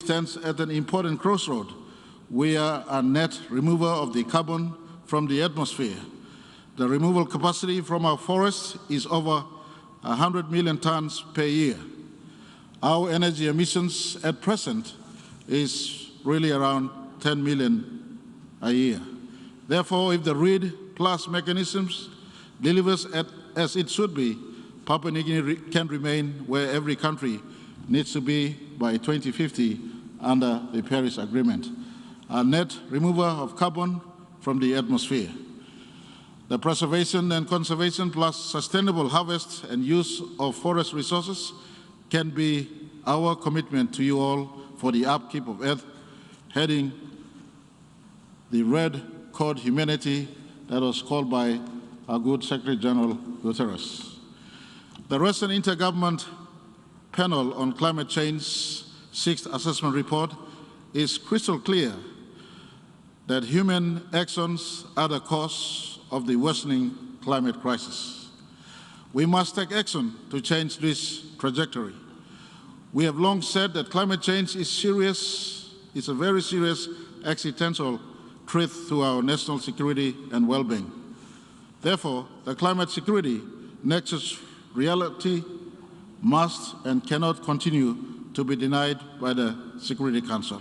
stands at an important crossroad. We are a net remover of the carbon from the atmosphere. The removal capacity from our forests is over 100 million tons per year. Our energy emissions at present is really around 10 million a year. Therefore, if the RED Plus mechanisms delivers as it should be, Papua New Guinea can remain where every country needs to be by 2050 under the Paris Agreement, a net remover of carbon from the atmosphere. The preservation and conservation plus sustainable harvest and use of forest resources can be our commitment to you all for the upkeep of Earth, heading the red code humanity that was called by our good Secretary General Reuters. The recent Intergovernment Panel on Climate Change Sixth Assessment Report is crystal clear that human actions are the cause of the worsening climate crisis. We must take action to change this trajectory. We have long said that climate change is serious, it's a very serious existential threat to our national security and well-being. Therefore, the climate security nexus reality must and cannot continue to be denied by the Security Council,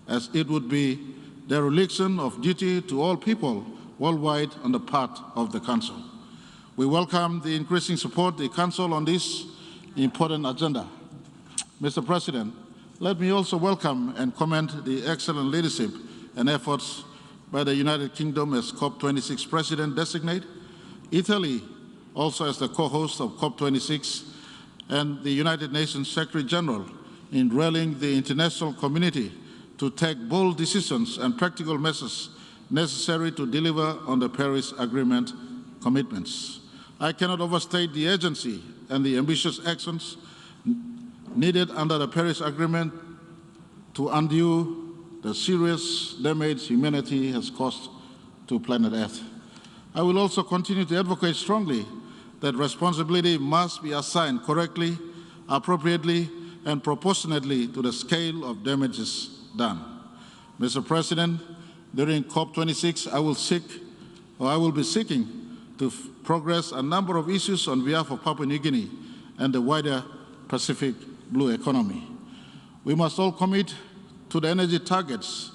as it would be dereliction of duty to all people worldwide on the part of the Council. We welcome the increasing support of the Council on this important agenda. Mr. President, let me also welcome and commend the excellent leadership and efforts by the United Kingdom as COP26 President-designate, Italy also as the co-host of COP26, and the United Nations Secretary-General in rallying the international community to take bold decisions and practical measures necessary to deliver on the Paris Agreement commitments. I cannot overstate the urgency and the ambitious actions needed under the Paris Agreement to undo the serious damage humanity has caused to planet Earth. I will also continue to advocate strongly that responsibility must be assigned correctly, appropriately, and proportionately to the scale of damages done. Mr. President, during COP26, I will be seeking to progress a number of issues on behalf of Papua New Guinea and the wider Pacific Blue economy. We must all commit to the energy targets,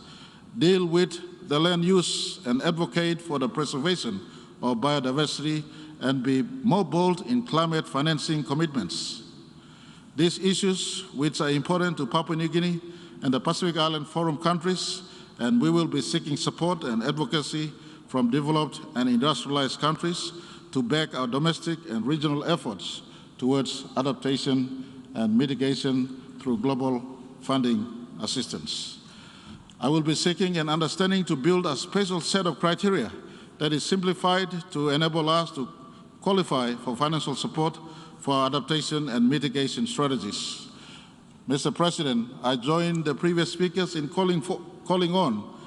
deal with the land use, and advocate for the preservation of biodiversity and be more bold in climate financing commitments. These issues, which are important to Papua New Guinea and the Pacific Island Forum countries, and we will be seeking support and advocacy from developed and industrialized countries to back our domestic and regional efforts towards adaptation and mitigation through global funding assistance. I will be seeking an understanding to build a special set of criteria that is simplified to enable us to qualify for financial support for adaptation and mitigation strategies. Mr. President, I join the previous speakers in calling on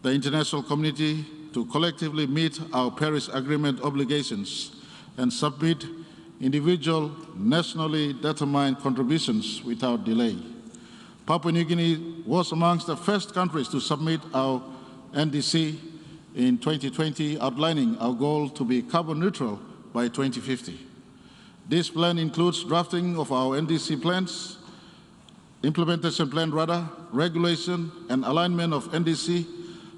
the international community to collectively meet our Paris Agreement obligations and submit individual, nationally determined contributions without delay. Papua New Guinea was amongst the first countries to submit our NDC in 2020, outlining our goal to be carbon neutral by 2050. This plan includes drafting of our NDC plans, implementation plan regulation and alignment of NDC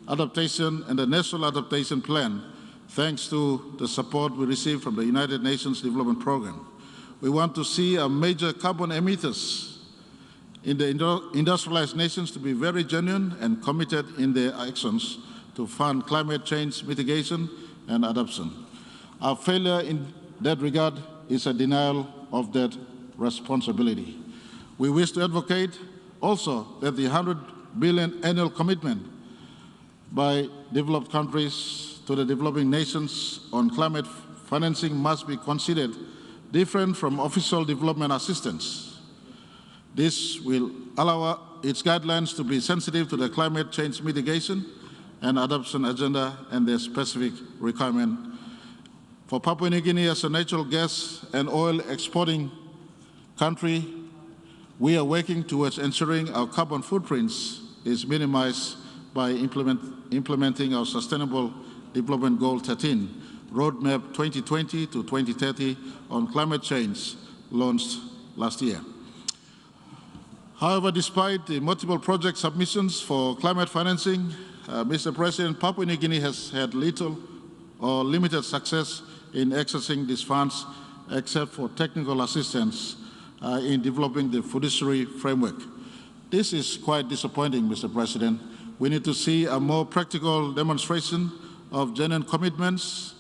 adaptation and the National Adaptation Plan, thanks to the support we received from the United Nations Development Programme. We want to see our major carbon emitters in the industrialized nations to be very genuine and committed in their actions to fund climate change mitigation and adaptation. Our failure in that regard is a denial of that responsibility. We wish to advocate also that the $100 billion annual commitment by developed countries to the developing nations on climate financing must be considered different from official development assistance. This will allow its guidelines to be sensitive to the climate change mitigation and adoption agenda and their specific requirement. For Papua New Guinea as a natural gas and oil exporting country, We are working towards ensuring our carbon footprints is minimized by implementing our Sustainable Development Goal 13, Roadmap 2020 to 2030 on climate change, launched last year. However, despite the multiple project submissions for climate financing, Mr. President, Papua New Guinea has had little or limited success in accessing these funds, except for technical assistance in developing the fiduciary framework. This is quite disappointing, Mr. President. We need to see a more practical demonstration of genuine commitments.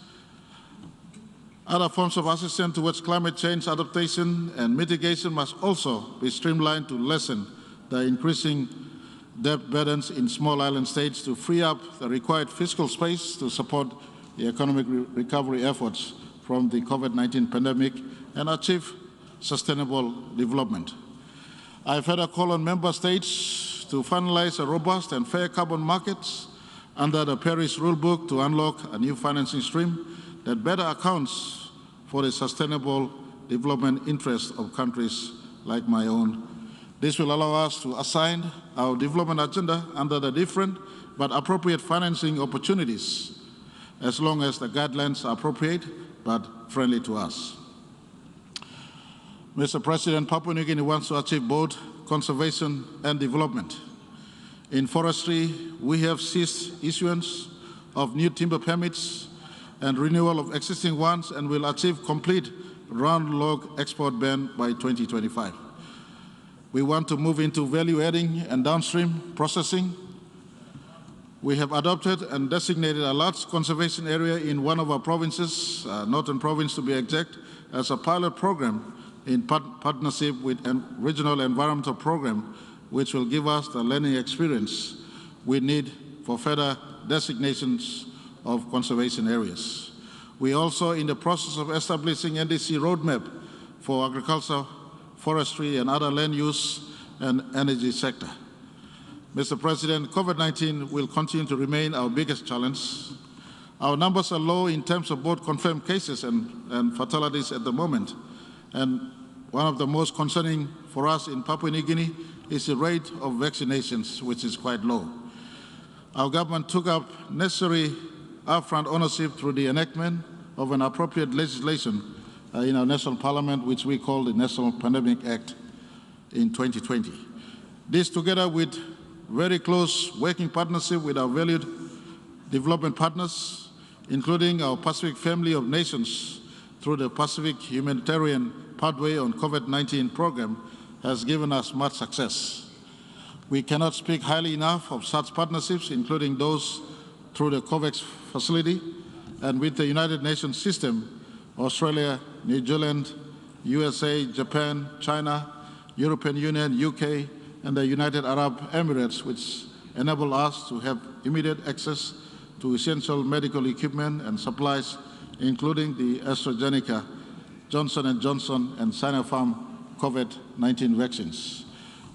Other forms of assistance towards climate change adaptation and mitigation must also be streamlined to lessen the increasing debt burdens in small island states to free up the required fiscal space to support the economic recovery efforts from the COVID-19 pandemic and achieve sustainable development. I've had a call on member states to finalize a robust and fair carbon markets under the Paris rulebook to unlock a new financing stream that better accounts for the sustainable development interests of countries like my own. This will allow us to assign our development agenda under the different but appropriate financing opportunities, as long as the guidelines are appropriate but friendly to us. Mr. President, Papua New Guinea wants to achieve both conservation and development. In forestry, we have ceased issuance of new timber permits and renewal of existing ones, and will achieve complete round log export ban by 2025. We want to move into value-adding and downstream processing. We have adopted and designated a large conservation area in one of our provinces, Northern Province to be exact, as a pilot program in partnership with a regional environmental program, which will give us the learning experience we need for further designations of conservation areas. We are also in the process of establishing NDC roadmap for agriculture, forestry, and other land use and energy sector. Mr. President, COVID-19 will continue to remain our biggest challenge. Our numbers are low in terms of both confirmed cases and fatalities at the moment. And one of the most concerning for us in Papua New Guinea is the rate of vaccinations, which is quite low. Our government took up necessary upfront ownership through the enactment of an appropriate legislation in our national parliament, which we call the National Pandemic Act in 2020. This, together with very close working partnership with our valued development partners, including our Pacific family of nations through the Pacific Humanitarian Pathway on COVID-19 program, has given us much success. We cannot speak highly enough of such partnerships, including those through the COVAX facility and with the United Nations system, Australia, New Zealand, USA, Japan, China, European Union, UK, and the United Arab Emirates, which enable us to have immediate access to essential medical equipment and supplies, including the AstraZeneca, Johnson & Johnson, and Sinopharm COVID-19 vaccines.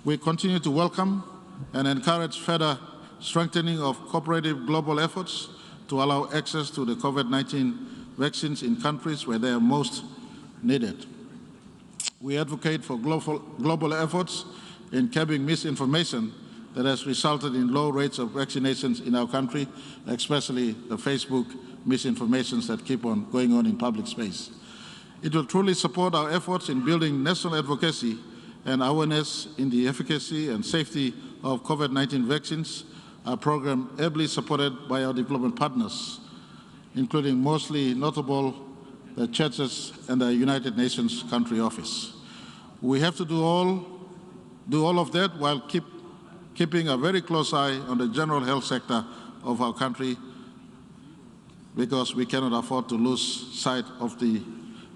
We continue to welcome and encourage further strengthening of cooperative global efforts to allow access to the COVID-19 vaccines in countries where they are most needed. We advocate for global efforts in curbing misinformation that has resulted in low rates of vaccinations in our country, especially the Facebook misinformations that keep on going on in public space. It will truly support our efforts in building national advocacy and awareness in the efficacy and safety of COVID-19 vaccines, a program ably supported by our development partners, including mostly notable the churches and the United Nations Country Office. We have to do all of that while keeping a very close eye on the general health sector of our country, because we cannot afford to lose sight of the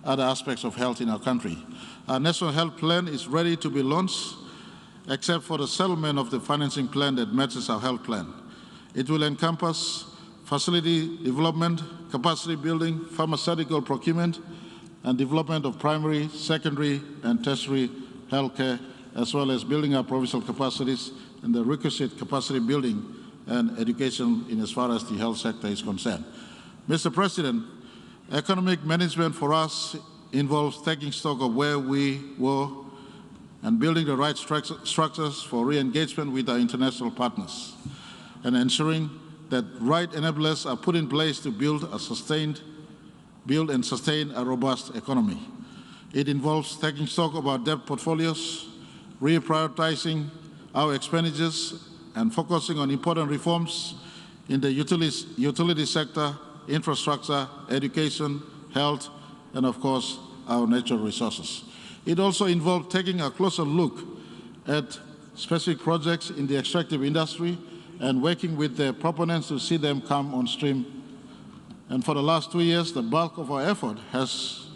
other aspects of health in our country. Our National Health Plan is ready to be launched, except for the settlement of the financing plan that matches our health plan. It will encompass facility development, capacity building, pharmaceutical procurement, and development of primary, secondary, and tertiary healthcare, as well as building up provincial capacities and the requisite capacity building and education in as far as the health sector is concerned. Mr. President, economic management for us involves taking stock of where we were and building the right structures for re-engagement with our international partners, and ensuring that right enablers are put in place to build and sustain a robust economy. It involves taking stock of our debt portfolios, reprioritizing our expenditures, and focusing on important reforms in the utility sector, infrastructure, education, health, and of course, our natural resources. It also involved taking a closer look at specific projects in the extractive industry and working with the proponents to see them come on stream. And for the last 2 years, the bulk of our effort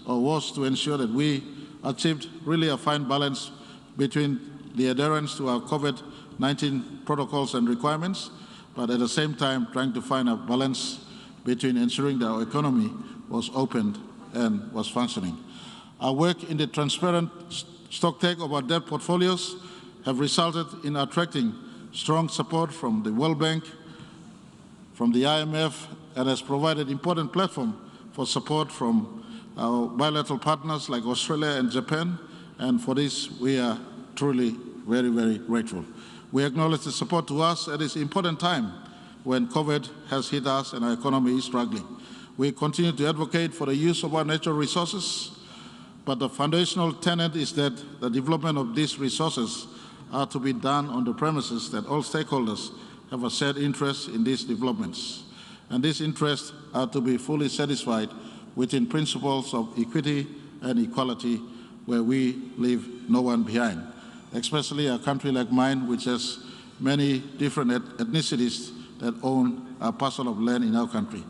was to ensure that we achieved really a fine balance between the adherence to our COVID-19 protocols and requirements, but at the same time trying to find a balance between ensuring that our economy was opened and was functioning. Our work in the transparent stocktake of our debt portfolios have resulted in attracting strong support from the World Bank, from the IMF, and has provided important platform for support from our bilateral partners like Australia and Japan, and for this we are truly very, very grateful. We acknowledge the support to us at this important time when COVID has hit us and our economy is struggling. We continue to advocate for the use of our natural resources, but the foundational tenet is that the development of these resources are to be done on the premises that all stakeholders have a shared interest in these developments. And these interests are to be fully satisfied within principles of equity and equality, where we leave no one behind, especially a country like mine, which has many different ethnicities that own a parcel of land in our country.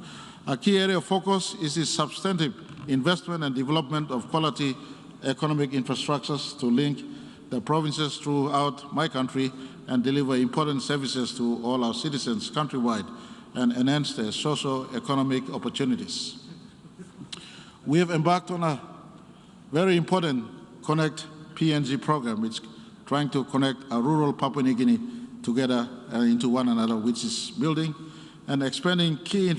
A key area of focus is the substantive investment and development of quality economic infrastructures to link the provinces throughout my country and deliver important services to all our citizens countrywide and enhance their socio-economic opportunities. We have embarked on a very important Connect PNG program, which is trying to connect a rural Papua New Guinea together into one another, which is building and expanding key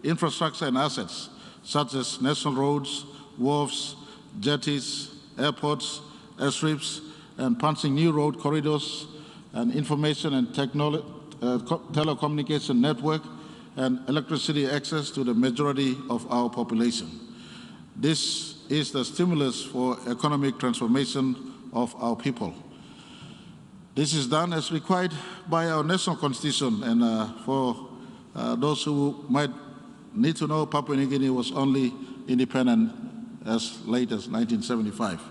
infrastructure and assets, such as national roads, wharves, jetties, airports, airstrips, and punching new road corridors, and information and telecommunication network, and electricity access to the majority of our population. This is the stimulus for economic transformation of our people. This is done as required by our national constitution, and for those who might need to know, Papua New Guinea was only independent as late as 1975.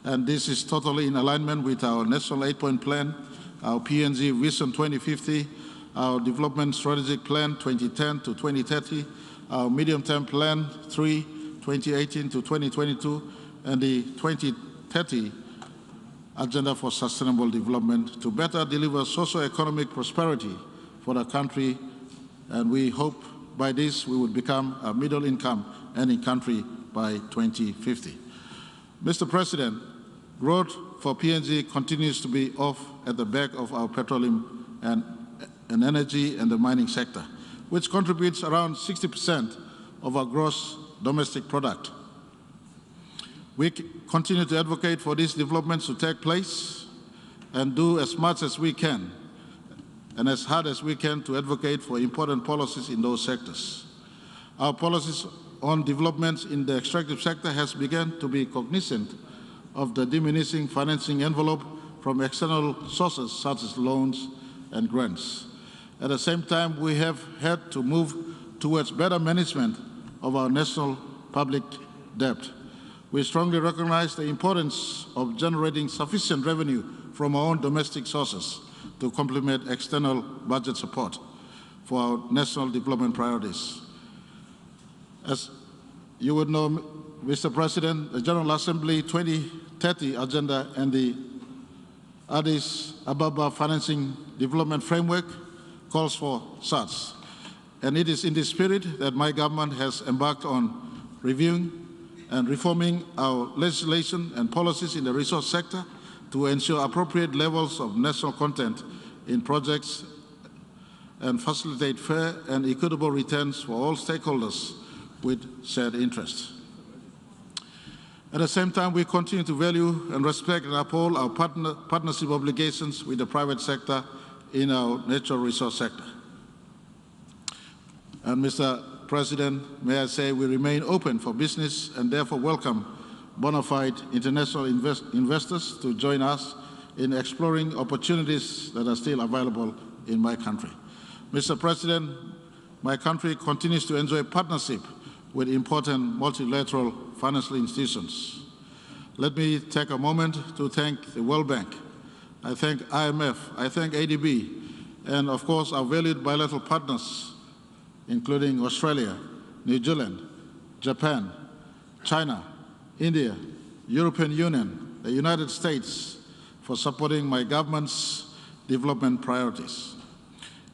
And this is totally in alignment with our National 8-Point Plan, our PNG Vision 2050, our Development Strategic Plan 2010 to 2030, our Medium-Term Plan 3, 2018 to 2022, and the 2030 Agenda for Sustainable Development to better deliver socio-economic prosperity for the country. And we hope by this we would become a middle-income earning country by 2050. Mr. President, growth for PNG continues to be off at the back of our petroleum and energy and the mining sector, which contributes around 60% of our gross domestic product. We continue to advocate for these developments to take place and do as much as we can and as hard as we can to advocate for important policies in those sectors. Our policies on developments in the extractive sector has begun to be cognizant of the diminishing financing envelope from external sources such as loans and grants. At the same time, we have had to move towards better management of our national public debt. We strongly recognize the importance of generating sufficient revenue from our own domestic sources to complement external budget support for our national development priorities. As you would know, Mr. President, the General Assembly 2030 Agenda and the Addis Ababa Financing Development Framework calls for such. And it is in this spirit that my government has embarked on reviewing and reforming our legislation and policies in the resource sector to ensure appropriate levels of national content in projects and facilitate fair and equitable returns for all stakeholders with shared interests. At the same time, we continue to value and respect and uphold our partnership obligations with the private sector in our natural resource sector. And Mr. President, may I say we remain open for business and therefore welcome bona fide international investors to join us in exploring opportunities that are still available in my country. Mr. President, my country continues to enjoy partnership with important multilateral financial institutions. Let me take a moment to thank the World Bank. I thank IMF, I thank ADB, and of course our valued bilateral partners, including Australia, New Zealand, Japan, China, India, European Union, the United States, for supporting my government's development priorities.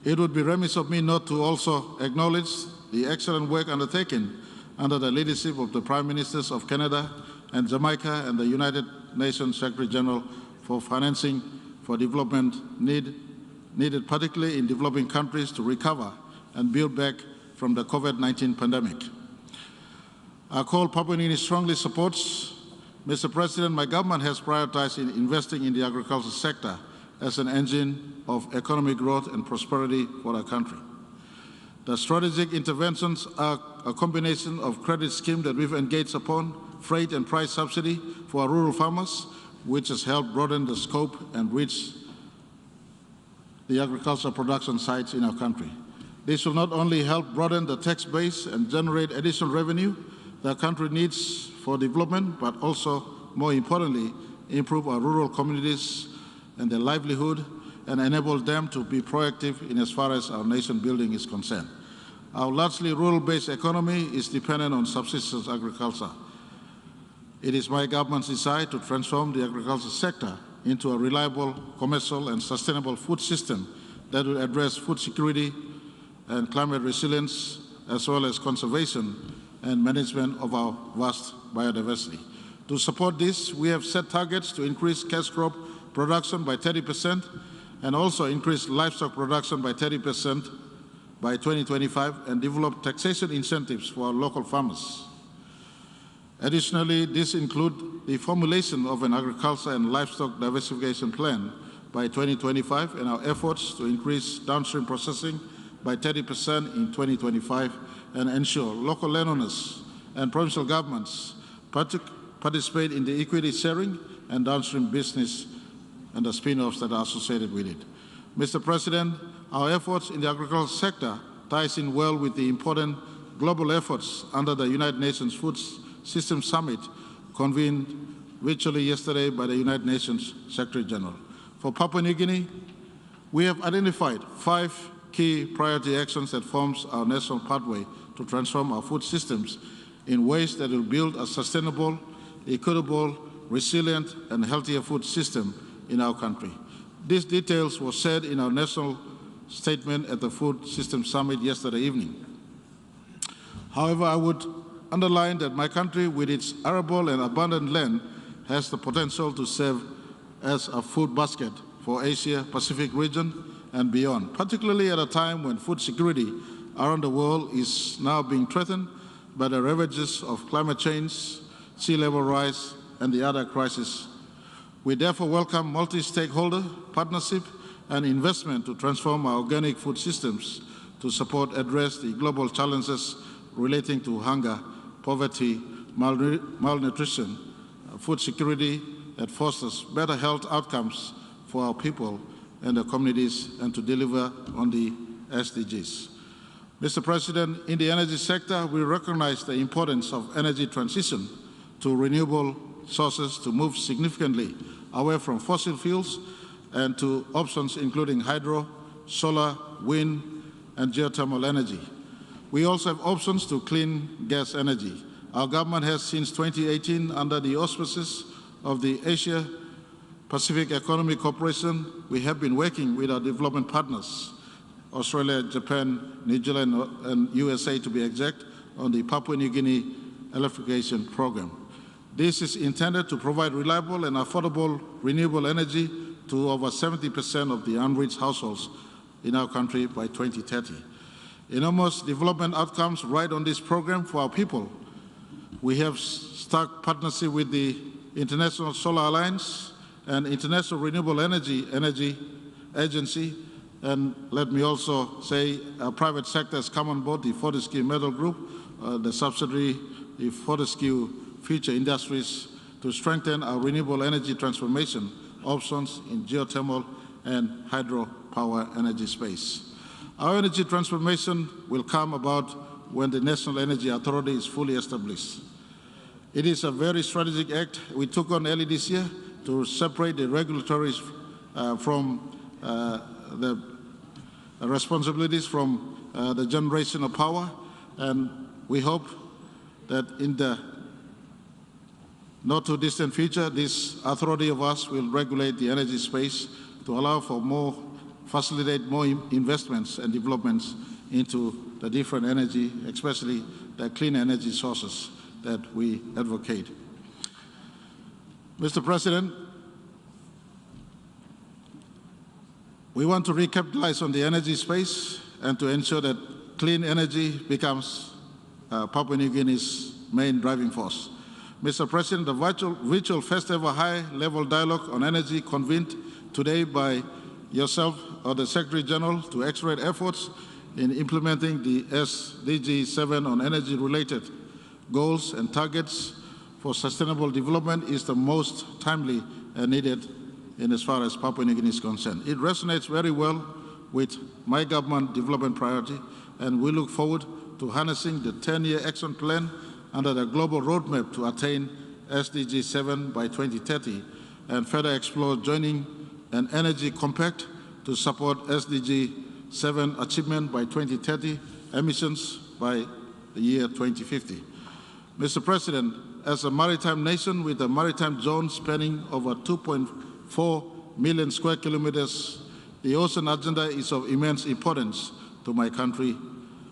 It would be remiss of me not to also acknowledge the excellent work undertaken under the leadership of the Prime Ministers of Canada and Jamaica and the United Nations Secretary General for financing for development needed particularly in developing countries to recover and build back from the COVID-19 pandemic. Our call Papua New Guinea strongly supports. Mr. President, my government has prioritized in investing in the agricultural sector as an engine of economic growth and prosperity for our country. The strategic interventions are a combination of credit scheme that we've engaged upon, freight and price subsidy for our rural farmers, which has helped broaden the scope and reach the agricultural production sites in our country. This will not only help broaden the tax base and generate additional revenue the country needs for development, but also, more importantly, improve our rural communities and their livelihood and enable them to be proactive in as far as our nation building is concerned. Our largely rural-based economy is dependent on subsistence agriculture. It is my government's desire to transform the agricultural sector into a reliable, commercial and sustainable food system that will address food security and climate resilience, as well as conservation and management of our vast biodiversity. To support this, we have set targets to increase cash crop production by 30% and also increase livestock production by 30% by 2025 and develop taxation incentives for our local farmers. Additionally, this includes the formulation of an agriculture and livestock diversification plan by 2025 and our efforts to increase downstream processing by 30% in 2025 and ensure local landowners and provincial governments participate in the equity sharing and downstream business and the spin-offs that are associated with it. Mr. President, our efforts in the agricultural sector ties in well with the important global efforts under the United Nations Food Systems Summit convened virtually yesterday by the United Nations Secretary General. For Papua New Guinea, we have identified 5 key priority actions that forms our national pathway to transform our food systems in ways that will build a sustainable, equitable, resilient and healthier food system in our country. These details were shared in our national statement at the Food Systems Summit yesterday evening. However, I would underline that my country, with its arable and abundant land, has the potential to serve as a food basket for Asia-Pacific region and beyond, particularly at a time when food security around the world is now being threatened by the ravages of climate change, sea level rise, and the other crises. We therefore welcome multi-stakeholder partnership and investment to transform our organic food systems to address the global challenges relating to hunger, poverty, malnutrition, food security that fosters better health outcomes for our people and the communities and to deliver on the SDGs. Mr. President, in the energy sector, we recognize the importance of energy transition to renewable sources to move significantly away from fossil fuels and to options including hydro, solar, wind, and geothermal energy. We also have options to clean gas energy. Our government has since 2018, under the auspices of the Asia Pacific Economic Cooperation, we have been working with our development partners, Australia, Japan, New Zealand, and USA to be exact, on the Papua New Guinea electrification program. This is intended to provide reliable and affordable renewable energy to over 70% of the unreached households in our country by 2030. Enormous development outcomes ride on this program for our people We have stark partnership with the International Solar Alliance and International Renewable Energy Agency. And let me also say our private sector has come on board, the Fortescue Metal Group, the subsidiary, the Fortescue Future Industries, to strengthen our renewable energy transformation options in geothermal and hydropower energy space. Our energy transformation will come about when the National Energy Authority is fully established. It is a very strategic act we took on early this year to separate the regulatory from the responsibilities from the generation of power, and we hope that in the not too distant future, this authority of ours will regulate the energy space to allow for facilitate more investments and developments into the different energy, especially the clean energy sources that we advocate. Mr. President, we want to recapitalize on the energy space and to ensure that clean energy becomes Papua New Guinea's main driving force. Mr. President, the virtual first ever high-level dialogue on energy convened today by yourself or the Secretary General to accelerate efforts in implementing the SDG 7 on energy-related goals and targets for sustainable development is the most timely and needed in as far as Papua New Guinea is concerned. It resonates very well with my government development priority, and we look forward to harnessing the 10-year action plan under the global roadmap to attain SDG 7 by 2030 and further explore joining an energy compact to support SDG 7 achievement by 2030, emissions by the year 2050. Mr. President, as a maritime nation with a maritime zone spanning over 2.4 million square kilometers, the ocean agenda is of immense importance to my country,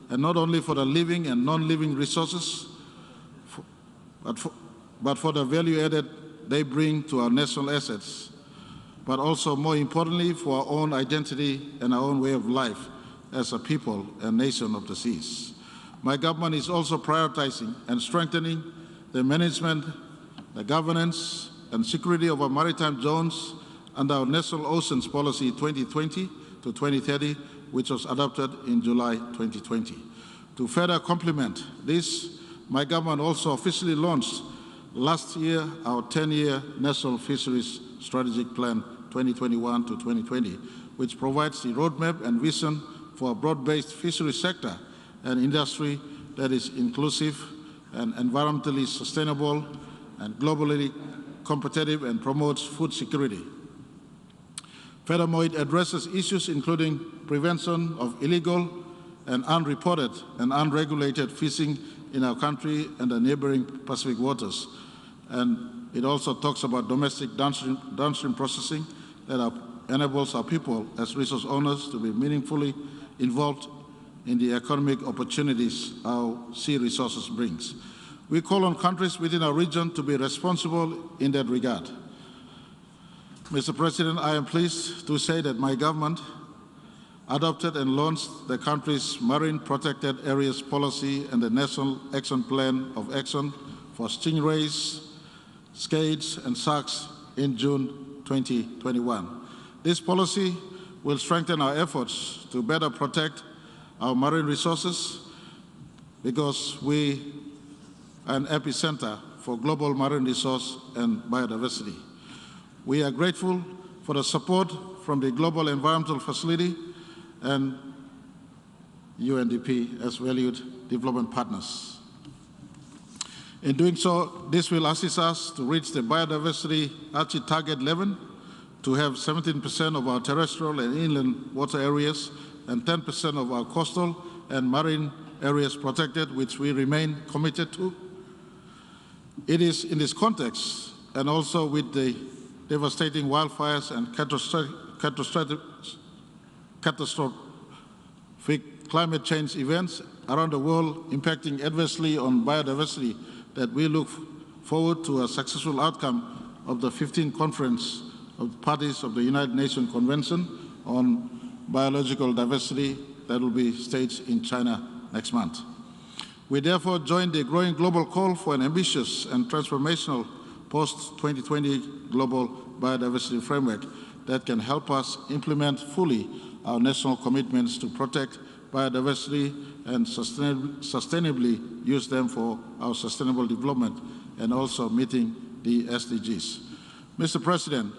and not only for the living and non-living resources, but for the value added they bring to our national assets, but also, more importantly, for our own identity and our own way of life as a people and nation of the seas. My government is also prioritizing and strengthening the management, the governance, and security of our maritime zones under our National Oceans Policy 2020 to 2030, which was adopted in July 2020. To further complement this, my government also officially launched last year our 10-year National Fisheries Strategic Plan 2021 to 2020, which provides the roadmap and vision for a broad-based fisheries sector and industry that is inclusive and environmentally sustainable and globally competitive and promotes food security. Furthermore, it addresses issues including prevention of illegal and unreported and unregulated fishing in our country and the neighboring Pacific waters. And it also talks about domestic downstream processing that enables our people as resource owners to be meaningfully involved in the economic opportunities our sea resources brings. We call on countries within our region to be responsible in that regard. Mr. President, I am pleased to say that my government adopted and launched the country's Marine Protected Areas Policy and the National Action Plan of Action for stingrays, skates, and sharks in June 2021. This policy will strengthen our efforts to better protect our marine resources because we are an epicenter for global marine resource and biodiversity. We are grateful for the support from the Global Environmental Facility and UNDP as valued development partners. In doing so, this will assist us to reach the biodiversity Aichi Target 11 to have 17% of our terrestrial and inland water areas and 10% of our coastal and marine areas protected, which we remain committed to. It is in this context, and also with the devastating wildfires and catastrophic climate change events around the world impacting adversely on biodiversity, that we look forward to a successful outcome of the 15th Conference of Parties of the United Nations Convention on Biological Diversity that will be staged in China next month. We therefore join the growing global call for an ambitious and transformational post-2020 global biodiversity framework that can help us implement fully our national commitments to protect biodiversity and sustainably use them for our sustainable development and also meeting the SDGs. Mr. President,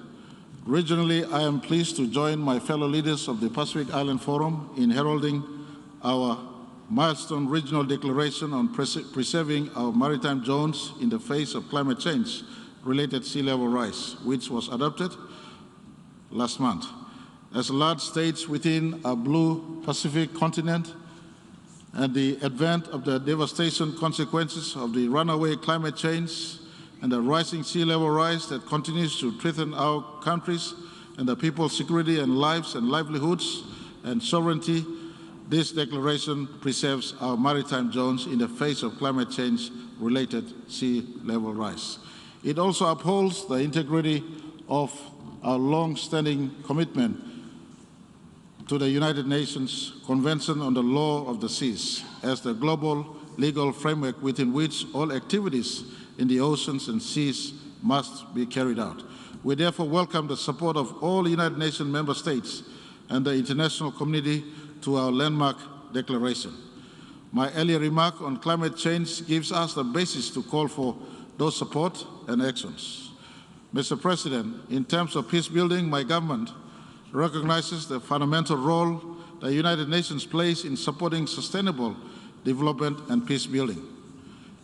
regionally, I am pleased to join my fellow leaders of the Pacific Island Forum in heralding our milestone regional declaration on preserving our maritime zones in the face of climate change-related sea level rise, which was adopted last month. As large states within our blue Pacific continent and the advent of the devastation consequences of the runaway climate change and the rising sea level rise that continues to threaten our countries and the people's security and lives and livelihoods and sovereignty, this declaration preserves our maritime zones in the face of climate change-related sea level rise. It also upholds the integrity of our long-standing commitment to the United Nations Convention on the Law of the Seas as the global legal framework within which all activities in the oceans and seas must be carried out. We therefore welcome the support of all United Nations member states and the international community to our landmark declaration. My earlier remark on climate change gives us the basis to call for those support and actions. Mr. President, in terms of peace building, my government recognizes the fundamental role the United Nations plays in supporting sustainable development and peace building.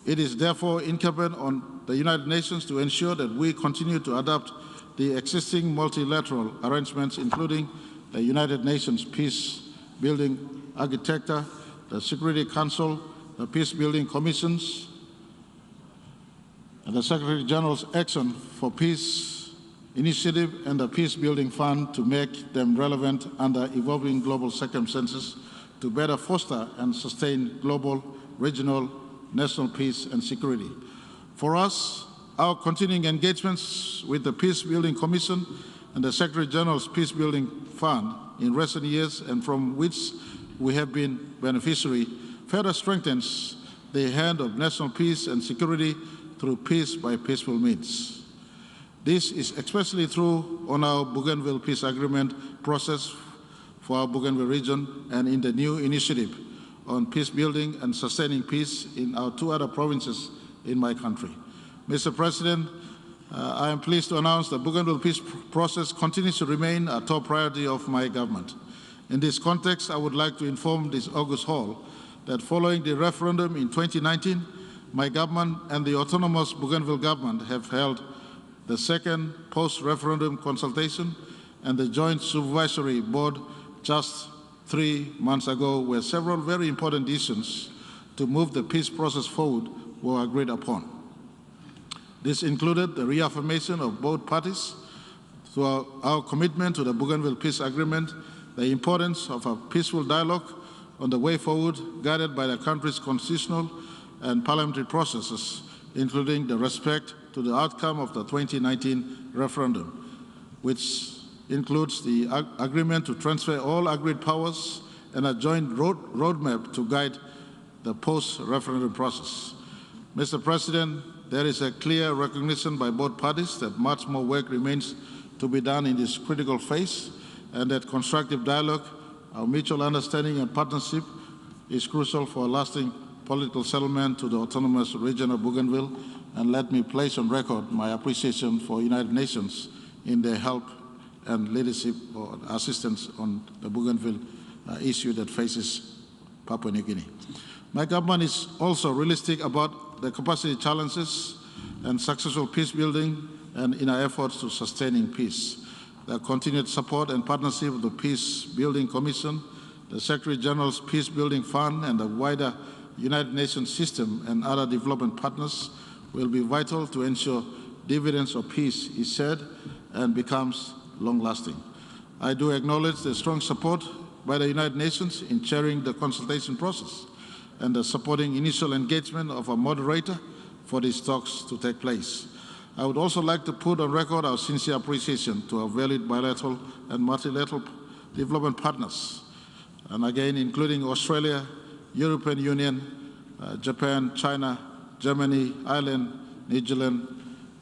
It is therefore incumbent on the United Nations to ensure that we continue to adopt the existing multilateral arrangements, including the United Nations Peace Building Architecture, the Security Council, the Peace Building Commissions, and the Secretary General's Action for Peace Initiative and the Peace Building Fund to make them relevant under evolving global circumstances to better foster and sustain global, regional, national peace and security. For us, our continuing engagements with the Peace Building Commission and the Secretary General's Peace Building Fund in recent years and from which we have been beneficiary further strengthens the hand of national peace and security through peace by peaceful means. This is especially true on our Bougainville Peace Agreement process for our Bougainville region and in the new initiative on peace building and sustaining peace in our two other provinces in my country. Mr. President, I am pleased to announce the Bougainville peace process continues to remain a top priority of my government. In this context, I would like to inform this August Hall that following the referendum in 2019, my government and the autonomous Bougainville government have held the second post-referendum consultation and the joint supervisory board just 3 months ago, where several very important decisions to move the peace process forward were agreed upon. This included the reaffirmation of both parties to our commitment to the Bougainville Peace Agreement, the importance of a peaceful dialogue on the way forward, guided by the country's constitutional and parliamentary processes, including the respect to the outcome of the 2019 referendum, which includes the agreement to transfer all agreed powers and a joint roadmap to guide the post-referendum process. Mr. President, there is a clear recognition by both parties that much more work remains to be done in this critical phase and that constructive dialogue, our mutual understanding and partnership is crucial for a lasting political settlement to the autonomous region of Bougainville. And let me place on record my appreciation for United Nations in their help and leadership or assistance on the Bougainville issue that faces Papua New Guinea. My government is also realistic about the capacity challenges and successful peace building and in our efforts to sustaining peace. The continued support and partnership of the Peace Building Commission, the Secretary General's Peace Building Fund, and the wider United Nations system and other development partners will be vital to ensure dividends of peace is shared and becomes long-lasting. I do acknowledge the strong support by the United Nations in chairing the consultation process and the supporting initial engagement of a moderator for these talks to take place. I would also like to put on record our sincere appreciation to our valued bilateral and multilateral development partners, and again including Australia, European Union, Japan, China, Germany, Ireland, New Zealand,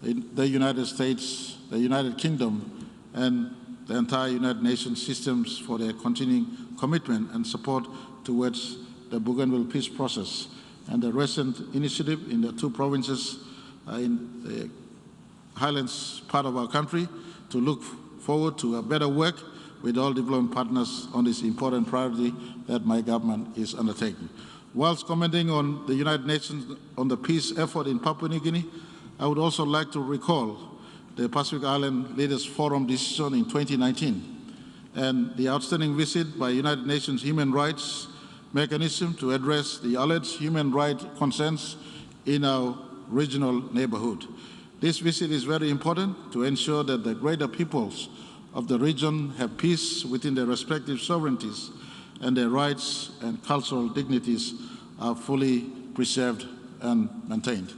the United States, the United Kingdom, and the entire United Nations systems for their continuing commitment and support towards the Bougainville peace process, and the recent initiative in the two provinces in the Highlands part of our country to look forward to a better work with all development partners on this important priority that my government is undertaking. Whilst commenting on the United Nations on the peace effort in Papua New Guinea, I would also like to recall the Pacific Island Leaders Forum decision in 2019 and the outstanding visit by United Nations Human Rights Mechanism to address the alleged human rights concerns in our regional neighborhood. This visit is very important to ensure that the greater peoples of the region have peace within their respective sovereignties and their rights and cultural dignities are fully preserved and maintained.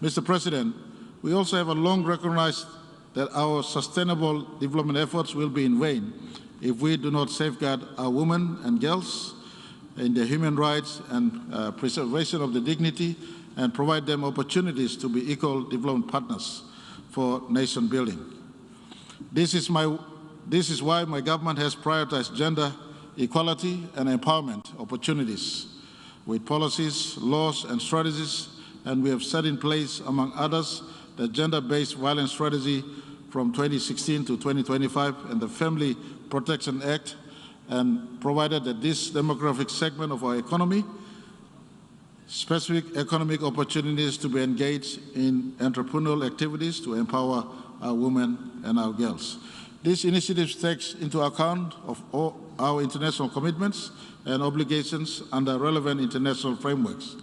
Mr. President, we also have long recognized that our sustainable development efforts will be in vain if we do not safeguard our women and girls in their human rights and preservation of the dignity and provide them opportunities to be equal development partners for nation building. This is why my government has prioritized gender equality and empowerment opportunities with policies, laws, and strategies, and we have set in place, among others, the Gender-Based Violence Strategy from 2016 to 2025 and the Family Protection Act, and provided that this demographic segment of our economy specific economic opportunities to be engaged in entrepreneurial activities to empower our women and our girls. This initiative takes into account of all our international commitments and obligations under relevant international frameworks,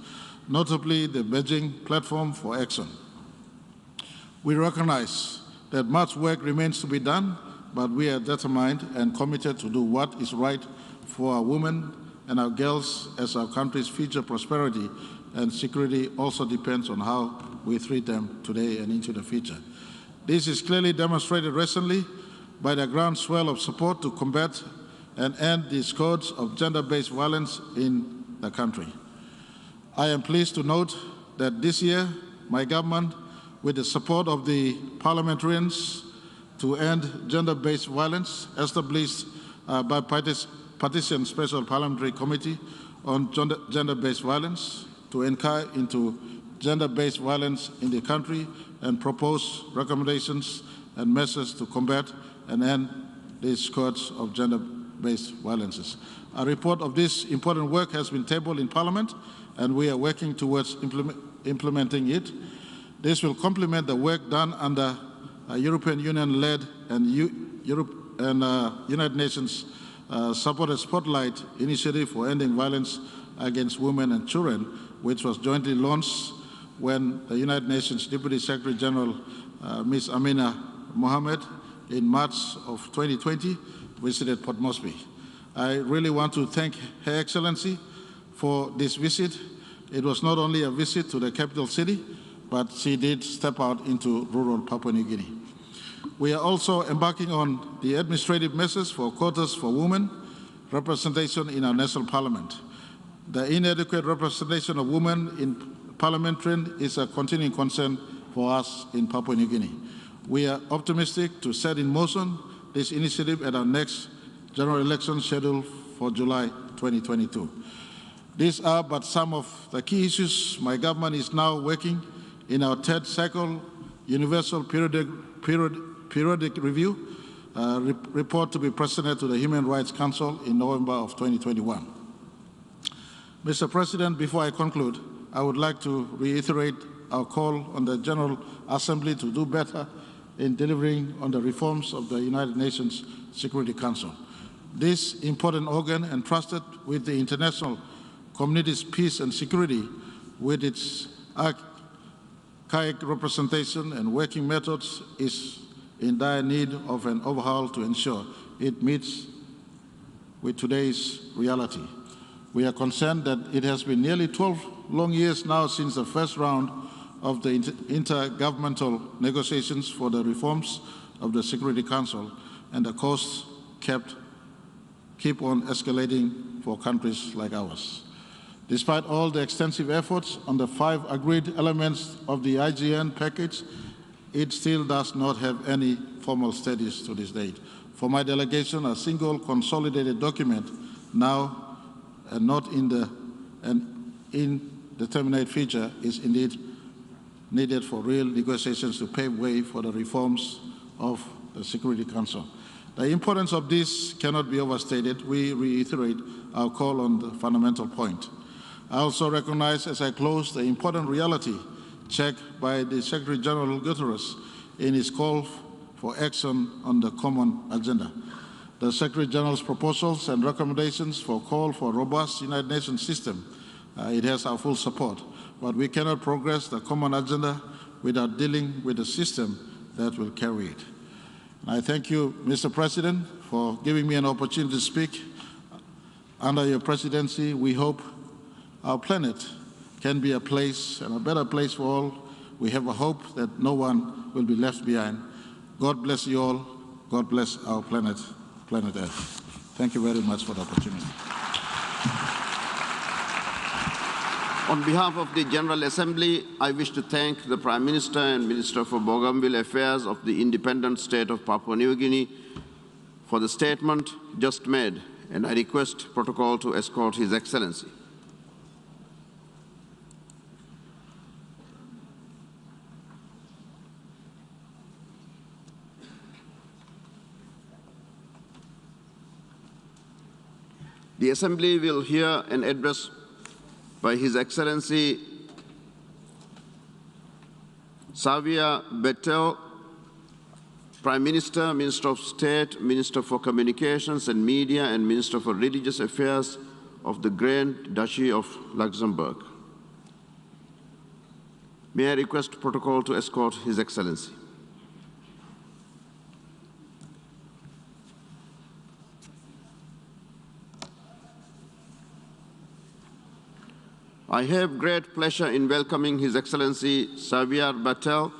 notably the Beijing Platform for Action. We recognize that much work remains to be done, but we are determined and committed to do what is right for our women and our girls, as our country's future prosperity and security also depends on how we treat them today and into the future. This is clearly demonstrated recently by the groundswell of support to combat and end the scourge of gender-based violence in the country. I am pleased to note that this year, my government, with the support of the parliamentarians to end gender-based violence, established by Partition Special Parliamentary Committee on Gender-Based Violence to inquire into gender-based violence in the country and propose recommendations and measures to combat and end the scourge of gender-based violences. A report of this important work has been tabled in Parliament, and we are working towards implementing it. This will complement the work done under a European Union-led and United Nations supported Spotlight initiative for ending violence against women and children, which was jointly launched when the United Nations Deputy Secretary General, Ms. Amina Mohammed, in March of 2020, visited Port Moresby. I really want to thank Her Excellency for this visit. It was not only a visit to the capital city, but she did step out into rural Papua New Guinea. We are also embarking on the administrative measures for quotas for women representation in our national parliament. The inadequate representation of women in parliamentarian is a continuing concern for us in Papua New Guinea. We are optimistic to set in motion this initiative at our next general election scheduled for July 2022. These are but some of the key issues my government is now working in our third cycle universal periodic review report to be presented to the Human Rights Council in November of 2021. Mr. President, before I conclude, I would like to reiterate our call on the General Assembly to do better in delivering on the reforms of the United Nations Security Council. This important organ, entrusted with the international community's peace and security, with its archaic representation and working methods, is in dire need of an overhaul to ensure it meets with today's reality. We are concerned that it has been nearly 12 long years now since the first round of the intergovernmental negotiations for the reforms of the Security Council, and the costs keep on escalating for countries like ours. Despite all the extensive efforts on the 5 agreed elements of the IGN package, it still does not have any formal status to this date. For my delegation, a single consolidated document now and not in the indeterminate feature is indeed needed for real negotiations to pave way for the reforms of the Security Council. The importance of this cannot be overstated. We reiterate our call on the fundamental point. I also recognize as I close the important reality checked by the Secretary General Guterres in his call for action on the common agenda. The Secretary General's proposals and recommendations for call for a robust United Nations system, it has our full support, but we cannot progress the common agenda without dealing with the system that will carry it. And I thank you, Mr. President, for giving me an opportunity to speak. Under your presidency, we hope our planet can be a place and a better place for all. We have a hope that no one will be left behind. God bless you all. God bless our planet, planet Earth. Thank you very much for the opportunity. On behalf of the General Assembly, I wish to thank the Prime Minister and Minister for Bougainville Affairs of the independent state of Papua New Guinea for the statement just made, and I request protocol to escort His Excellency. The Assembly will hear an address by His Excellency Xavier Bettel, Prime Minister, Minister of State, Minister for Communications and Media, and Minister for Religious Affairs of the Grand Duchy of Luxembourg. May I request protocol to escort His Excellency. I have great pleasure in welcoming His Excellency Xavier Bettel,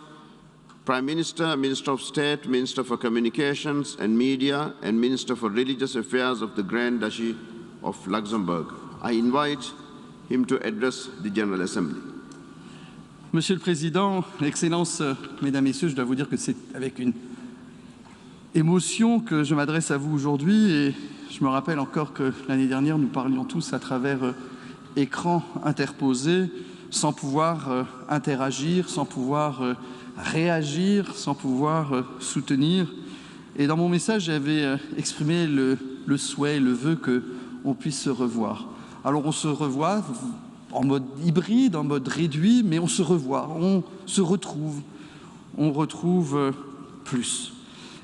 Prime Minister, Minister of State, Minister for Communications and Media, and Minister for Religious Affairs of the Grand Duchy of Luxembourg. I invite him to address the General Assembly. Monsieur le Président, Excellences, Mesdames, Messieurs, je dois vous dire que c'est avec une émotion que je m'adresse à vous aujourd'hui, et je me rappelle encore que l'année dernière, nous parlions tous à travers écran interposé, sans pouvoir interagir, sans pouvoir réagir, sans pouvoir soutenir. Et dans mon message, j'avais exprimé le souhait, le vœu qu'on puisse se revoir. Alors on se revoit en mode hybride, en mode réduit, mais on se revoit, on se retrouve, on retrouve plus.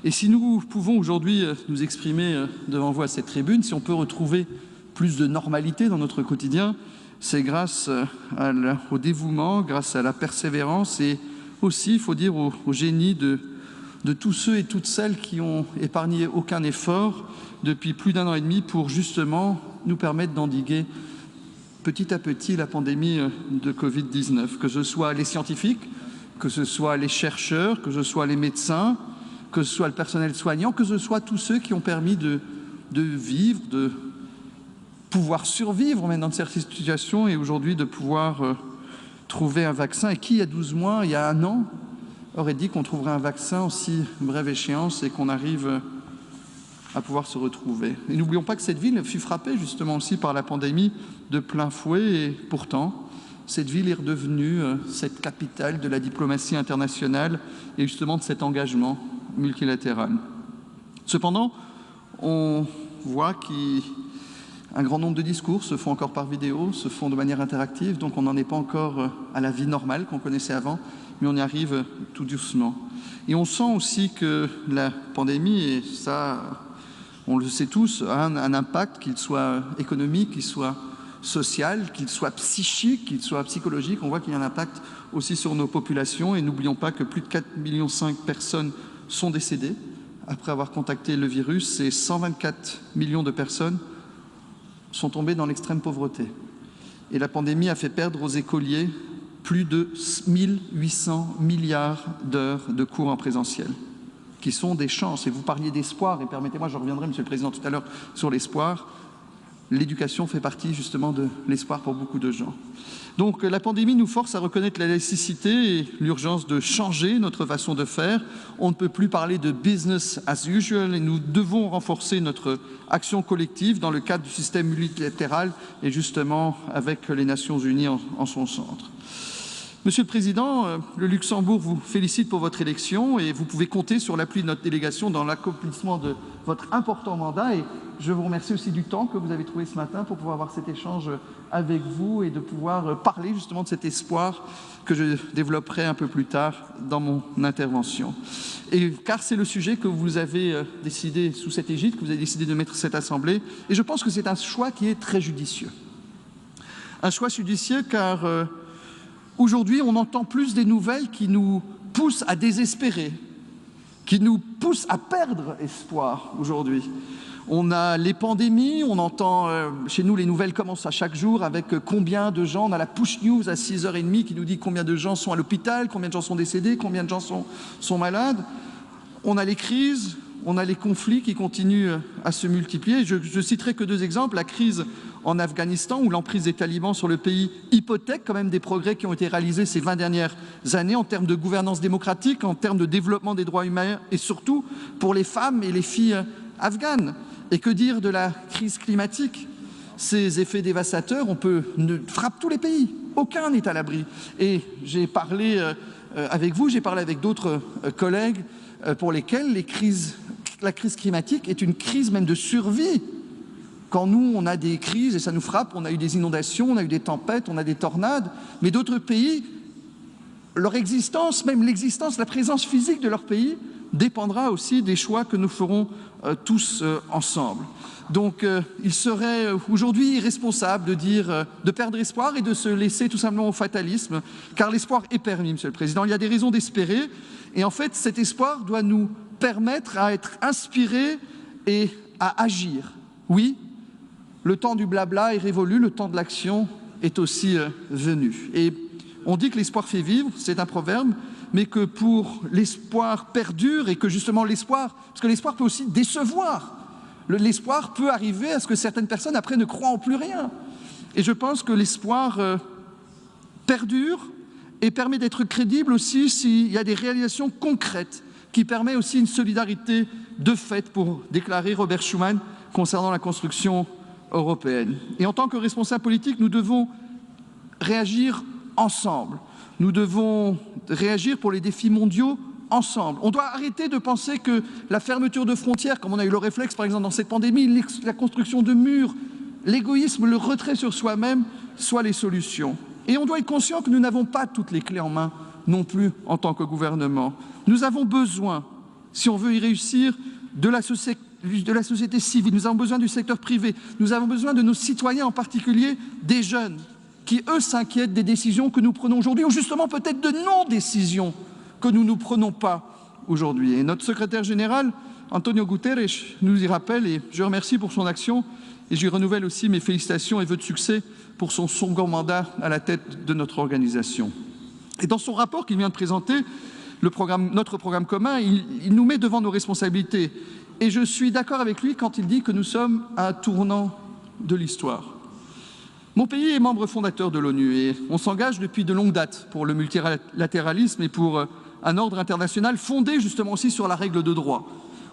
Et si nous pouvons aujourd'hui nous exprimer devant vous à cette tribune, si on peut retrouver plus de normalité dans notre quotidien, c'est grâce au dévouement, grâce à la persévérance et aussi, il faut dire, au génie de tous ceux et toutes celles qui ont épargné aucun effort depuis plus d'1 an et demi pour justement nous permettre d'endiguer petit à petit la pandémie de Covid-19, que ce soit les scientifiques, que ce soit les chercheurs, que ce soit les médecins, que ce soit le personnel soignant, que ce soit tous ceux qui ont permis de vivre, de pouvoir survivre même dans certaines situations et aujourd'hui de pouvoir trouver un vaccin. Et qui, il y a 12 mois, il y a 1 an, aurait dit qu'on trouverait un vaccin en si brève échéance et qu'on arrive à pouvoir se retrouver. Et n'oublions pas que cette ville fut frappée justement aussi par la pandémie de plein fouet et pourtant, cette ville est redevenue cette capitale de la diplomatie internationale et justement de cet engagement multilatéral. Cependant, on voit qu'un grand nombre de discours se font encore par vidéo, se font de manière interactive, donc on n'en est pas encore à la vie normale qu'on connaissait avant, mais on y arrive tout doucement. Et on sent aussi que la pandémie, et ça, on le sait tous, a un impact, qu'il soit économique, qu'il soit social, qu'il soit psychique, qu'il soit psychologique. On voit qu'il y a un impact aussi sur nos populations, et n'oublions pas que plus de 4,5 millions de personnes sont décédées après avoir contacté le virus, et 124 millions de personnes sont tombées dans l'extrême pauvreté. Et la pandémie a fait perdre aux écoliers plus de 1800 milliards d'heures de cours en présentiel, qui sont des chances. Et vous parliez d'espoir, et permettez-moi, je reviendrai, Monsieur le Président, tout à l'heure sur l'espoir. l'éducation fait partie justement de l'espoir pour beaucoup de gens. Donc la pandémie nous force à reconnaître la nécessité et l'urgence de changer notre façon de faire. On ne peut plus parler de business as usual et nous devons renforcer notre action collective dans le cadre du système multilatéral et justement avec les Nations Unies en son centre. Monsieur le Président, le Luxembourg vous félicite pour votre élection et vous pouvez compter sur l'appui de notre délégation dans l'accomplissement de votre important mandat. Et je vous remercie aussi du temps que vous avez trouvé ce matin pour pouvoir avoir cet échange avec vous et de pouvoir parler justement de cet espoir que je développerai un peu plus tard dans mon intervention. Et car c'est le sujet que vous avez décidé, sous cette égide, que vous avez décidé de mettre cette Assemblée. Et je pense que c'est un choix qui est très judicieux. Un choix judicieux car aujourd'hui, on entend plus des nouvelles qui nous poussent à désespérer, qui nous poussent à perdre espoir aujourd'hui. On a les pandémies, on entend, chez nous, les nouvelles commencent à chaque jour avec combien de gens, on a la push news à 6h30 qui nous dit combien de gens sont à l'hôpital, combien de gens sont décédés, combien de gens sont malades. On a les crises, on a les conflits qui continuent à se multiplier. Je citerai que 2 exemples, la crise en Afghanistan, où l'emprise des talibans sur le pays hypothèque quand même des progrès qui ont été réalisés ces 20 dernières années en termes de gouvernance démocratique, en termes de développement des droits humains et surtout pour les femmes et les filles afghanes. Et que dire de la crise climatique? Ces effets dévastateurs, frappent tous les pays. Aucun n'est à l'abri. Et j'ai parlé avec vous, j'ai parlé avec d'autres collègues pour lesquels la crise climatique est une crise même de survie. Quand nous, on a des crises et ça nous frappe, on a eu des inondations, on a eu des tempêtes, on a des tornades, mais d'autres pays, leur existence, même l'existence, la présence physique de leur pays, dépendra aussi des choix que nous ferons tous ensemble. Donc il serait aujourd'hui irresponsable de perdre espoir et de se laisser tout simplement au fatalisme, car l'espoir est permis, Monsieur le Président. Il y a des raisons d'espérer, et en fait cet espoir doit nous permettre à être inspirés et à agir. Oui, le temps du blabla est révolu, le temps de l'action est aussi venu. Et on dit que l'espoir fait vivre, c'est un proverbe, mais que pour l'espoir perdure et que justement l'espoir, parce que l'espoir peut aussi décevoir, l'espoir peut arriver à ce que certaines personnes après ne croient en plus rien. Et je pense que l'espoir perdure et permet d'être crédible aussi s'il y a des réalisations concrètes qui permettent aussi une solidarité de fait, pour déclarer Robert Schuman concernant la construction européenne. Et en tant que responsables politiques, nous devons réagir ensemble. Nous devons réagir pour les défis mondiaux ensemble. On doit arrêter de penser que la fermeture de frontières, comme on a eu le réflexe par exemple dans cette pandémie, la construction de murs, l'égoïsme, le retrait sur soi-même, soient les solutions. Et on doit être conscient que nous n'avons pas toutes les clés en main non plus en tant que gouvernement. Nous avons besoin, si on veut y réussir, de la société civile, nous avons besoin du secteur privé, nous avons besoin de nos citoyens, en particulier des jeunes, qui, eux, s'inquiètent des décisions que nous prenons aujourd'hui, ou justement peut-être de non-décisions que nous ne prenons pas aujourd'hui. Et notre secrétaire général, Antonio Guterres, nous y rappelle, et je remercie pour son action, et je lui renouvelle aussi mes félicitations et vœux de succès pour son second mandat à la tête de notre organisation. Et dans son rapport qu'il vient de présenter, notre programme commun, il nous met devant nos responsabilités. Et je suis d'accord avec lui quand il dit que nous sommes à un tournant de l'histoire. Mon pays est membre fondateur de l'ONU et on s'engage depuis de longues dates pour le multilatéralisme et pour un ordre international fondé justement aussi sur la règle de droit.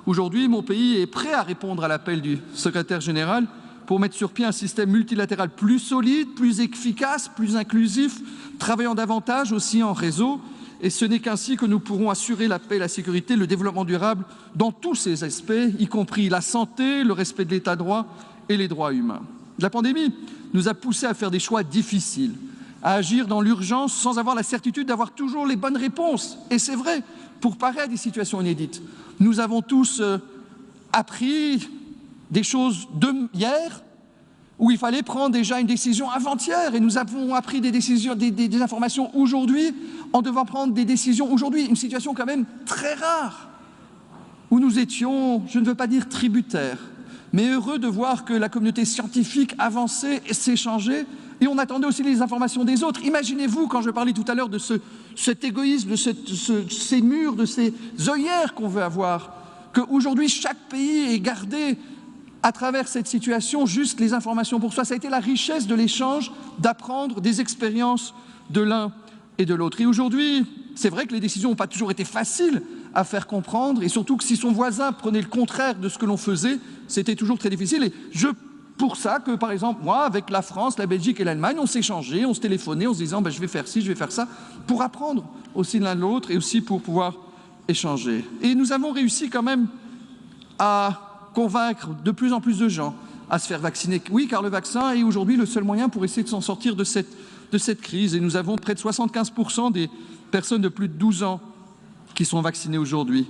Aujourd'hui, mon pays est prêt à répondre à l'appel du secrétaire général pour mettre sur pied un système multilatéral plus solide, plus efficace, plus inclusif, travaillant davantage aussi en réseau. Et ce n'est qu'ainsi que nous pourrons assurer la paix, la sécurité, le développement durable dans tous ses aspects, y compris la santé, le respect de l'état de droit et les droits humains. La pandémie nous a poussés à faire des choix difficiles, à agir dans l'urgence sans avoir la certitude d'avoir toujours les bonnes réponses. Et c'est vrai, pour parer à des situations inédites. Nous avons tous appris des choses hier où il fallait prendre déjà une décision avant-hier et nous avons appris des informations aujourd'hui en devant prendre des décisions aujourd'hui. Une situation quand même très rare où nous étions, je ne veux pas dire tributaires, mais heureux de voir que la communauté scientifique avançait et s'échangeait, et on attendait aussi les informations des autres. Imaginez-vous, quand je parlais tout à l'heure de cet égoïsme, de ces murs, de ces œillères qu'on veut avoir, qu'aujourd'hui chaque pays ait gardé à travers cette situation, juste les informations pour soi. Ça a été la richesse de l'échange, d'apprendre des expériences de l'un et de l'autre. Et aujourd'hui, c'est vrai que les décisions n'ont pas toujours été faciles à faire comprendre, et surtout que si son voisin prenait le contraire de ce que l'on faisait, c'était toujours très difficile. Et pour ça que, par exemple, moi, avec la France, la Belgique et l'Allemagne, on s'échangeait, on se téléphonait en se disant je vais faire ci, je vais faire ça, pour apprendre aussi l'un de l'autre et aussi pour pouvoir échanger. Et nous avons réussi quand même à convaincre de plus en plus de gens à se faire vacciner. Oui, car le vaccin est aujourd'hui le seul moyen pour essayer de s'en sortir de cette crise. Et nous avons près de 75% des personnes de plus de 12 ans qui sont vaccinées aujourd'hui.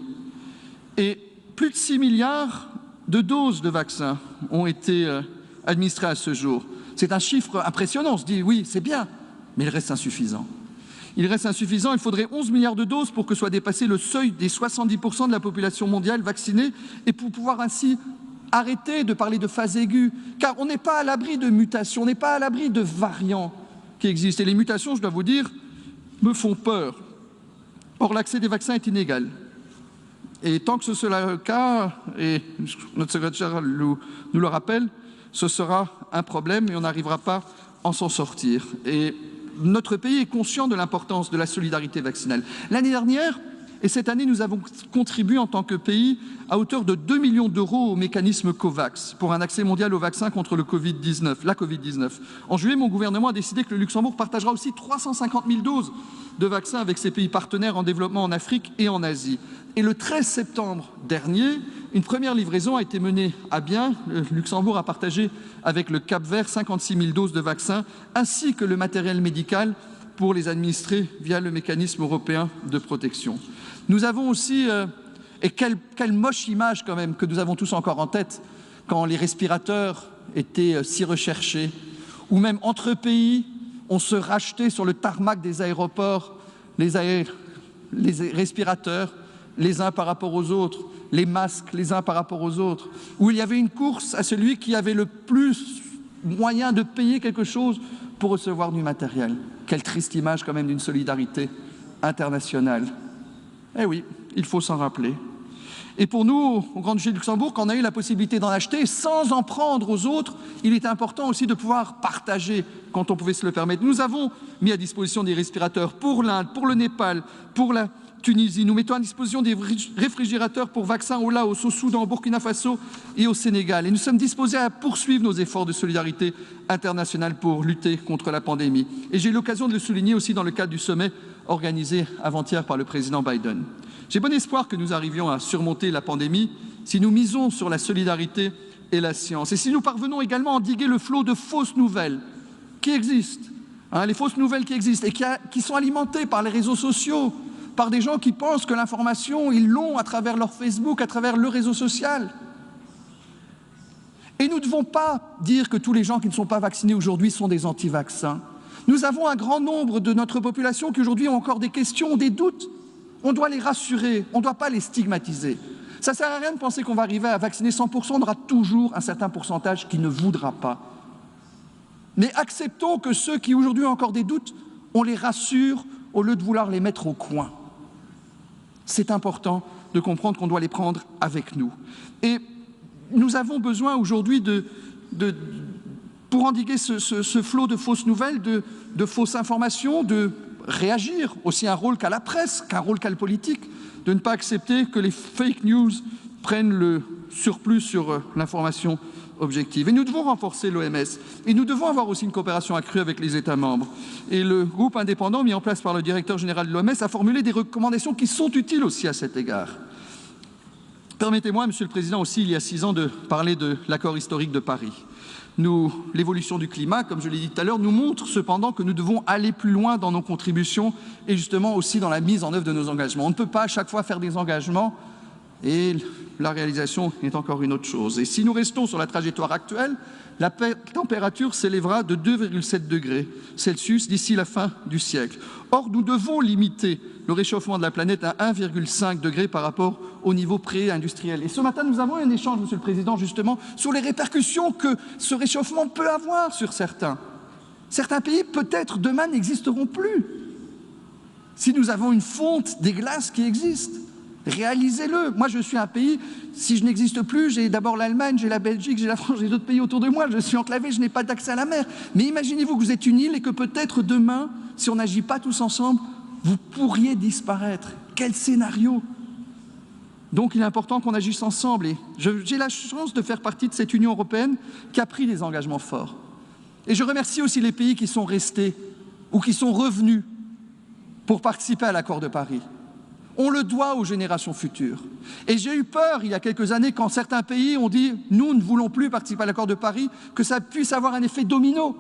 Et plus de 6 milliards de doses de vaccins ont été administrées à ce jour. C'est un chiffre impressionnant. On se dit, oui, c'est bien, mais il reste insuffisant. Il reste insuffisant. Il faudrait 11 milliards de doses pour que soit dépassé le seuil des 70% de la population mondiale vaccinée et pour pouvoir ainsi arrêter de parler de phase aiguë. Car on n'est pas à l'abri de mutations, on n'est pas à l'abri de variants qui existent. Et les mutations, je dois vous dire, me font peur. Or, l'accès des vaccins est inégal. Et tant que ce sera le cas, et notre secrétaire nous le rappelle, ce sera un problème et on n'arrivera pas à s'en sortir. Et notre pays est conscient de l'importance de la solidarité vaccinale. L'année dernière, et cette année, nous avons contribué en tant que pays à hauteur de 2 millions d'euros au mécanisme COVAX pour un accès mondial au vaccin contre la Covid-19. En juillet, mon gouvernement a décidé que le Luxembourg partagera aussi 350 000 doses de vaccins avec ses pays partenaires en développement en Afrique et en Asie. Et le 13 septembre dernier, une première livraison a été menée à bien. Le Luxembourg a partagé avec le Cap-Vert 56 000 doses de vaccins ainsi que le matériel médical pour les administrer via le mécanisme européen de protection. Nous avons aussi, et quelle moche image quand même que nous avons tous encore en tête, quand les respirateurs étaient si recherchés, ou même entre pays, on se rachetait sur le tarmac des aéroports les respirateurs les uns par rapport aux autres, les masques les uns par rapport aux autres, où il y avait une course à celui qui avait le plus moyen de payer quelque chose pour recevoir du matériel. Quelle triste image quand même d'une solidarité internationale. Eh oui, il faut s'en rappeler. Et pour nous, au Grand-Duché de Luxembourg, quand on a eu la possibilité d'en acheter sans en prendre aux autres, il est important aussi de pouvoir partager quand on pouvait se le permettre. Nous avons mis à disposition des respirateurs pour l'Inde, pour le Népal, pour la Tunisie. Nous mettons à disposition des réfrigérateurs pour vaccins au Laos, au Soudan, au Burkina Faso et au Sénégal. Et nous sommes disposés à poursuivre nos efforts de solidarité internationale pour lutter contre la pandémie. Et j'ai eu l'occasion de le souligner aussi dans le cadre du sommet organisé avant-hier par le président Biden. J'ai bon espoir que nous arrivions à surmonter la pandémie si nous misons sur la solidarité et la science. Et si nous parvenons également à endiguer le flot de fausses nouvelles qui existent, les fausses nouvelles qui existent et qui sont alimentées par les réseaux sociaux, par des gens qui pensent que l'information, ils l'ont à travers leur Facebook, à travers le réseau social. Et nous ne devons pas dire que tous les gens qui ne sont pas vaccinés aujourd'hui sont des anti-vaccins. Nous avons un grand nombre de notre population qui aujourd'hui ont encore des questions, des doutes. On doit les rassurer, on ne doit pas les stigmatiser. Ça ne sert à rien de penser qu'on va arriver à vacciner 100%, on aura toujours un certain pourcentage qui ne voudra pas. Mais acceptons que ceux qui aujourd'hui ont encore des doutes, on les rassure au lieu de vouloir les mettre au coin. C'est important de comprendre qu'on doit les prendre avec nous. Et nous avons besoin aujourd'hui pour endiguer ce flot de fausses nouvelles, de fausses informations, de réagir, aussi un rôle qu'a la presse, qu'un rôle qu'a le politique, de ne pas accepter que les fake news prennent le surplus sur l'information objective. Et nous devons renforcer l'OMS. Et nous devons avoir aussi une coopération accrue avec les États membres. Et le groupe indépendant mis en place par le directeur général de l'OMS a formulé des recommandations qui sont utiles aussi à cet égard. Permettez-moi, Monsieur le Président, aussi, il y a 6 ans, de parler de l'accord historique de Paris. L'évolution du climat, comme je l'ai dit tout à l'heure, nous montre cependant que nous devons aller plus loin dans nos contributions et justement aussi dans la mise en œuvre de nos engagements. On ne peut pas à chaque fois faire des engagements et la réalisation est encore une autre chose. Et si nous restons sur la trajectoire actuelle, la température s'élèvera de 2,7 degrés Celsius d'ici la fin du siècle. Or, nous devons limiter le réchauffement de la planète à 1,5 degré par rapport au niveau pré-industriel. Et ce matin, nous avons un échange, Monsieur le Président, justement, sur les répercussions que ce réchauffement peut avoir sur certains. Certains pays, peut-être, demain, n'existeront plus si nous avons une fonte des glaces qui existe. Réalisez-le. Moi, je suis un pays, si je n'existe plus, j'ai d'abord l'Allemagne, j'ai la Belgique, j'ai la France, j'ai d'autres pays autour de moi. Je suis enclavé, je n'ai pas d'accès à la mer. Mais imaginez-vous que vous êtes une île et que peut-être demain, si on n'agit pas tous ensemble, vous pourriez disparaître. Quel scénario! Donc, il est important qu'on agisse ensemble. Et j'ai la chance de faire partie de cette Union européenne qui a pris des engagements forts. Et je remercie aussi les pays qui sont restés ou qui sont revenus pour participer à l'accord de Paris. On le doit aux générations futures. Et j'ai eu peur, il y a quelques années, quand certains pays ont dit « nous ne voulons plus participer à l'accord de Paris », que ça puisse avoir un effet domino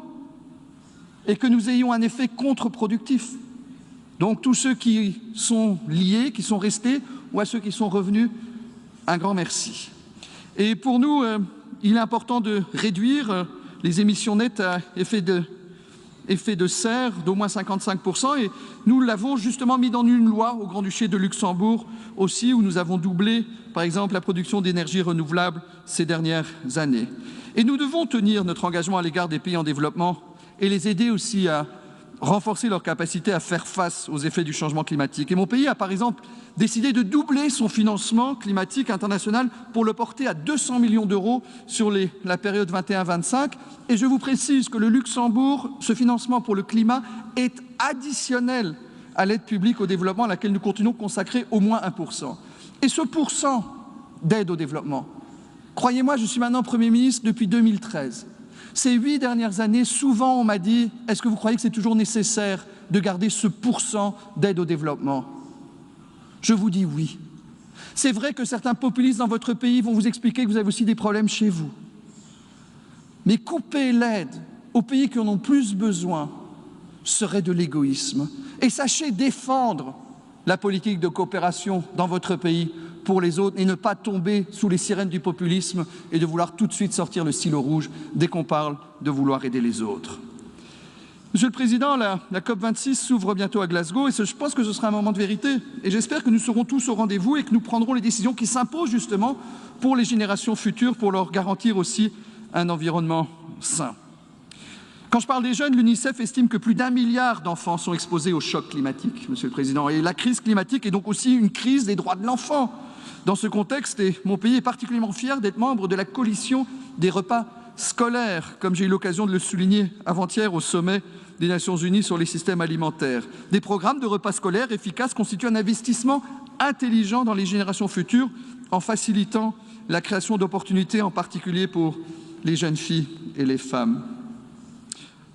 et que nous ayons un effet contre-productif. Donc tous ceux qui sont liés, qui sont restés, ou à ceux qui sont revenus, un grand merci. Et pour nous, il est important de réduire les émissions nettes à effet de serre d'au moins 55%, et nous l'avons justement mis dans une loi au Grand-Duché de Luxembourg aussi, où nous avons doublé, par exemple, la production d'énergie renouvelable ces dernières années. Et nous devons tenir notre engagement à l'égard des pays en développement et les aider aussi à renforcer leur capacité à faire face aux effets du changement climatique. Et mon pays a, par exemple, décidé de doubler son financement climatique international pour le porter à 200 millions d'euros sur la période 21-25. Et je vous précise que le Luxembourg, ce financement pour le climat, est additionnel à l'aide publique au développement à laquelle nous continuons de consacrer au moins 1%. Et ce pourcent d'aide au développement, croyez-moi, je suis maintenant Premier ministre depuis 2013. Ces 8 dernières années, souvent on m'a dit « Est-ce que vous croyez que c'est toujours nécessaire de garder ce pourcent d'aide au développement ?» Je vous dis oui. C'est vrai que certains populistes dans votre pays vont vous expliquer que vous avez aussi des problèmes chez vous. Mais couper l'aide aux pays qui en ont plus besoin serait de l'égoïsme. Et sachez défendre la politique de coopération dans votre pays pour les autres et ne pas tomber sous les sirènes du populisme et de vouloir tout de suite sortir le stylo rouge dès qu'on parle de vouloir aider les autres. Monsieur le Président, la COP26 s'ouvre bientôt à Glasgow et je pense que ce sera un moment de vérité. Et j'espère que nous serons tous au rendez-vous et que nous prendrons les décisions qui s'imposent justement pour les générations futures, pour leur garantir aussi un environnement sain. Quand je parle des jeunes, l'UNICEF estime que plus d'1 milliard d'enfants sont exposés au choc climatique, Monsieur le Président. Et la crise climatique est donc aussi une crise des droits de l'enfant. Dans ce contexte, et mon pays est particulièrement fier d'être membre de la coalition des repas scolaires, comme j'ai eu l'occasion de le souligner avant-hier au sommet des Nations Unies sur les systèmes alimentaires. Des programmes de repas scolaires efficaces constituent un investissement intelligent dans les générations futures en facilitant la création d'opportunités, en particulier pour les jeunes filles et les femmes.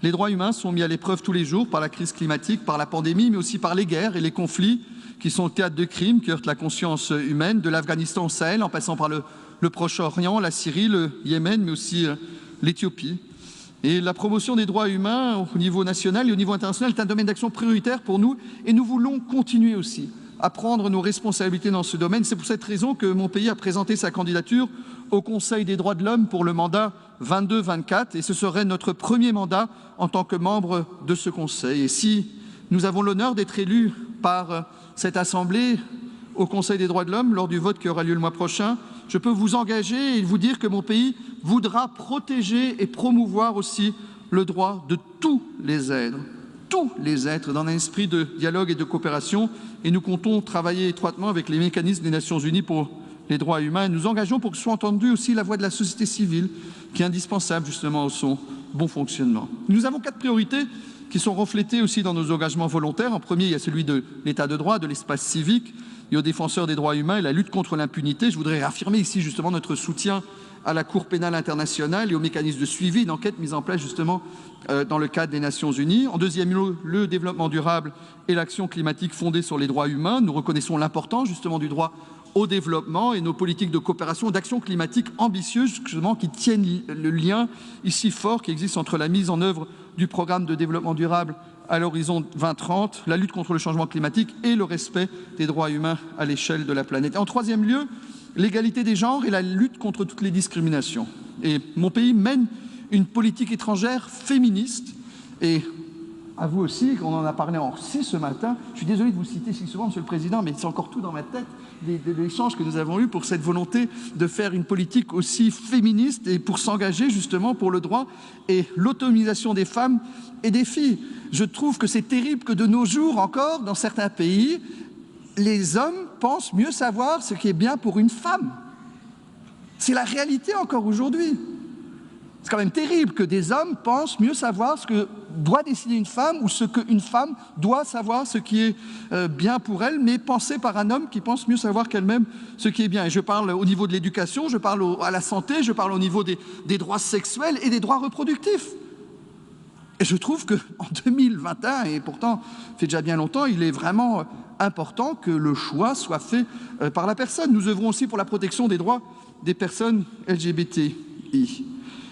Les droits humains sont mis à l'épreuve tous les jours par la crise climatique, par la pandémie, mais aussi par les guerres et les conflits qui sont le théâtre de crimes, qui heurtent la conscience humaine, de l'Afghanistan au Sahel, en passant par le Proche-Orient, la Syrie, le Yémen, mais aussi l'Éthiopie. Et la promotion des droits humains au niveau national et au niveau international est un domaine d'action prioritaire pour nous, et nous voulons continuer aussi à prendre nos responsabilités dans ce domaine. C'est pour cette raison que mon pays a présenté sa candidature au Conseil des droits de l'homme pour le mandat 22-24, et ce serait notre premier mandat en tant que membre de ce Conseil. Et si nous avons l'honneur d'être élus par cette Assemblée au Conseil des droits de l'homme lors du vote qui aura lieu le mois prochain, je peux vous engager et vous dire que mon pays voudra protéger et promouvoir aussi le droit de tous les êtres dans un esprit de dialogue et de coopération, et nous comptons travailler étroitement avec les mécanismes des Nations Unies pour les droits humains. Nous engageons pour que soit entendue aussi la voix de la société civile, qui est indispensable justement à son bon fonctionnement. Nous avons 4 priorités qui sont reflétées aussi dans nos engagements volontaires. En premier, il y a celui de l'état de droit, de l'espace civique et aux défenseurs des droits humains et la lutte contre l'impunité. Je voudrais réaffirmer ici justement notre soutien à la Cour pénale internationale et aux mécanismes de suivi d'enquête mis en place justement dans le cadre des Nations Unies. En deuxième lieu, le développement durable et l'action climatique fondée sur les droits humains. Nous reconnaissons l'importance justement du droit au développement et nos politiques de coopération, d'action climatique ambitieuses, justement, qui tiennent le lien ici fort qui existe entre la mise en œuvre du programme de développement durable à l'horizon 2030, la lutte contre le changement climatique et le respect des droits humains à l'échelle de la planète. Et en troisième lieu, l'égalité des genres et la lutte contre toutes les discriminations. Et mon pays mène une politique étrangère féministe, et à vous aussi, on en a parlé en Russie ce matin. Je suis désolé de vous citer si souvent, Monsieur le Président, mais c'est encore tout dans ma tête, de l'échange que nous avons eu pour cette volonté de faire une politique aussi féministe et pour s'engager justement pour le droit et l'autonomisation des femmes et des filles. Je trouve que c'est terrible que de nos jours encore, dans certains pays, les hommes pensent mieux savoir ce qui est bien pour une femme. C'est la réalité encore aujourd'hui. C'est quand même terrible que des hommes pensent mieux savoir ce que doit décider une femme ou ce qu'une femme doit savoir, ce qui est bien pour elle, mais pensé par un homme qui pense mieux savoir qu'elle-même ce qui est bien. Et je parle au niveau de l'éducation, je parle à la santé, je parle au niveau des droits sexuels et des droits reproductifs. Et je trouve qu'en 2021, et pourtant, ça fait déjà bien longtemps, il est vraiment important que le choix soit fait par la personne. Nous œuvrons aussi pour la protection des droits des personnes LGBTI.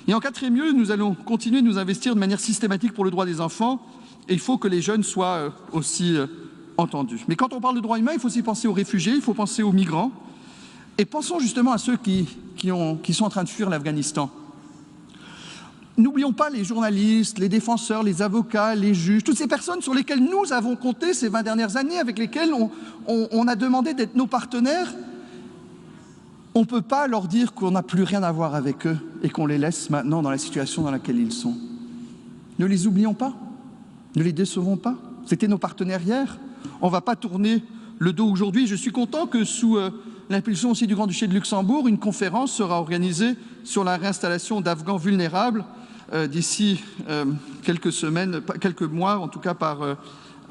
Et en quatrième lieu, nous allons continuer de nous investir de manière systématique pour le droit des enfants, et il faut que les jeunes soient aussi entendus. Mais quand on parle de droits humains, il faut aussi penser aux réfugiés, il faut penser aux migrants, et pensons justement à ceux qui sont en train de fuir l'Afghanistan. N'oublions pas les journalistes, les défenseurs, les avocats, les juges, toutes ces personnes sur lesquelles nous avons compté ces 20 dernières années, avec lesquelles on a demandé d'être nos partenaires. On ne peut pas leur dire qu'on n'a plus rien à voir avec eux et qu'on les laisse maintenant dans la situation dans laquelle ils sont. Ne les oublions pas, ne les décevons pas. C'était nos partenaires hier. On ne va pas tourner le dos aujourd'hui. Je suis content que sous l'impulsion aussi du Grand-Duché de Luxembourg, une conférence sera organisée sur la réinstallation d'Afghans vulnérables d'ici quelques semaines, quelques mois en tout cas par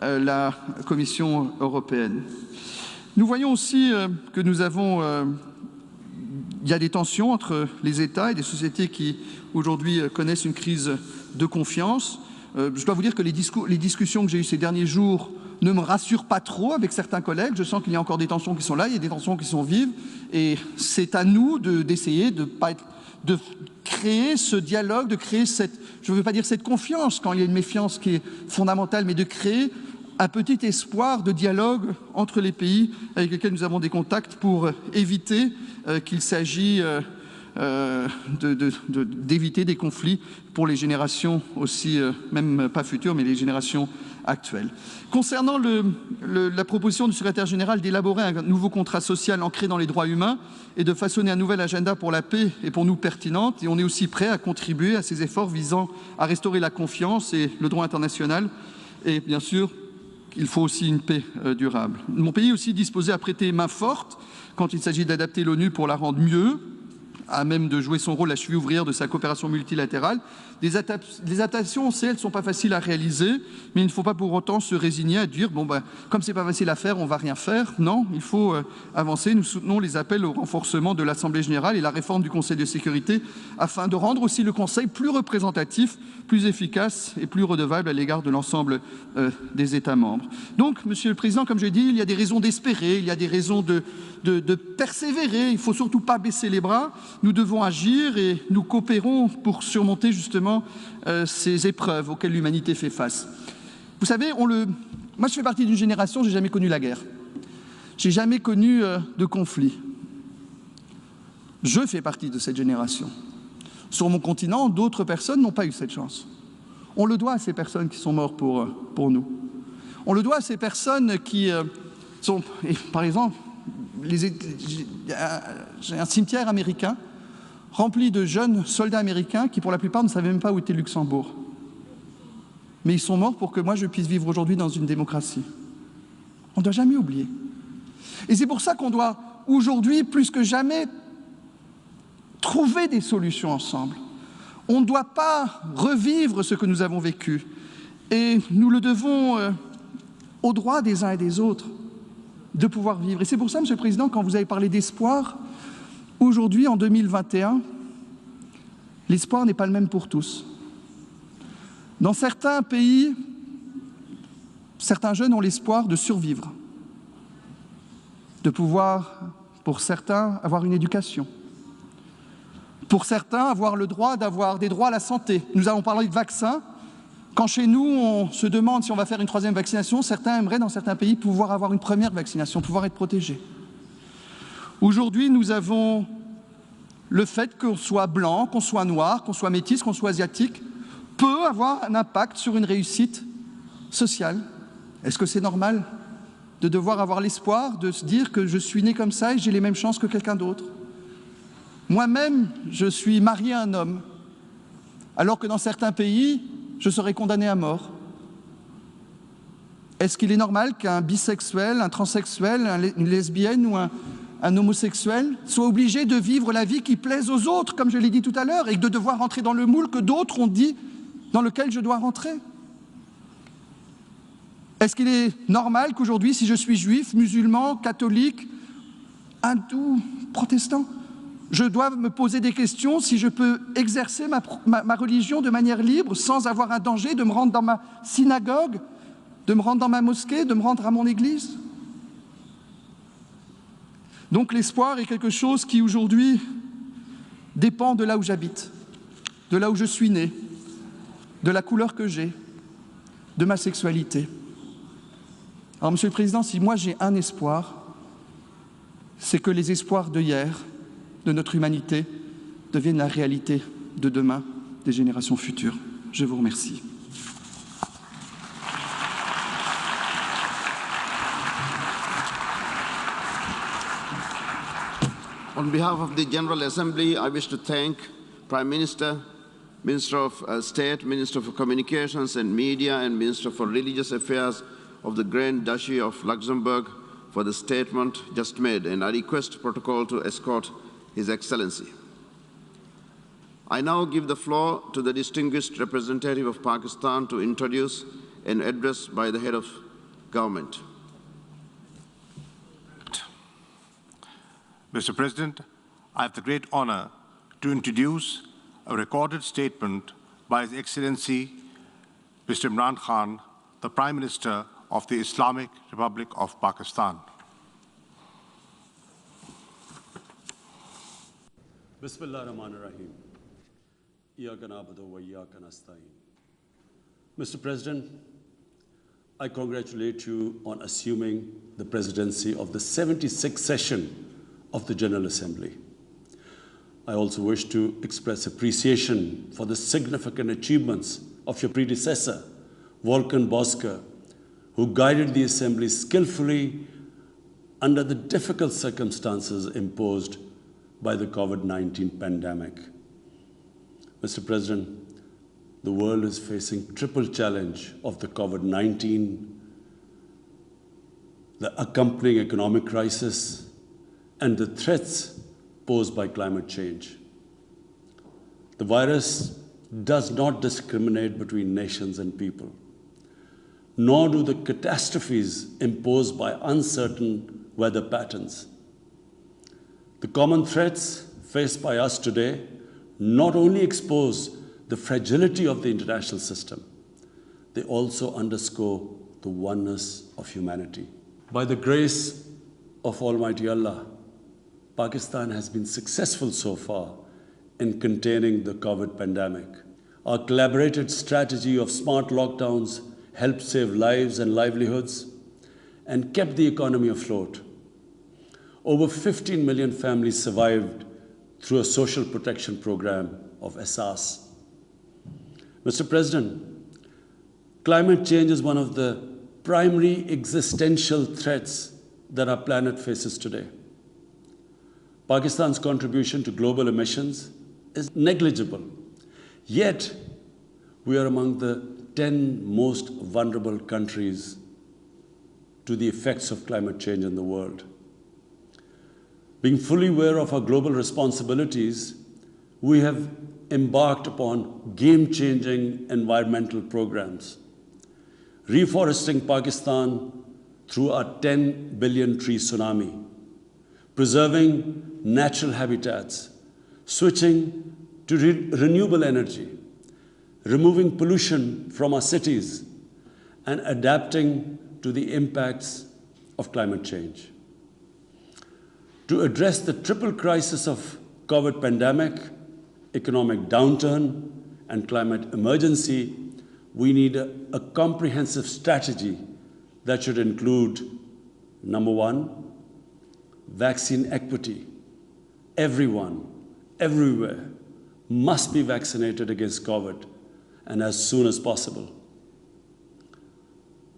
la Commission européenne. Nous voyons aussi que il y a des tensions entre les États et des sociétés qui, aujourd'hui, connaissent une crise de confiance. Je dois vous dire que les discussions que j'ai eues ces derniers jours ne me rassurent pas trop avec certains collègues. Je sens qu'il y a encore des tensions qui sont là, il y a des tensions qui sont vives. Et c'est à nous d'essayer de créer ce dialogue, de créer cette, je ne veux pas dire cette confiance quand il y a une méfiance qui est fondamentale, mais de créer un petit espoir de dialogue entre les pays avec lesquels nous avons des contacts pour éviter qu'il s'agit d'éviter des conflits pour les générations aussi, même pas futures, mais les générations actuelles. Concernant la proposition du secrétaire général d'élaborer un nouveau contrat social ancré dans les droits humains et de façonner un nouvel agenda pour la paix est pour nous pertinente, et on est aussi prêt à contribuer à ces efforts visant à restaurer la confiance et le droit international, et bien sûr, il faut aussi une paix durable. Mon pays est aussi disposé à prêter main forte quand il s'agit d'adapter l'ONU pour la rendre mieux, à même de jouer son rôle à la cheville ouvrière de sa coopération multilatérale. Les adaptations, on sait, elles ne sont pas faciles à réaliser, mais il ne faut pas pour autant se résigner à dire bon ben, comme c'est pas facile à faire, on va rien faire. Non, il faut avancer. Nous soutenons les appels au renforcement de l'Assemblée générale et la réforme du Conseil de sécurité afin de rendre aussi le Conseil plus représentatif, plus efficace et plus redevable à l'égard de l'ensemble des États membres. Donc, Monsieur le Président, comme je l'ai dit, il y a des raisons d'espérer, il y a des raisons de persévérer, il ne faut surtout pas baisser les bras. Nous devons agir et nous coopérons pour surmonter justement ces épreuves auxquelles l'humanité fait face. Vous savez, moi je fais partie d'une génération, je n'ai jamais connu la guerre. Je n'ai jamais connu de conflit. Je fais partie de cette génération. Sur mon continent, d'autres personnes n'ont pas eu cette chance. On le doit à ces personnes qui sont mortes pour nous. On le doit à ces personnes qui sont... Et par exemple, j'ai un cimetière américain rempli de jeunes soldats américains qui, pour la plupart, ne savaient même pas où était Luxembourg. Mais ils sont morts pour que moi, je puisse vivre aujourd'hui dans une démocratie. On ne doit jamais oublier. Et c'est pour ça qu'on doit, aujourd'hui, plus que jamais, trouver des solutions ensemble. On ne doit pas revivre ce que nous avons vécu. Et nous le devons aux droits des uns et des autres de pouvoir vivre. Et c'est pour ça, Monsieur le Président, quand vous avez parlé d'espoir, aujourd'hui, en 2021, l'espoir n'est pas le même pour tous. Dans certains pays, certains jeunes ont l'espoir de survivre, de pouvoir, pour certains, avoir une éducation, pour certains, avoir le droit d'avoir des droits à la santé. Nous avons parlé de vaccins. Quand chez nous, on se demande si on va faire une troisième vaccination, certains aimeraient, dans certains pays, pouvoir avoir une première vaccination, pouvoir être protégés. Aujourd'hui, nous avons le fait qu'on soit blanc, qu'on soit noir, qu'on soit métis, qu'on soit asiatique, peut avoir un impact sur une réussite sociale. Est-ce que c'est normal de devoir avoir l'espoir de se dire que je suis né comme ça et j'ai les mêmes chances que quelqu'un d'autre? Moi-même, je suis marié à un homme, alors que dans certains pays, je serais condamné à mort. Est-ce qu'il est normal qu'un bisexuel, un transsexuel, une lesbienne ou un homosexuel soit obligé de vivre la vie qui plaise aux autres, comme je l'ai dit tout à l'heure, et de devoir rentrer dans le moule que d'autres ont dit dans lequel je dois rentrer? Est-ce qu'il est normal qu'aujourd'hui, si je suis juif, musulman, catholique, hindou, protestant, je doive me poser des questions si je peux exercer ma religion de manière libre sans avoir un danger de me rendre dans ma synagogue, de me rendre dans ma mosquée, de me rendre à mon église? Donc l'espoir est quelque chose qui aujourd'hui dépend de là où j'habite, de là où je suis né, de la couleur que j'ai, de ma sexualité. Alors, Monsieur le Président, si moi j'ai un espoir, c'est que les espoirs de hier, de notre humanité, deviennent la réalité de demain, des générations futures. Je vous remercie. On behalf of the General Assembly, I wish to thank Prime Minister, Minister of State, Minister for Communications and Media, and Minister for Religious Affairs of the Grand Duchy of Luxembourg for the statement just made, and I request protocol to escort His Excellency. I now give the floor to the distinguished representative of Pakistan to introduce an address by the head of government. Mr. President, I have the great honor to introduce a recorded statement by His Excellency Mr. Imran Khan, the Prime Minister of the Islamic Republic of Pakistan. Bismillah ar-Rahman ar-Rahim. Iyaka na'budu wa iyaka nasta'in. Mr. President, I congratulate you on assuming the presidency of the 76th session of the General Assembly. I also wish to express appreciation for the significant achievements of your predecessor, Volkan Bozkır, who guided the Assembly skillfully under the difficult circumstances imposed by the COVID-19 pandemic. Mr. President, the world is facing triple challenge of the COVID-19, the accompanying economic crisis, and the threats posed by climate change. The virus does not discriminate between nations and people, nor do the catastrophes imposed by uncertain weather patterns. The common threats faced by us today not only expose the fragility of the international system, they also underscore the oneness of humanity. By the grace of Almighty Allah, Pakistan has been successful so far in containing the COVID pandemic. Our collaborated strategy of smart lockdowns helped save lives and livelihoods and kept the economy afloat. Over 15 million families survived through a social protection program of Asas. Mr. President, climate change is one of the primary existential threats that our planet faces today. Pakistan's contribution to global emissions is negligible, yet we are among the 10 most vulnerable countries to the effects of climate change in the world. Being fully aware of our global responsibilities, we have embarked upon game-changing environmental programs, reforesting Pakistan through our 10 billion tree tsunami, preserving natural habitats, switching to renewable energy, removing pollution from our cities, and adapting to the impacts of climate change. To address the triple crisis of COVID pandemic, economic downturn, and climate emergency, we need a comprehensive strategy that should include, number one, vaccine equity. Everyone, everywhere, must be vaccinated against COVID, and as soon as possible.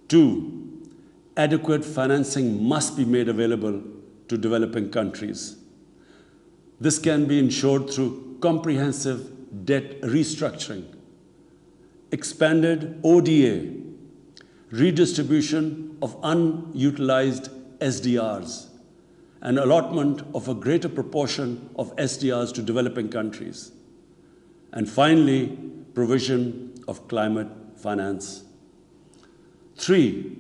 Two, adequate financing must be made available to developing countries. This can be ensured through comprehensive debt restructuring, expanded ODA, redistribution of unutilized SDRs, and allotment of a greater proportion of SDRs to developing countries. And finally, provision of climate finance. 3,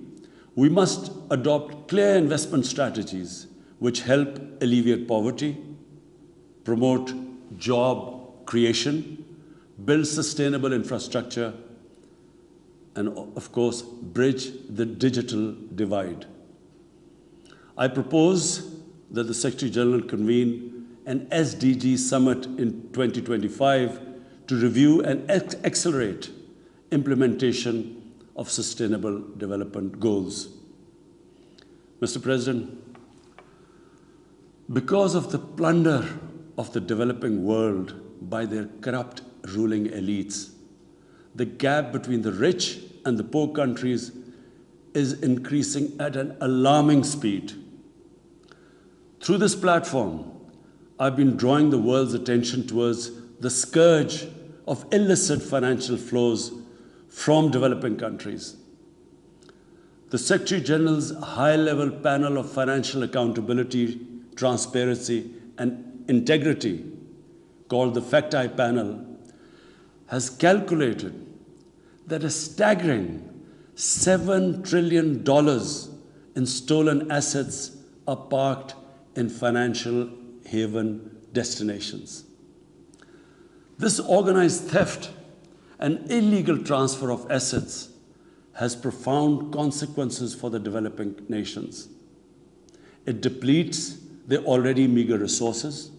we must adopt clear investment strategies which help alleviate poverty, promote job creation, build sustainable infrastructure, and of course, bridge the digital divide. I propose that the Secretary General convene an SDG summit in 2025 to review and accelerate implementation of sustainable development goals. Mr. President, because of the plunder of the developing world by their corrupt ruling elites, the gap between the rich and the poor countries is increasing at an alarming speed. Through this platform, I've been drawing the world's attention towards the scourge of illicit financial flows from developing countries. The Secretary General's high-level panel of financial accountability, transparency, and integrity, called the FACT-I panel, has calculated that a staggering $7 trillion in stolen assets are parked in financial haven destinations. This organized theft and illegal transfer of assets has profound consequences for the developing nations. It depletes their already meager resources,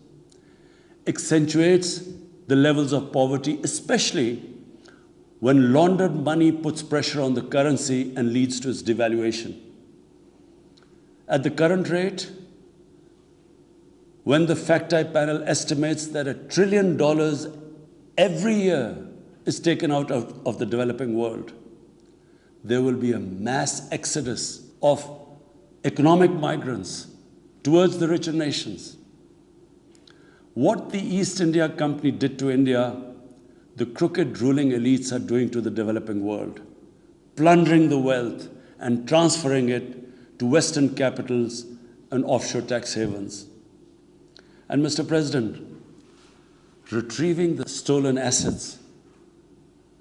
accentuates the levels of poverty, especially when laundered money puts pressure on the currency and leads to its devaluation. At the current rate, when the FACT-I panel estimates that $1 trillion every year is taken out of the developing world, there will be a mass exodus of economic migrants towards the richer nations. What the East India Company did to India, the crooked ruling elites are doing to the developing world, plundering the wealth and transferring it to Western capitals and offshore tax havens. And Mr. President, retrieving the stolen assets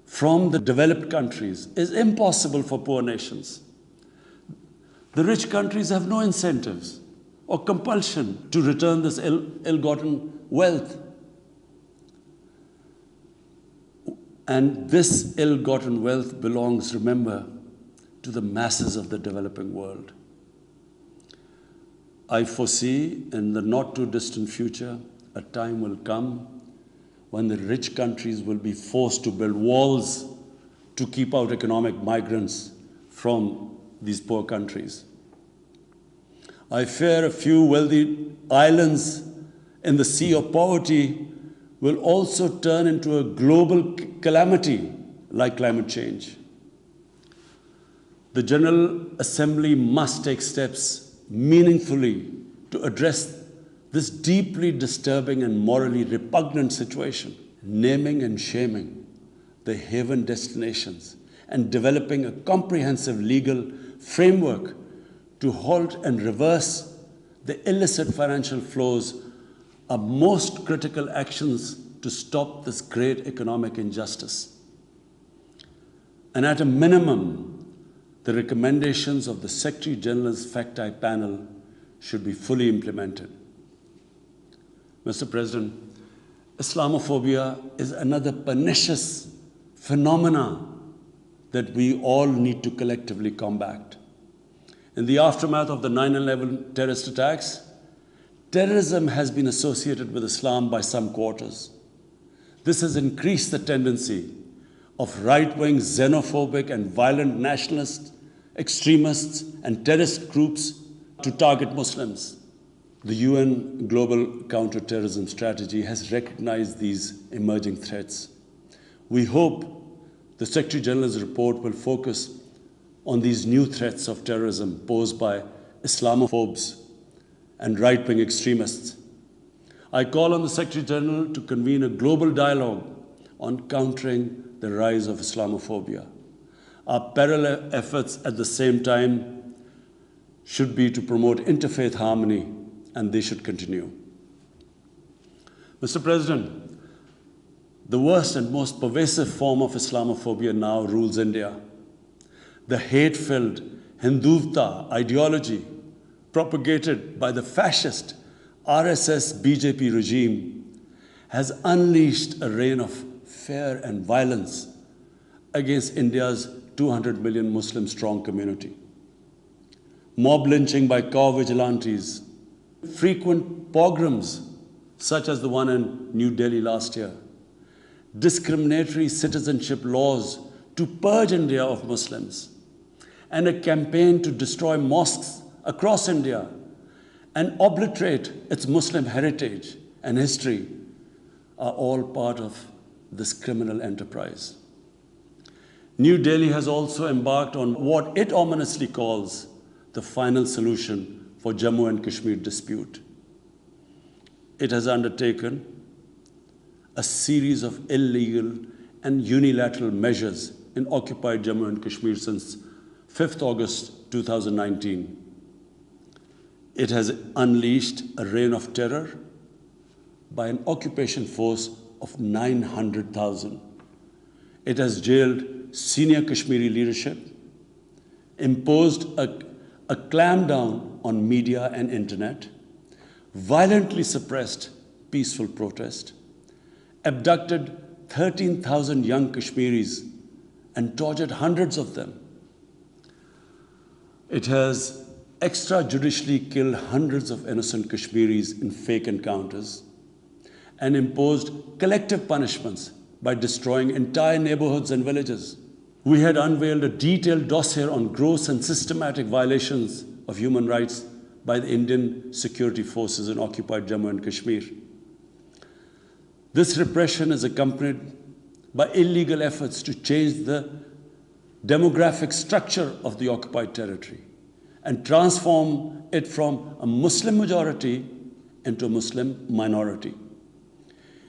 from the developed countries is impossible for poor nations. The rich countries have no incentives or compulsion to return this ill-gotten wealth. And this ill-gotten wealth belongs, remember, to the masses of the developing world. I foresee in the not-too-distant future, a time will come when the rich countries will be forced to build walls to keep out economic migrants from these poor countries. I fear a few wealthy islands in the sea of poverty will also turn into a global calamity like climate change. The General Assembly must take steps meaningfully to address this deeply disturbing and morally repugnant situation, naming and shaming the haven destinations and developing a comprehensive legal framework to halt and reverse the illicit financial flows are most critical actions to stop this great economic injustice. And at a minimum, the recommendations of the Secretary General's FACT-I panel should be fully implemented. Mr. President, Islamophobia is another pernicious phenomenon that we all need to collectively combat. In the aftermath of the 9/11 terrorist attacks, terrorism has been associated with Islam by some quarters. This has increased the tendency of right-wing, xenophobic, and violent nationalists, extremists, and terrorist groups to target Muslims. The UN Global Counterterrorism Strategy has recognized these emerging threats. We hope the Secretary General's report will focus on these new threats of terrorism posed by Islamophobes and right-wing extremists. I call on the Secretary General to convene a global dialogue on countering the rise of Islamophobia. Our parallel efforts at the same time should be to promote interfaith harmony, and they should continue. Mr. President, the worst and most pervasive form of Islamophobia now rules India. The hate-filled Hindutva ideology propagated by the fascist RSS-BJP regime has unleashed a reign of fear and violence against India's 200 million Muslim-strong community. Mob lynching by cow vigilantes, frequent pogroms such as the one in New Delhi last year, discriminatory citizenship laws to purge India of Muslims, and a campaign to destroy mosques across India and obliterate its Muslim heritage and history are all part of this criminal enterprise. New Delhi has also embarked on what it ominously calls the final solution for Jammu and Kashmir dispute. It has undertaken a series of illegal and unilateral measures in occupied Jammu and Kashmir since 5th August 2019. It has unleashed a reign of terror by an occupation force of 900,000. It has jailed senior Kashmiri leadership, imposed a clampdown on media and internet, violently suppressed peaceful protest, abducted 13,000 young Kashmiris and tortured hundreds of them. It has extrajudicially killed hundreds of innocent Kashmiris in fake encounters and imposed collective punishments by destroying entire neighborhoods and villages. We had unveiled a detailed dossier on gross and systematic violations of human rights by the Indian security forces in occupied Jammu and Kashmir. This repression is accompanied by illegal efforts to change the demographic structure of the occupied territory and transform it from a Muslim majority into a Muslim minority.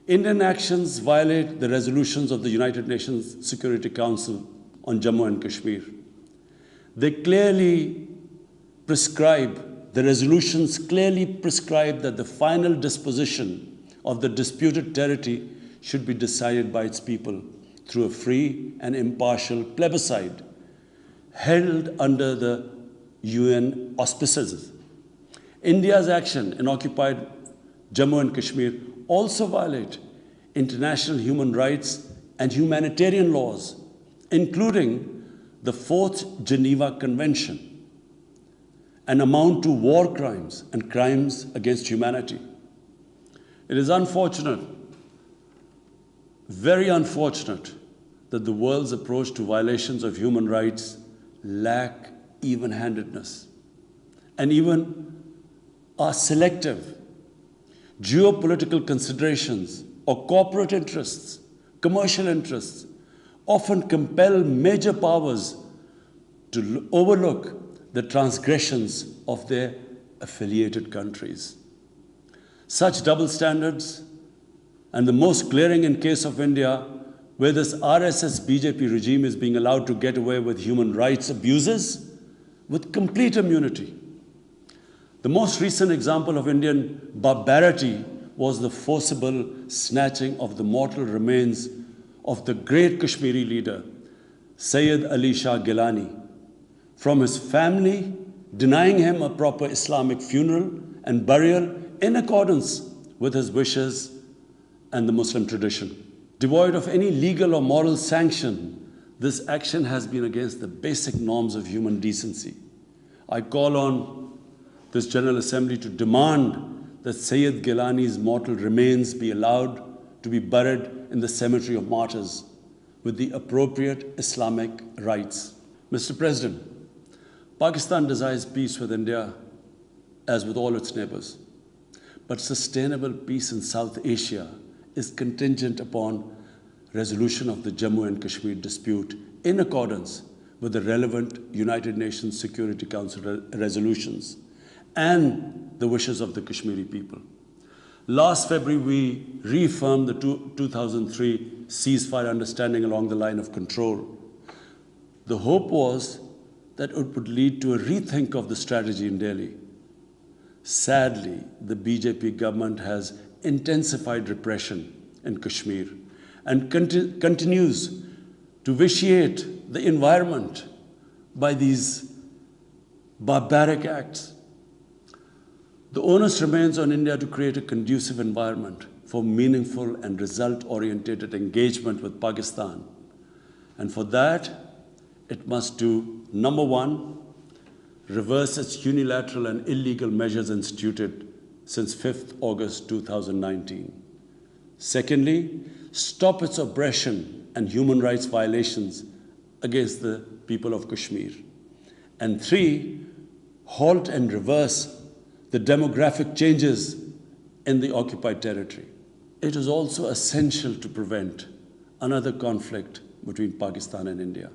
Indian actions violate the resolutions of the United Nations Security Council on Jammu and Kashmir. They clearly prescribe, the resolutions clearly prescribe that the final disposition of the disputed territory should be decided by its people through a free and impartial plebiscite held under the UN auspices. India's action in occupied Jammu and Kashmir also violate international human rights and humanitarian laws, including the 4th Geneva Convention, and amount to war crimes and crimes against humanity. It is unfortunate, very unfortunate, that the world's approach to violations of human rights lack even-handedness and even are selective. Geopolitical considerations or corporate interests, commercial interests, often compel major powers to overlook the transgressions of their affiliated countries. Such double standards, and the most glaring in case of India, where this RSS-BJP regime is being allowed to get away with human rights abuses with complete immunity. The most recent example of Indian barbarity was the forcible snatching of the mortal remains of the great Kashmiri leader, Sayyid Ali Shah Gilani, from his family, denying him a proper Islamic funeral and burial in accordance with his wishes and the Muslim tradition. Devoid of any legal or moral sanction, this action has been against the basic norms of human decency. I call on this General Assembly to demand that Sayyid Gilani's mortal remains be allowed to be buried in the cemetery of martyrs with the appropriate Islamic rites. Mr. President, Pakistan desires peace with India as with all its neighbors. But sustainable peace in South Asia is contingent upon resolution of the Jammu and Kashmir dispute in accordance with the relevant United Nations Security Council resolutions and the wishes of the Kashmiri people. Last February, we reaffirmed the 2003 ceasefire understanding along the line of control. The hope was that it would lead to a rethink of the strategy in Delhi. Sadly, the BJP government has intensified repression in Kashmir and continues to vitiate the environment by these barbaric acts. The onus remains on India to create a conducive environment for meaningful and result-oriented engagement with Pakistan. And for that, it must do, number one, reverse its unilateral and illegal measures instituted since 5th August 2019. Secondly, stop its oppression and human rights violations against the people of Kashmir. And three, halt and reverse the demographic changes in the occupied territory. It is also essential to prevent another conflict between Pakistan and India.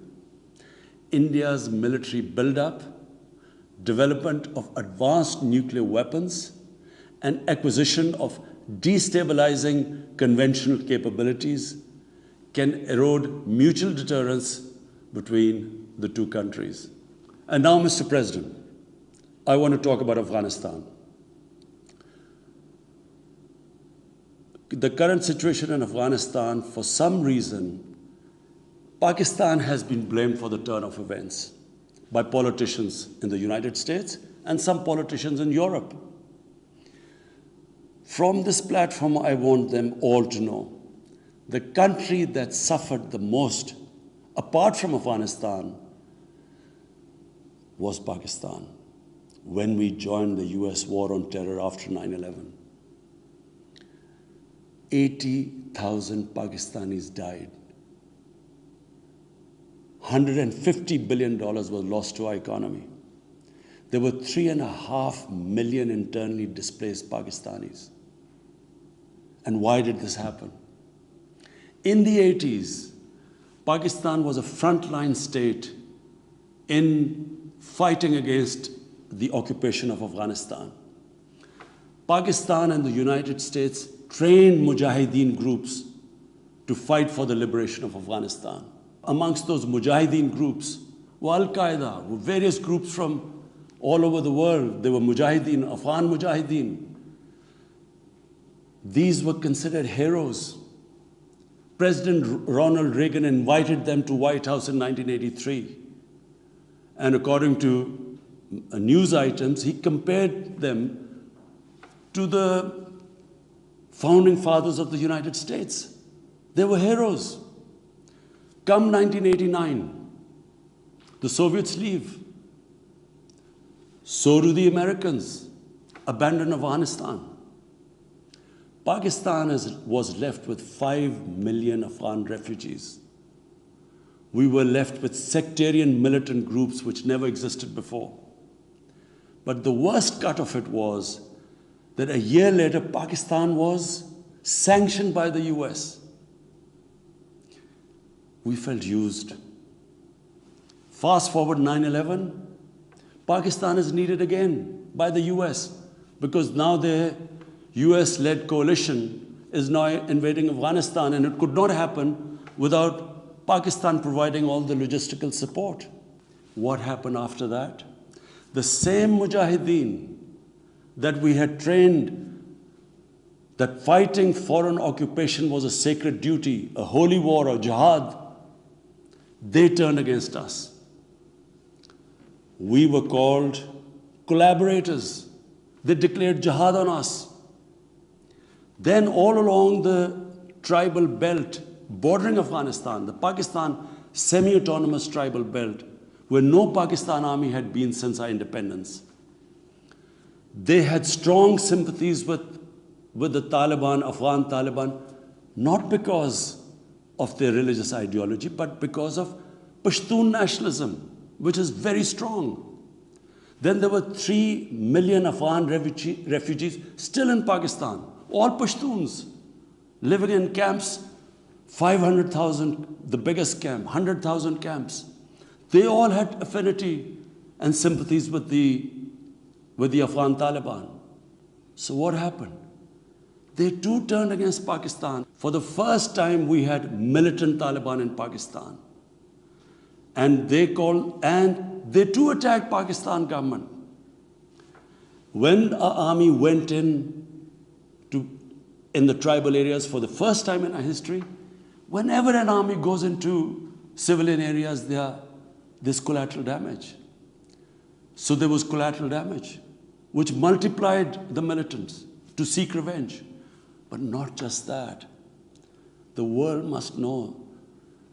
India's military buildup, development of advanced nuclear weapons, and acquisition of destabilizing conventional capabilities can erode mutual deterrence between the two countries. And now, Mr. President, I want to talk about Afghanistan. The current situation in Afghanistan, for some reason, Pakistan has been blamed for the turn of events by politicians in the United States and some politicians in Europe. From this platform, I want them all to know the country that suffered the most, apart from Afghanistan, was Pakistan when we joined the US war on terror after 9/11. 80,000 Pakistanis died. $150 billion was lost to our economy. There were 3.5 million internally displaced Pakistanis. And why did this happen? In the 80s, Pakistan was a frontline state in fighting against the occupation of Afghanistan. Pakistan and the United States trained mujahideen groups to fight for the liberation of Afghanistan. Amongst those mujahideen groups were Al-Qaeda, were various groups from all over the world. They were mujahideen, Afghan mujahideen. These were considered heroes. President Ronald Reagan invited them to White House in 1983. And according to news items, he compared them to the founding fathers of the United States. They were heroes. Come 1989, the Soviets leave. So do the Americans, abandon Afghanistan. Pakistan was left with 5 million Afghan refugees. We were left with sectarian militant groups which never existed before. But the worst cut of it was that a year later, Pakistan was sanctioned by the US. We felt used. Fast forward 9/11, Pakistan is needed again by the US because now their US-led coalition is now invading Afghanistan, and it could not happen without Pakistan providing all the logistical support. What happened after that? The same mujahideen that we had trained that fighting foreign occupation was a sacred duty, a holy war, a jihad, they turned against us. We were called collaborators. They declared jihad on us. Then all along the tribal belt bordering Afghanistan, the Pakistan semi-autonomous tribal belt, where no Pakistan army had been since our independence, they had strong sympathies with the Taliban, Afghan Taliban, not because of their religious ideology, but because of Pashtun nationalism, which is very strong. Then there were 3 million Afghan refugees still in Pakistan, all Pashtuns, living in camps, 500,000, the biggest camp, 100,000 camps. They all had affinity and sympathies with the Afghan Taliban. So what happened? They too turned against Pakistan. For the first time, we had militant Taliban in Pakistan. And they too attacked Pakistan government. When our army went in the tribal areas for the first time in our history, whenever an army goes into civilian areas, there's collateral damage. So there was collateral damage, which multiplied the militants to seek revenge. But not just that. The world must know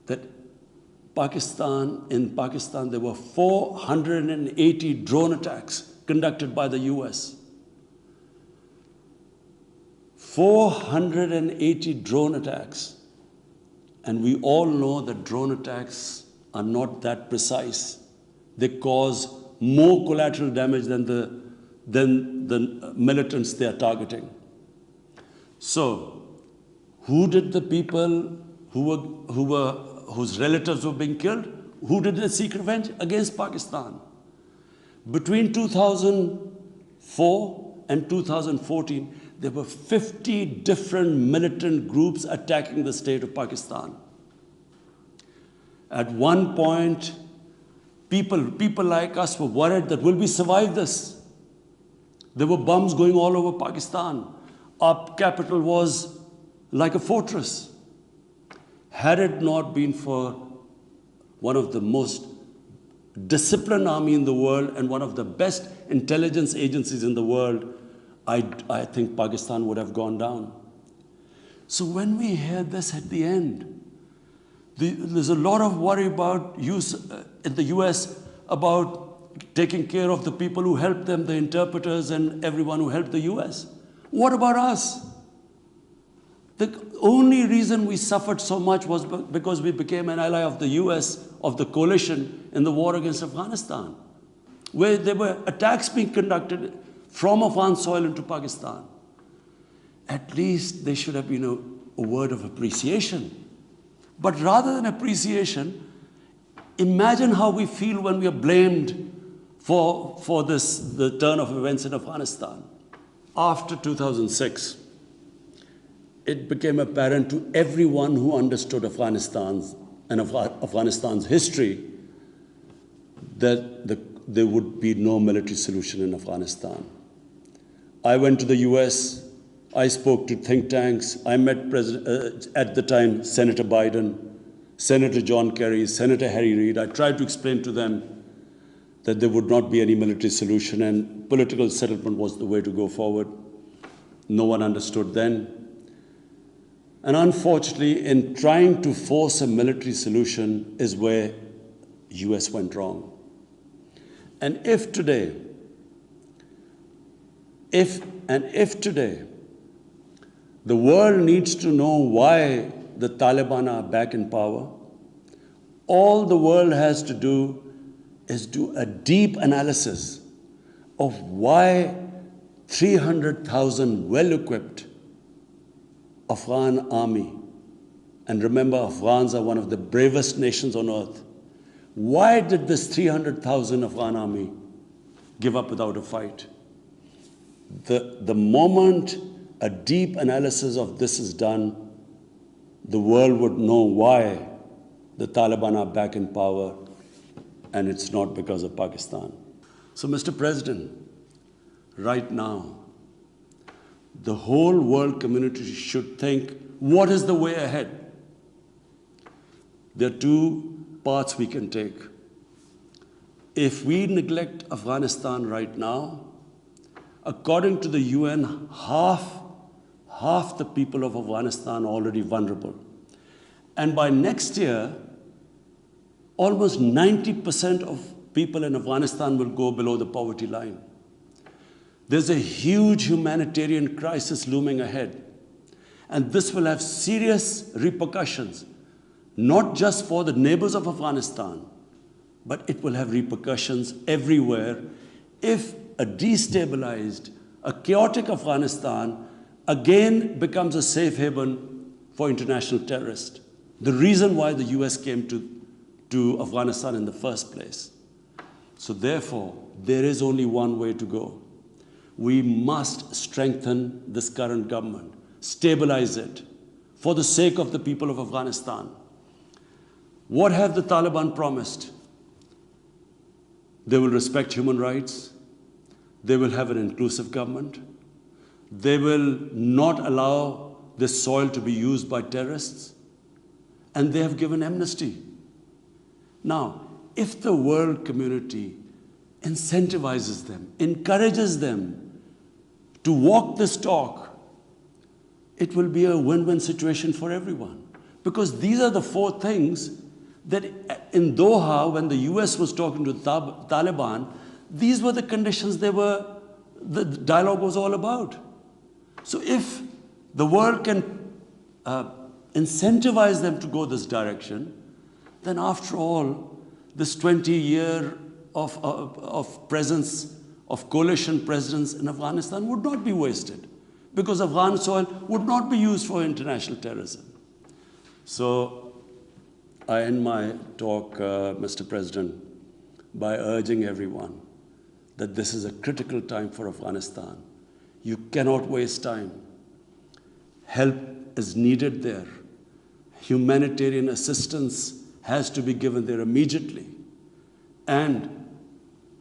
that in Pakistan, there were 480 drone attacks conducted by the US. 480 drone attacks. And we all know that drone attacks are not that precise. They cause more collateral damage than the militants they are targeting. So, who did the people whose relatives were being killed? Who did they seek revenge? Against Pakistan. Between 2004 and 2014, there were 50 different militant groups attacking the state of Pakistan. At one point, people like us were worried that will we survive this? There were bombs going all over Pakistan. Our capital was like a fortress. Had it not been for one of the most disciplined army in the world and one of the best intelligence agencies in the world, I think Pakistan would have gone down. So when we hear this at the end, there's a lot of worry about in the US about taking care of the people who helped them, the interpreters and everyone who helped the US. What about us? The only reason we suffered so much was because we became an ally of the US, of the coalition in the war against Afghanistan, where there were attacks being conducted from Afghan soil into Pakistan. At least there should have been a word of appreciation. But rather than appreciation, imagine how we feel when we are blamed for the turn of events in Afghanistan. After 2006, it became apparent to everyone who understood Afghanistan's history that there would be no military solution in Afghanistan. I went to the US, I spoke to think tanks, I met at the time Senator Biden, Senator John Kerry, Senator Harry Reid. I tried to explain to them that there would not be any military solution and political settlement was the way to go forward. No one understood then. And unfortunately, in trying to force a military solution is where US went wrong. And if today, the world needs to know why the Taliban are back in power, all the world has to do is do a deep analysis of why 300,000 well-equipped Afghan army, and remember, Afghans are one of the bravest nations on earth. Why did this 300,000 Afghan army give up without a fight? The moment a deep analysis of this is done, the world would know why the Taliban are back in power, and it's not because of Pakistan. So, Mr. President, right now, the whole world community should think, what is the way ahead? There are two paths we can take. If we neglect Afghanistan right now, according to the UN, half the people of Afghanistan are already vulnerable. And by next year, almost 90% of people in Afghanistan will go below the poverty line. There's a huge humanitarian crisis looming ahead. And this will have serious repercussions, not just for the neighbors of Afghanistan, but it will have repercussions everywhere if a destabilized, a chaotic Afghanistan again becomes a safe haven for international terrorists. The reason why the US came to Afghanistan in the first place. So therefore, there is only one way to go. We must strengthen this current government, stabilize it, for the sake of the people of Afghanistan. What have the Taliban promised? They will respect human rights. They will have an inclusive government. They will not allow this soil to be used by terrorists. And they have given amnesty. Now, if the world community incentivizes them, encourages them to walk this talk, it will be a win-win situation for everyone. Because these are the four things that in Doha, when the US was talking to the Taliban, these were the conditions the dialogue was all about. So if the world can incentivize them to go this direction, then after all, this 20-year of presence, of coalition presence in Afghanistan would not be wasted, because Afghan soil would not be used for international terrorism. So I end my talk, Mr. President, by urging everyone that this is a critical time for Afghanistan. You cannot waste time. Help is needed there. Humanitarian assistance has to be given there immediately. And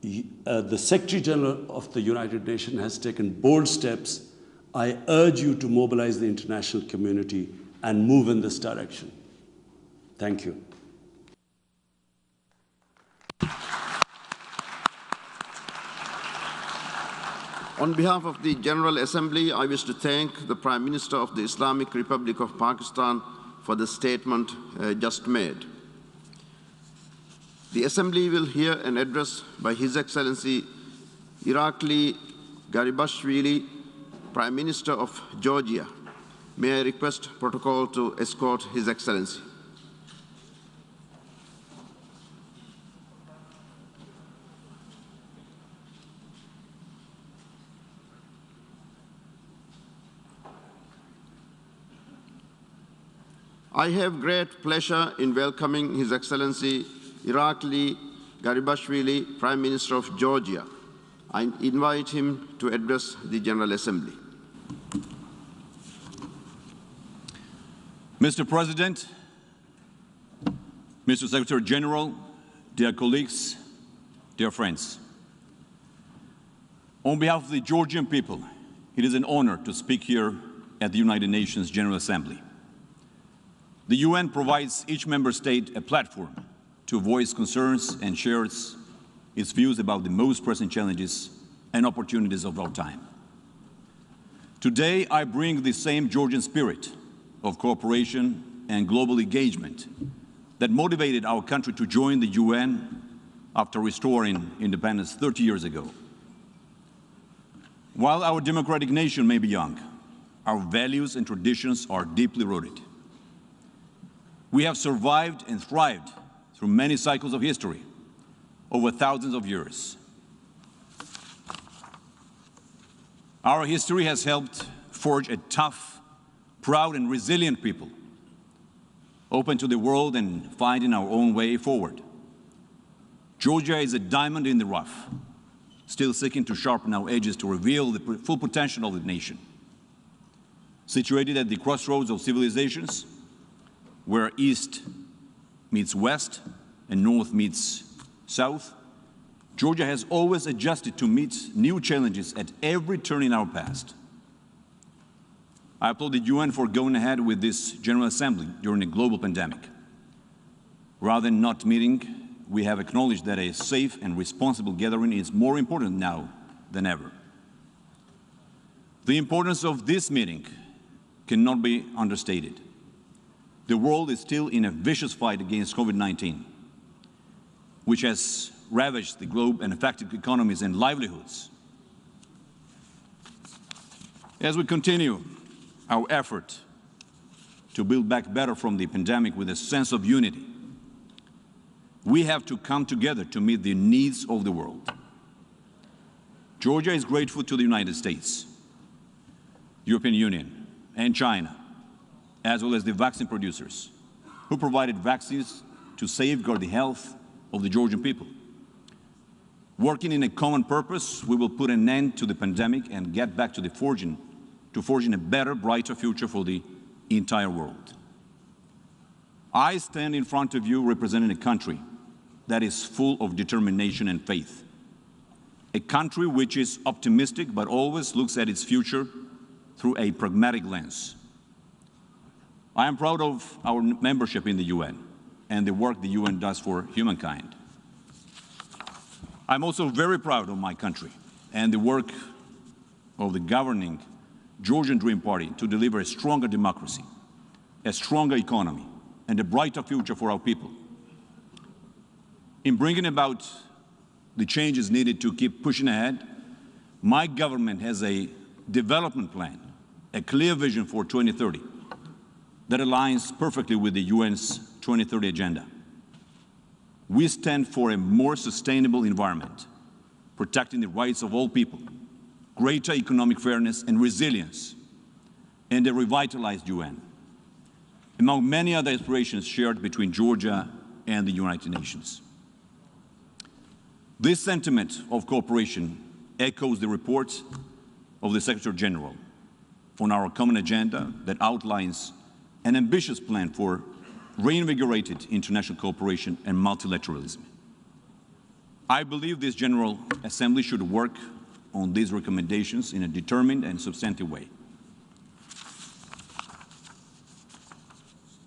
the Secretary General of the United Nations has taken bold steps. I urge you to mobilize the international community and move in this direction. Thank you. On behalf of the General Assembly, I wish to thank the Prime Minister of the Islamic Republic of Pakistan for the statement just made. The Assembly will hear an address by His Excellency Irakli Garibashvili, Prime Minister of Georgia. May I request protocol to escort His Excellency. I have great pleasure in welcoming His Excellency Irakli Garibashvili, Prime Minister of Georgia. I invite him to address the General Assembly. Mr. President, Mr. Secretary General, dear colleagues, dear friends. On behalf of the Georgian people, it is an honor to speak here at the United Nations General Assembly. The UN provides each member state a platform to voice concerns and share its views about the most pressing challenges and opportunities of our time. Today, I bring the same Georgian spirit of cooperation and global engagement that motivated our country to join the UN after restoring independence 30 years ago. While our democratic nation may be young, our values and traditions are deeply rooted. We have survived and thrived through many cycles of history over thousands of years. Our history has helped forge a tough, proud, and resilient people, open to the world and finding our own way forward. Georgia is a diamond in the rough, still seeking to sharpen our edges to reveal the full potential of the nation. Situated at the crossroads of civilizations, where East meets West and North meets South, Georgia has always adjusted to meet new challenges at every turn in our past. I applaud the UN for going ahead with this General Assembly during a global pandemic. Rather than not meeting, we have acknowledged that a safe and responsible gathering is more important now than ever. The importance of this meeting cannot be understated. The world is still in a vicious fight against COVID-19, which has ravaged the globe and affected economies and livelihoods. As we continue our effort to build back better from the pandemic with a sense of unity, we have to come together to meet the needs of the world. Georgia is grateful to the United States, European Union, and China, as well as the vaccine producers, who provided vaccines to safeguard the health of the Georgian people. Working in a common purpose, we will put an end to the pandemic and get back to forging a better, brighter future for the entire world. I stand in front of you representing a country that is full of determination and faith. A country which is optimistic but always looks at its future through a pragmatic lens. I am proud of our membership in the UN and the work the UN does for humankind. I'm also very proud of my country and the work of the governing Georgian Dream Party to deliver a stronger democracy, a stronger economy, and a brighter future for our people. In bringing about the changes needed to keep pushing ahead, my government has a development plan, a clear vision for 2030 that aligns perfectly with the UN's 2030 agenda. We stand for a more sustainable environment, protecting the rights of all people, greater economic fairness and resilience, and a revitalized UN, among many other aspirations shared between Georgia and the United Nations. This sentiment of cooperation echoes the report of the Secretary General on our common agenda that outlines an ambitious plan for reinvigorated international cooperation and multilateralism. I believe this General Assembly should work on these recommendations in a determined and substantive way.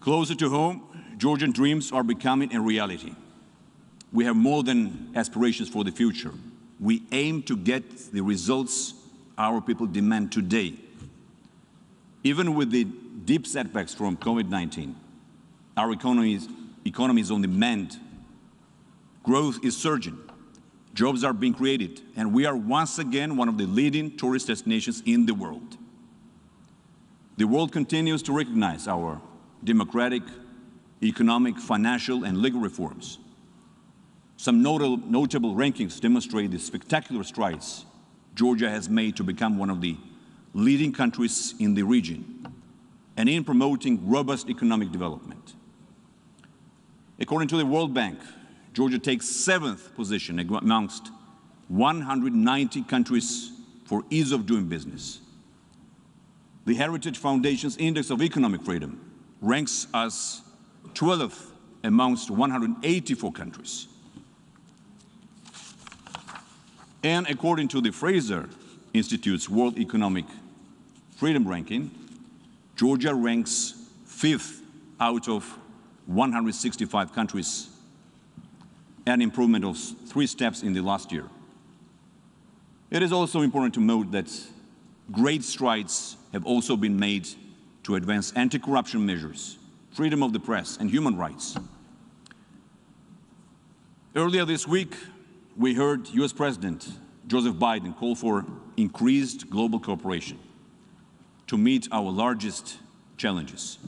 Closer to home, Georgian dreams are becoming a reality. We have more than aspirations for the future. We aim to get the results our people demand today. Even with the deep setbacks from COVID-19, our economy is on the mend. Growth is surging. Jobs are being created, and we are once again one of the leading tourist destinations in the world. The world continues to recognize our democratic, economic, financial, and legal reforms. Some notable rankings demonstrate the spectacular strides Georgia has made to become one of the leading countries in the region and in promoting robust economic development. According to the World Bank, Georgia takes 7th position amongst 190 countries for ease of doing business. The Heritage Foundation's Index of Economic Freedom ranks us 12th amongst 184 countries. And according to the Fraser Institute's World Economic Freedom Ranking, Georgia ranks 5th out of 165 countries, an improvement of 3 steps in the last year. It is also important to note that great strides have also been made to advance anti-corruption measures, freedom of the press, and human rights. Earlier this week, we heard US President Joseph Biden call for increased global cooperation to meet our largest challenges.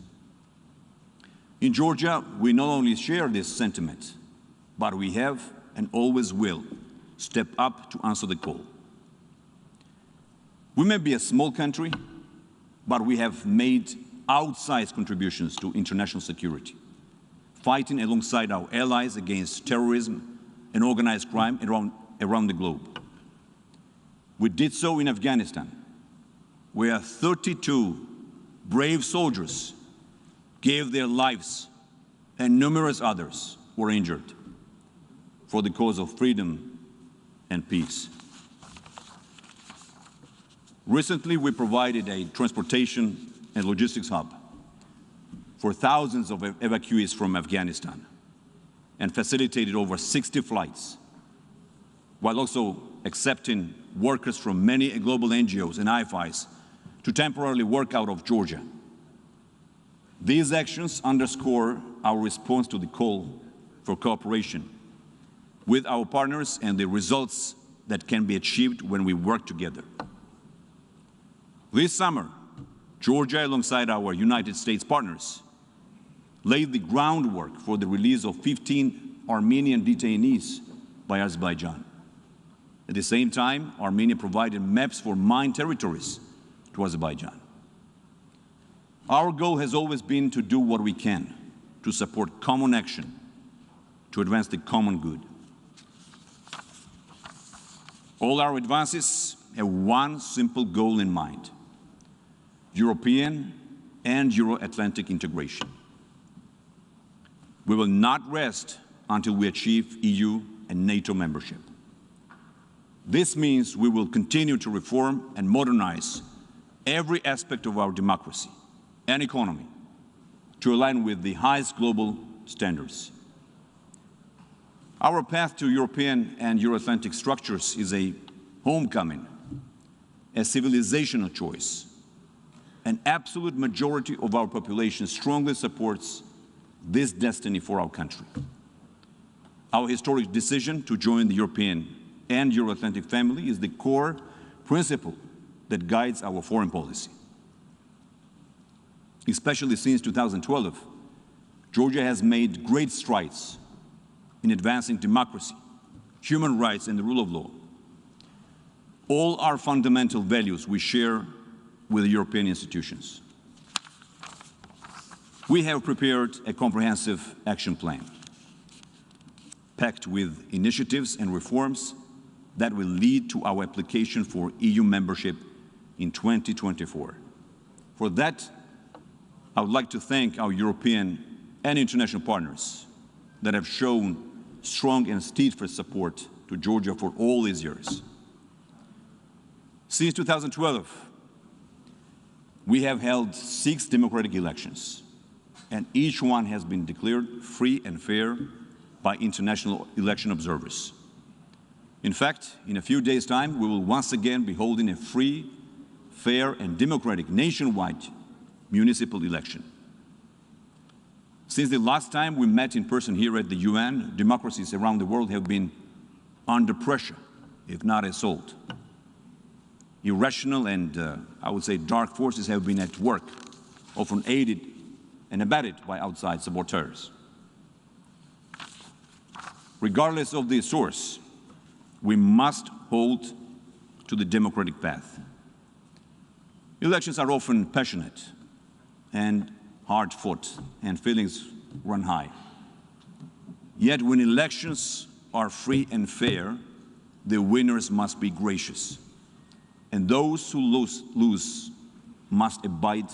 In Georgia, we not only share this sentiment, but we have and always will step up to answer the call. We may be a small country, but we have made outsized contributions to international security, fighting alongside our allies against terrorism and organized crime around the globe. We did so in Afghanistan, where 32 brave soldiers gave their lives and numerous others were injured for the cause of freedom and peace. Recently, we provided a transportation and logistics hub for thousands of evacuees from Afghanistan and facilitated over 60 flights, while also accepting workers from many global NGOs and IFIs to temporarily work out of Georgia. These actions underscore our response to the call for cooperation with our partners and the results that can be achieved when we work together. This summer, Georgia, alongside our United States partners, laid the groundwork for the release of 15 Armenian detainees by Azerbaijan. At the same time, Armenia provided maps for mined territories to Azerbaijan. Our goal has always been to do what we can to support common action to advance the common good. All our advances have one simple goal in mind: European and Euro-Atlantic integration. We will not rest until we achieve EU and NATO membership. This means we will continue to reform and modernize every aspect of our democracy and economy to align with the highest global standards. Our path to European and Euro-Atlantic structures is a homecoming, a civilizational choice. An absolute majority of our population strongly supports this destiny for our country. Our historic decision to join the European and Euro-Atlantic family is the core principle that guides our foreign policy. Especially since 2012, Georgia has made great strides in advancing democracy, human rights, and the rule of law. All are fundamental values we share with the European institutions. We have prepared a comprehensive action plan, packed with initiatives and reforms that will lead to our application for EU membership in 2024. For that, I would like to thank our European and international partners that have shown strong and steadfast support to Georgia for all these years. Since 2012, we have held 6 democratic elections, and each one has been declared free and fair by international election observers. In fact, in a few days' time, we will once again be holding a free, fair, and democratic nationwide municipal election. Since the last time we met in person here at the UN, democracies around the world have been under pressure, if not assault. Irrational and, I would say, dark forces have been at work, often aided and abetted by outside saboteurs. Regardless of the source, we must hold to the democratic path. Elections are often passionate and hard-fought, and feelings run high. Yet when elections are free and fair, the winners must be gracious, and those who lose must abide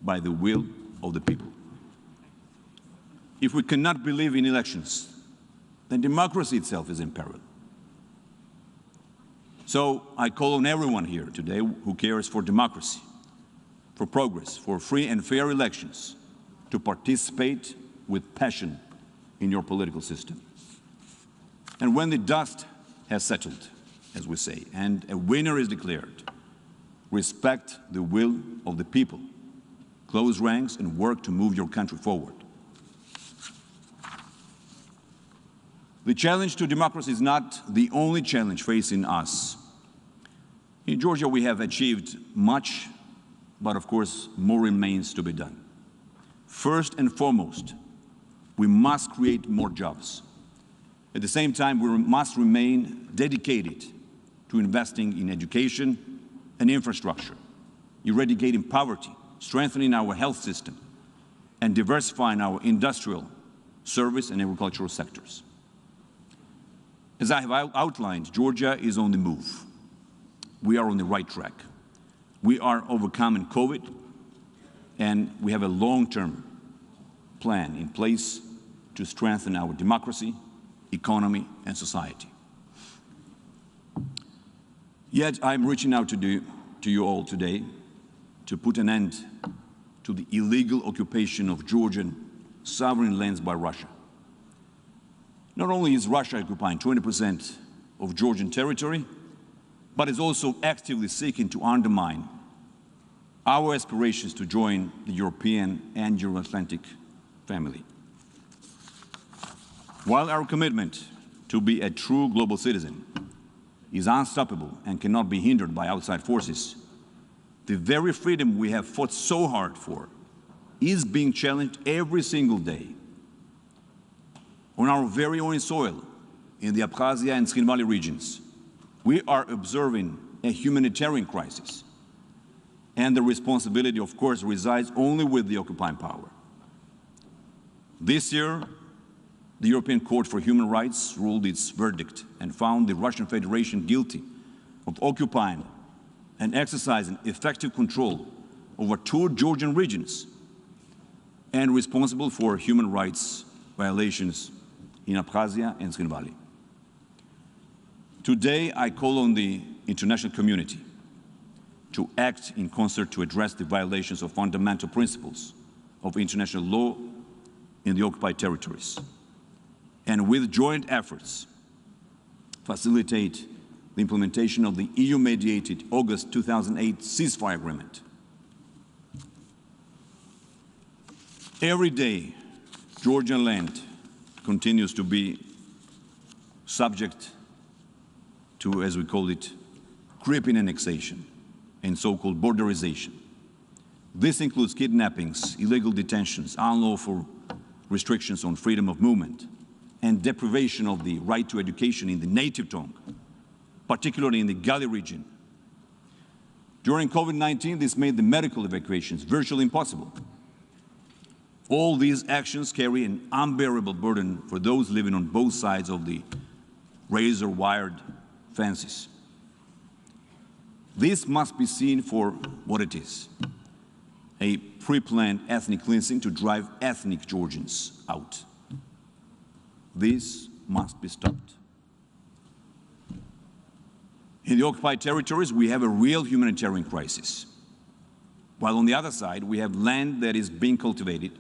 by the will of the people. If we cannot believe in elections, then democracy itself is in peril. So I call on everyone here today who cares for democracy, for progress, for free and fair elections, to participate with passion in your political system. And when the dust has settled, as we say, and a winner is declared, respect the will of the people, close ranks, and work to move your country forward. The challenge to democracy is not the only challenge facing us. In Georgia, we have achieved much, but of course, more remains to be done. First and foremost, we must create more jobs. At the same time, we must remain dedicated to investing in education and infrastructure, eradicating poverty, strengthening our health system, and diversifying our industrial, service, and agricultural sectors. As I have outlined, Georgia is on the move. We are on the right track. We are overcoming COVID, and we have a long-term plan in place to strengthen our democracy, economy, and society. Yet I'm reaching out to you all today to put an end to the illegal occupation of Georgian sovereign lands by Russia. Not only is Russia occupying 20% of Georgian territory, but is also actively seeking to undermine our aspirations to join the European and Euro-Atlantic family. While our commitment to be a true global citizen is unstoppable and cannot be hindered by outside forces, the very freedom we have fought so hard for is being challenged every single day. On our very own soil, in the Abkhazia and Skhin Valley regions, we are observing a humanitarian crisis, and the responsibility, of course, resides only with the occupying power. This year, the European Court for Human Rights ruled its verdict and found the Russian Federation guilty of occupying and exercising effective control over 2 Georgian regions and responsible for human rights violations in Abkhazia and Tskhinvali. Today, I call on the international community to act in concert to address the violations of fundamental principles of international law in the occupied territories, and with joint efforts, facilitate the implementation of the EU-mediated August 2008 ceasefire agreement. Every day, Georgian land continues to be subject to, as we call it, creeping annexation and so-called borderization. This includes kidnappings, illegal detentions, unlawful restrictions on freedom of movement, and deprivation of the right to education in the native tongue, particularly in the Gali region. During COVID-19, this made the medical evacuations virtually impossible. All these actions carry an unbearable burden for those living on both sides of the razor-wired fences. This must be seen for what it is: a pre-planned ethnic cleansing to drive ethnic Georgians out. This must be stopped. In the occupied territories, we have a real humanitarian crisis, while on the other side, we have land that is being cultivated,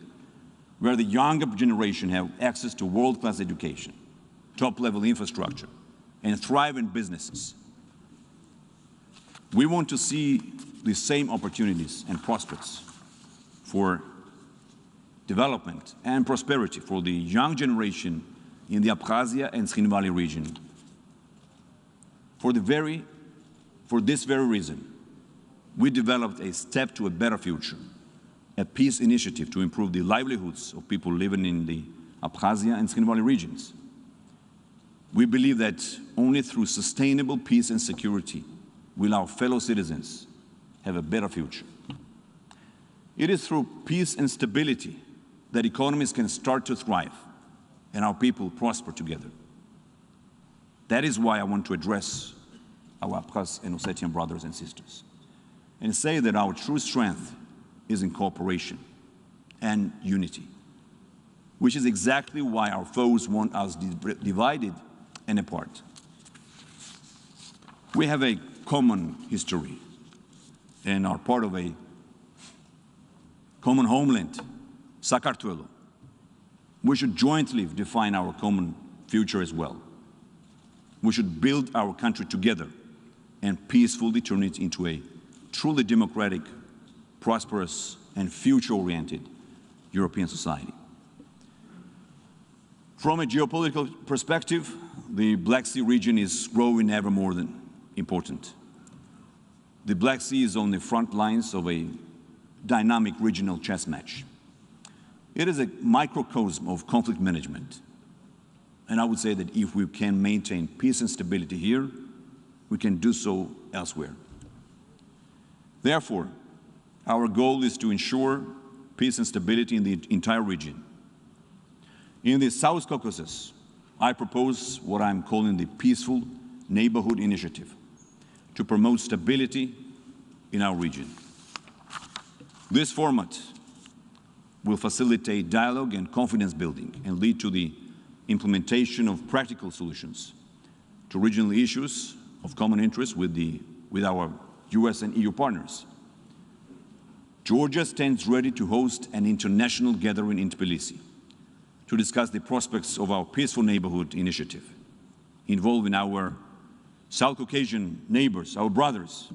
where the younger generation have access to world-class education, top-level infrastructure, and thriving businesses. We want to see the same opportunities and prospects for development and prosperity for the young generation in the Abkhazia and Tskhinvali region. For this very reason, we developed a Step to a Better Future, a peace initiative to improve the livelihoods of people living in the Abkhazia and Tskhinvali regions. We believe that only through sustainable peace and security will our fellow citizens have a better future. It is through peace and stability that economies can start to thrive and our people prosper together. That is why I want to address our Abkhaz and Ossetian brothers and sisters and say that our true strength is in cooperation and unity, which is exactly why our foes want us divided and apart. We have a common history and are part of a common homeland, Sakartvelo. We should jointly define our common future as well. We should build our country together and peacefully turn it into a truly democratic, prosperous, and future-oriented European society. From a geopolitical perspective, the Black Sea region is growing ever more than important. The Black Sea is on the front lines of a dynamic regional chess match. It is a microcosm of conflict management. And I would say that if we can maintain peace and stability here, we can do so elsewhere. Therefore, our goal is to ensure peace and stability in the entire region. In the South Caucasus, I propose what I'm calling the Peaceful Neighborhood Initiative to promote stability in our region. This format will facilitate dialogue and confidence building and lead to the implementation of practical solutions to regional issues of common interest with our US and EU partners. Georgia stands ready to host an international gathering in Tbilisi to discuss the prospects of our Peaceful Neighborhood Initiative, involving our South Caucasian neighbors, our brothers,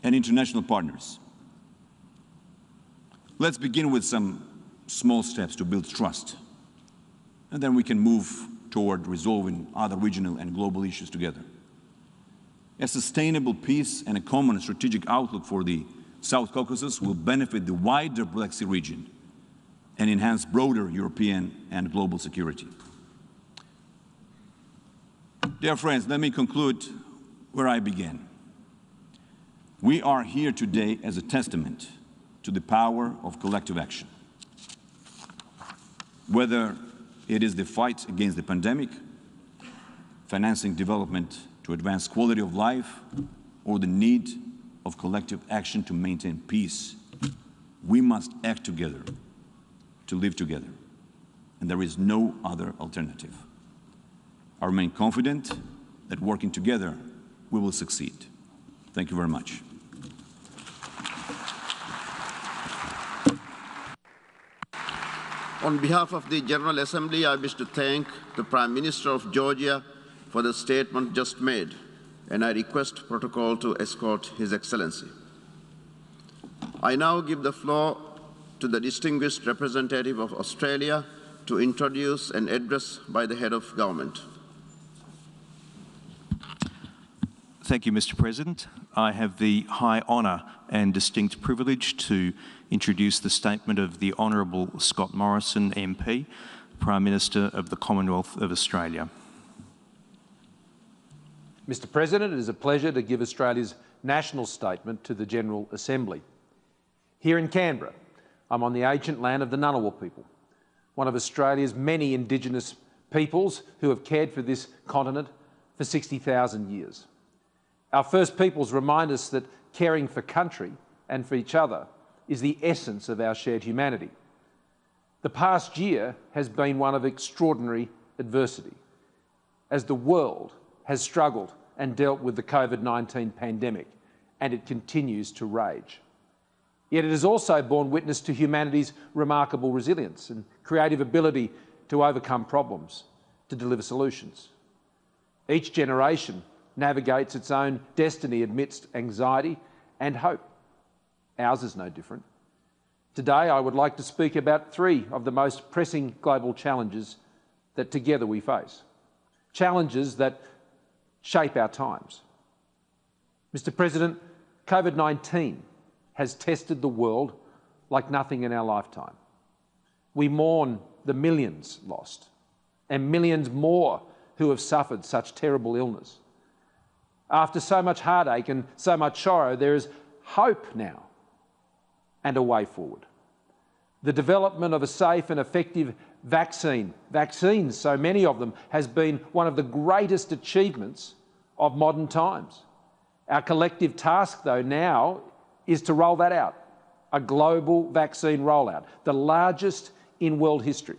and international partners. Let's begin with some small steps to build trust, and then we can move toward resolving other regional and global issues together. A sustainable peace and a common strategic outlook for the South Caucasus will benefit the wider Black Sea region and enhance broader European and global security. Dear friends, let me conclude where I began. We are here today as a testament to the power of collective action. Whether it is the fight against the pandemic, financing development to advance quality of life, or the need of collective action to maintain peace, we must act together to live together. and there is no other alternative. I remain confident that working together, we will succeed. Thank you very much. On behalf of the General Assembly, I wish to thank the Prime Minister of Georgia for the statement just made, and I request protocol to escort His Excellency. I now give the floor to the distinguished representative of Australia to introduce an address by the head of government. Thank you, Mr. President. I have the high honour and distinct privilege to introduce the statement of the Honourable Scott Morrison MP, Prime Minister of the Commonwealth of Australia. Mr. President, it is a pleasure to give Australia's national statement to the General Assembly. Here in Canberra, I'm on the ancient land of the Ngunnawal people, one of Australia's many Indigenous peoples who have cared for this continent for 60,000 years. Our First Peoples remind us that caring for country and for each other is the essence of our shared humanity. The past year has been one of extraordinary adversity, as the world has struggled and dealt with the COVID-19 pandemic, and it continues to rage. Yet it has also borne witness to humanity's remarkable resilience and creative ability to overcome problems, to deliver solutions. Each generation navigates its own destiny amidst anxiety and hope. Ours is no different. Today, I would like to speak about three of the most pressing global challenges that together we face. Challenges that shape our times. Mr. President, COVID-19 has tested the world like nothing in our lifetime. We mourn the millions lost and millions more who have suffered such terrible illness. After so much heartache and so much sorrow, there is hope now and a way forward. The development of a safe and effective vaccines, so many of them, has been one of the greatest achievements of modern times. Our collective task, though, now is to roll that out, a global vaccine rollout, the largest in world history.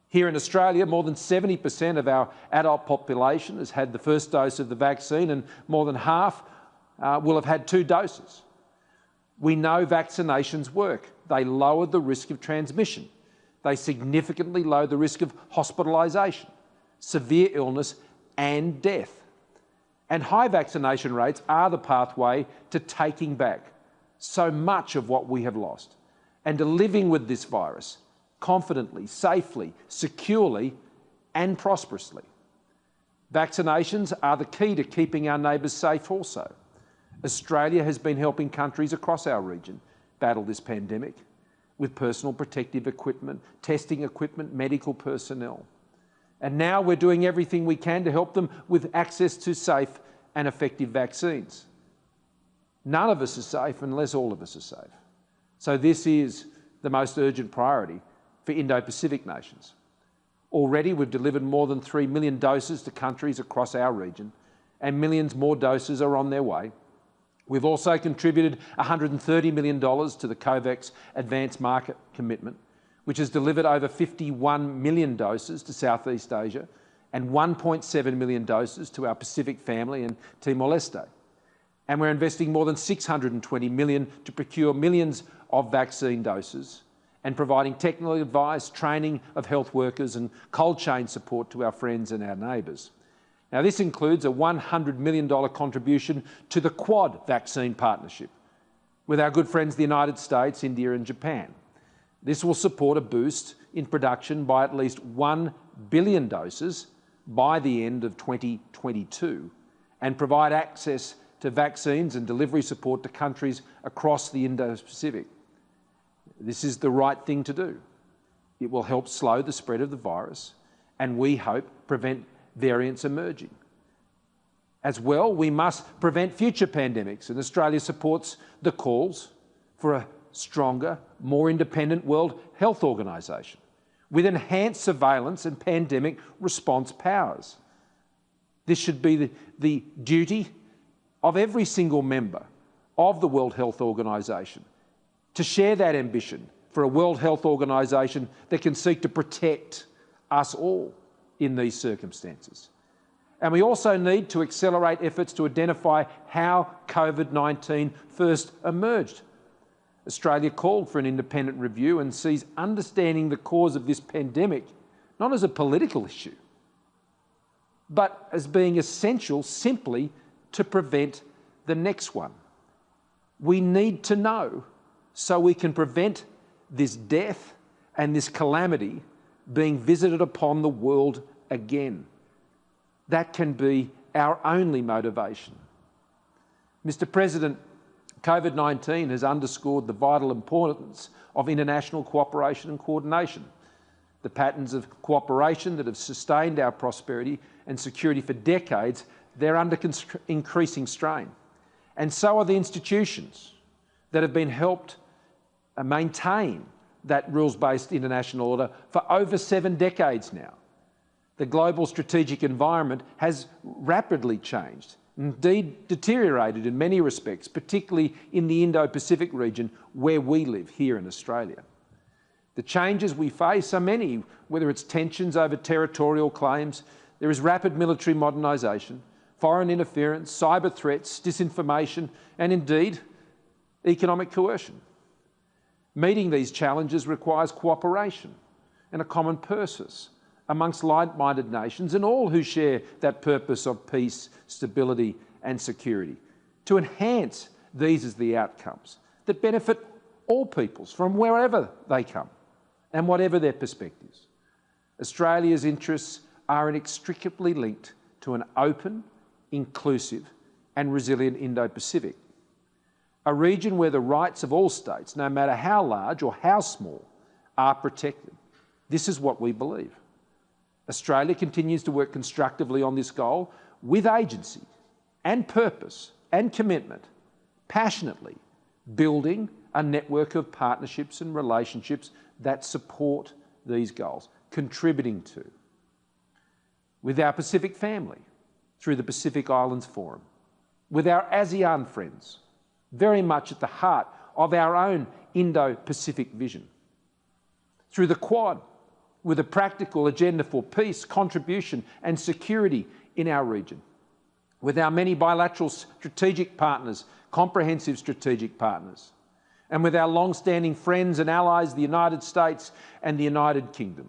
Here in Australia, more than 70% of our adult population has had the first dose of the vaccine, and more than half will have had 2 doses. We know vaccinations work. They lower the risk of transmission. They significantly lower the risk of hospitalisation, severe illness and death. And high vaccination rates are the pathway to taking back so much of what we have lost and to living with this virus confidently, safely, securely and prosperously. Vaccinations are the key to keeping our neighbours safe also. Australia has been helping countries across our region battle this pandemic with personal protective equipment, testing equipment, medical personnel. And now we're doing everything we can to help them with access to safe and effective vaccines. None of us are safe unless all of us are safe. So this is the most urgent priority for Indo-Pacific nations. Already we've delivered more than 3 million doses to countries across our region, and millions more doses are on their way. We've also contributed $130 million to the COVAX Advanced Market Commitment, which has delivered over 51 million doses to Southeast Asia and 1.7 million doses to our Pacific family in Timor-Leste. And we're investing more than $620 million to procure millions of vaccine doses and providing technical advice, training of health workers and cold chain support to our friends and our neighbours. Now, this includes a $100 million contribution to the Quad vaccine partnership with our good friends the United States, India and Japan. This will support a boost in production by at least 1 billion doses by the end of 2022 and provide access to vaccines and delivery support to countries across the Indo-Pacific. This is the right thing to do. It will help slow the spread of the virus and, we hope, prevent variants emerging. As well, we must prevent future pandemics, and Australia supports the calls for a stronger, more independent World Health Organization with enhanced surveillance and pandemic response powers. This should be the duty of every single member of the World Health Organization to share that ambition for a World Health Organisation that can seek to protect us all in these circumstances. And we also need to accelerate efforts to identify how COVID-19 first emerged. Australia called for an independent review and sees understanding the cause of this pandemic not as a political issue, but as being essential simply to prevent the next one. We need to know so we can prevent this death and this calamity being visited upon the world again. That can be our only motivation. Mr. President, COVID-19 has underscored the vital importance of international cooperation and coordination. The patterns of cooperation that have sustained our prosperity and security for decades, they're under increasing strain. And so are the institutions that have been helped maintain that rules-based international order for over 7 decades now. The global strategic environment has rapidly changed, indeed deteriorated in many respects, particularly in the Indo-Pacific region where we live here in Australia. The changes we face are many, whether it's tensions over territorial claims, there is rapid military modernisation, foreign interference, cyber threats, disinformation, and indeed economic coercion. Meeting these challenges requires cooperation and a common purpose amongst like-minded nations and all who share that purpose of peace, stability and security, to enhance these as the outcomes that benefit all peoples from wherever they come and whatever their perspectives. Australia's interests are inextricably linked to an open, inclusive and resilient Indo-Pacific, a region where the rights of all states, no matter how large or how small, are protected. This is what we believe. Australia continues to work constructively on this goal with agency and purpose and commitment, passionately building a network of partnerships and relationships that support these goals, contributing to. With our Pacific family, through the Pacific Islands Forum, with our ASEAN friends, very much at the heart of our own Indo-Pacific vision, through the Quad, with a practical agenda for peace, contribution and security in our region, with our many bilateral strategic partners, comprehensive strategic partners, and with our long-standing friends and allies, the United States and the United Kingdom.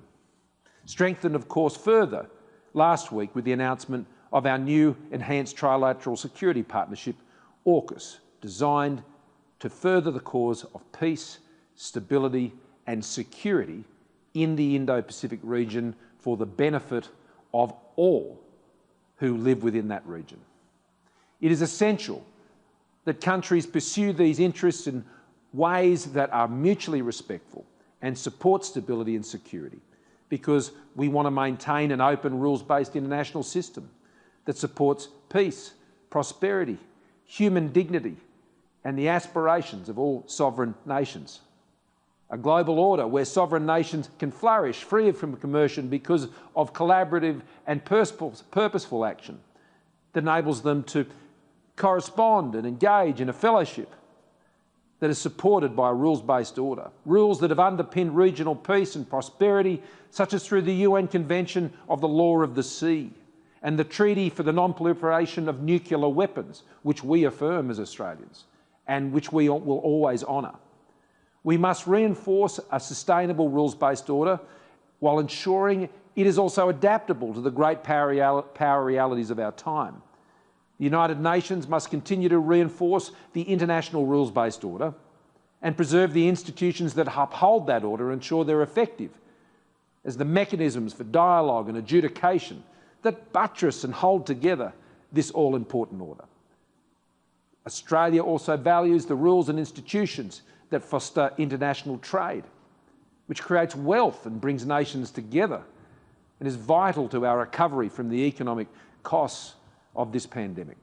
Strengthened, of course, further last week with the announcement of our new enhanced trilateral security partnership, AUKUS, designed to further the cause of peace, stability and security in the Indo-Pacific region for the benefit of all who live within that region. It is essential that countries pursue these interests in ways that are mutually respectful and support stability and security, because we want to maintain an open, rules-based international system that supports peace, prosperity, human dignity and the aspirations of all sovereign nations. A global order where sovereign nations can flourish free from commercial because of collaborative and purposeful action that enables them to correspond and engage in a fellowship that is supported by a rules-based order, rules that have underpinned regional peace and prosperity, such as through the UN Convention of the Law of the Sea and the Treaty for the Non-Proliferation of Nuclear Weapons, which we affirm as Australians and which we will always honour. We must reinforce a sustainable rules-based order while ensuring it is also adaptable to the great power realities of our time. The United Nations must continue to reinforce the international rules-based order and preserve the institutions that uphold that order and ensure they're effective as the mechanisms for dialogue and adjudication that buttress and hold together this all-important order. Australia also values the rules and institutions that foster international trade, which creates wealth and brings nations together and is vital to our recovery from the economic costs of this pandemic.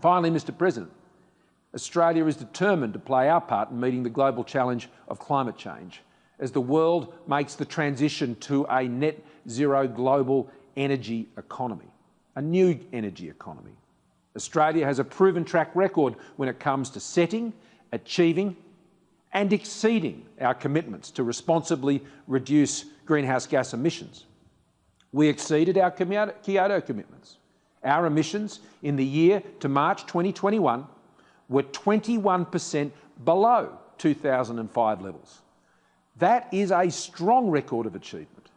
Finally, Mr. President, Australia is determined to play our part in meeting the global challenge of climate change as the world makes the transition to a net zero global energy economy, a new energy economy. Australia has a proven track record when it comes to setting, achieving and exceeding our commitments to responsibly reduce greenhouse gas emissions. We exceeded our Kyoto commitments. Our emissions in the year to March 2021 were 21% below 2005 levels. That is a strong record of achievement.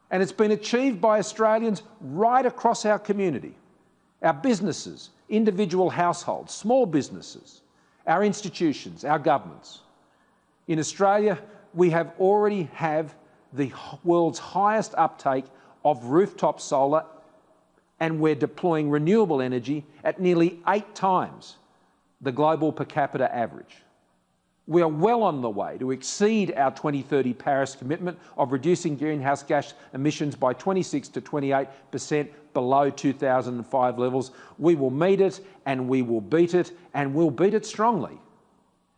And it's been achieved by Australians right across our community, our businesses, individual households, small businesses, our institutions, our governments. In Australia, we already have the world's highest uptake of rooftop solar, and we're deploying renewable energy at nearly 8 times the global per capita average. We are well on the way to exceed our 2030 Paris commitment of reducing greenhouse gas emissions by 26 to 28% below 2005 levels. We will meet it and we will beat it, and we'll beat it strongly.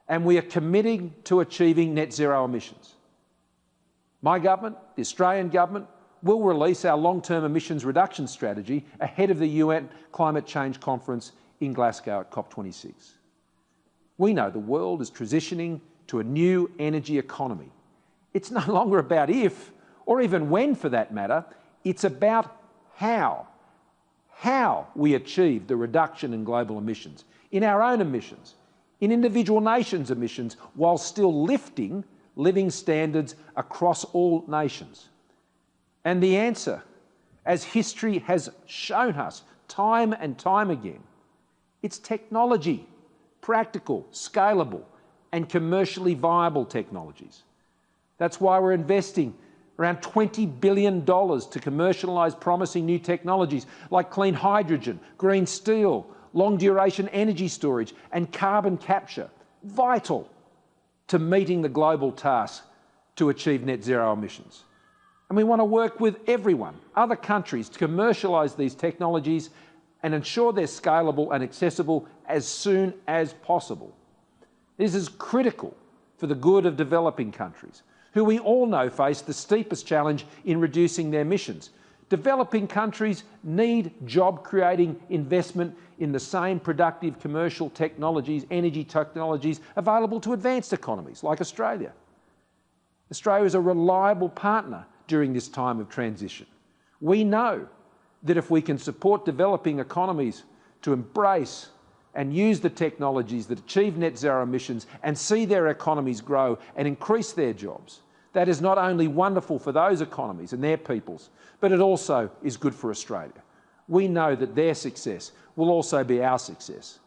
And we are committing to achieving net zero emissions. My government, the Australian government, will release our long-term emissions reduction strategy ahead of the UN Climate Change Conference in Glasgow at COP26. We know the world is transitioning to a new energy economy. It's no longer about if, or even when for that matter, it's about how we achieve the reduction in global emissions, in our own emissions, in individual nations' emissions, while still lifting living standards across all nations. And the answer, as history has shown us time and time again, it's technology. Practical, scalable, and commercially viable technologies. That's why we're investing around $20 billion to commercialise promising new technologies like clean hydrogen, green steel, long-duration energy storage, and carbon capture, vital to meeting the global task to achieve net zero emissions. And we want to work with everyone, other countries, to commercialise these technologies and ensure they're scalable and accessible as soon as possible. This is critical for the good of developing countries, who we all know face the steepest challenge in reducing their emissions. Developing countries need job-creating investment in the same productive commercial technologies, energy technologies available to advanced economies like Australia. Australia is a reliable partner during this time of transition. We know that if we can support developing economies to embrace and use the technologies that achieve net zero emissions and see their economies grow and increase their jobs, that is not only wonderful for those economies and their peoples, but it also is good for Australia. We know that their success will also be our success.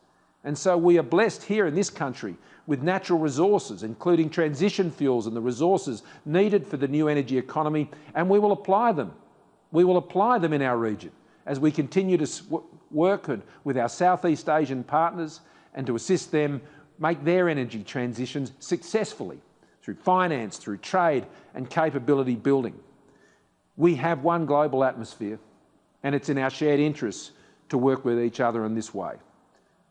And so we are blessed here in this country with natural resources, including transition fuels and the resources needed for the new energy economy, and we will apply them. We will apply them in our region as we continue to work with our Southeast Asian partners and to assist them make their energy transitions successfully through finance, through trade and capability building. We have one global atmosphere, and it's in our shared interests to work with each other in this way.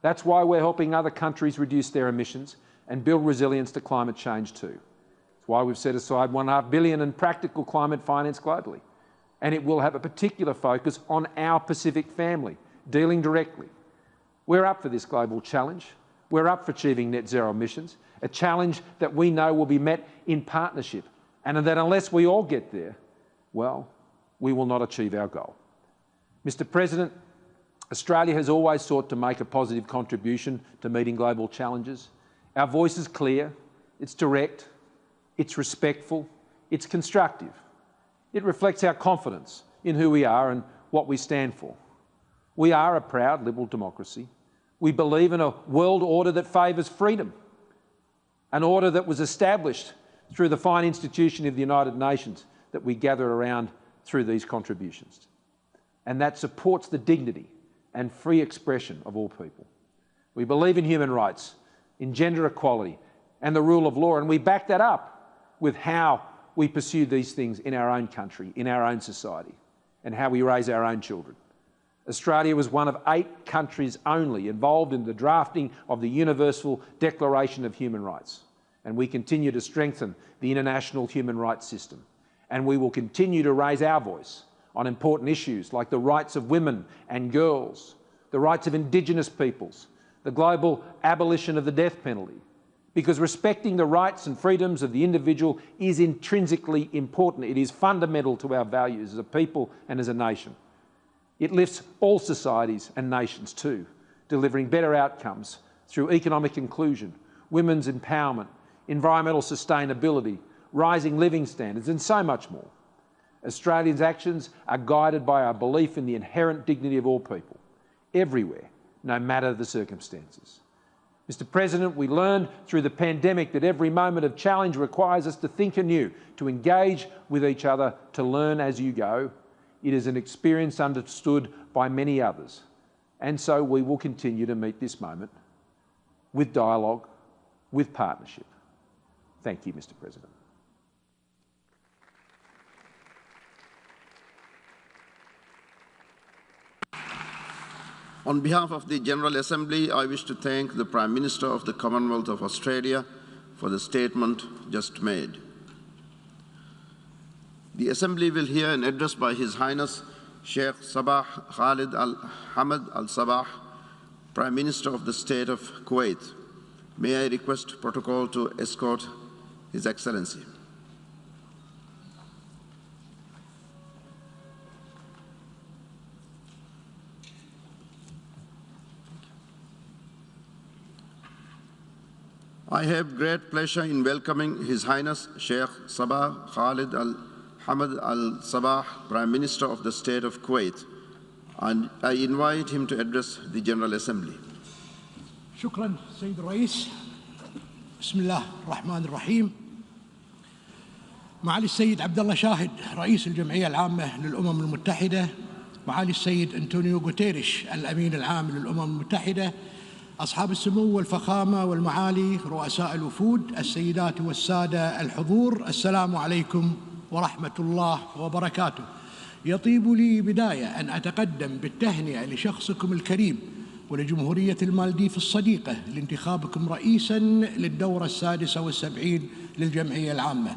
That's why we're helping other countries reduce their emissions and build resilience to climate change too. That's why we've set aside $1.5 billion in practical climate finance globally. And it will have a particular focus on our Pacific family, dealing directly. We're up for this global challenge. We're up for achieving net zero emissions, a challenge that we know will be met in partnership, and that unless we all get there, well, we will not achieve our goal. Mr. President, Australia has always sought to make a positive contribution to meeting global challenges. Our voice is clear, it's direct, it's respectful, it's constructive. It reflects our confidence in who we are and what we stand for. We are a proud liberal democracy. We believe in a world order that favours freedom, an order that was established through the fine institution of the United Nations that we gather around through these contributions, and that supports the dignity and free expression of all people. We believe in human rights, in gender equality and the rule of law, and we back that up with how we pursue these things in our own country, in our own society, and how we raise our own children. Australia was one of 8 countries only involved in the drafting of the Universal Declaration of Human Rights, and we continue to strengthen the international human rights system. And we will continue to raise our voice on important issues like the rights of women and girls, the rights of Indigenous peoples, the global abolition of the death penalty, because respecting the rights and freedoms of the individual is intrinsically important. It is fundamental to our values as a people and as a nation. It lifts all societies and nations too, delivering better outcomes through economic inclusion, women's empowerment, environmental sustainability, rising living standards, and so much more. Australians' actions are guided by our belief in the inherent dignity of all people, everywhere, no matter the circumstances. Mr. President, we learned through the pandemic that every moment of challenge requires us to think anew, to engage with each other, to learn as you go. It is an experience understood by many others, and so we will continue to meet this moment with dialogue, with partnership. Thank you, Mr. President. On behalf of the General Assembly, I wish to thank the Prime Minister of the Commonwealth of Australia for the statement just made. The Assembly will hear an address by His Highness Sheikh Sabah Khalid Al-Hamad Al-Sabah, Prime Minister of the State of Kuwait. May I request protocol to escort His Excellency. I have great pleasure in welcoming His Highness Sheikh Sabah Khalid Al-Hamad Al-Sabah, Prime Minister of the State of Kuwait, and I invite him to address the General Assembly. شكرا سيد الرئيس. بسم الله الرحمن الرحيم. معالي السيد عبد الله شاهد رئيس الجمعية العامة للأمم المتحدة، معالي السيد أنطونيو غوتيريش الأمين العام للأمم المتحدة، أصحاب السمو والفخامة والمعالي رؤساء الوفود، السيدات والسادة الحضور، السلام عليكم ورحمة الله وبركاته. يطيب لي بداية أن أتقدم بالتهنئة لشخصكم الكريم ولجمهورية المالديف الصديقة لانتخابكم رئيساً للدورة 76 للجمعية العامة،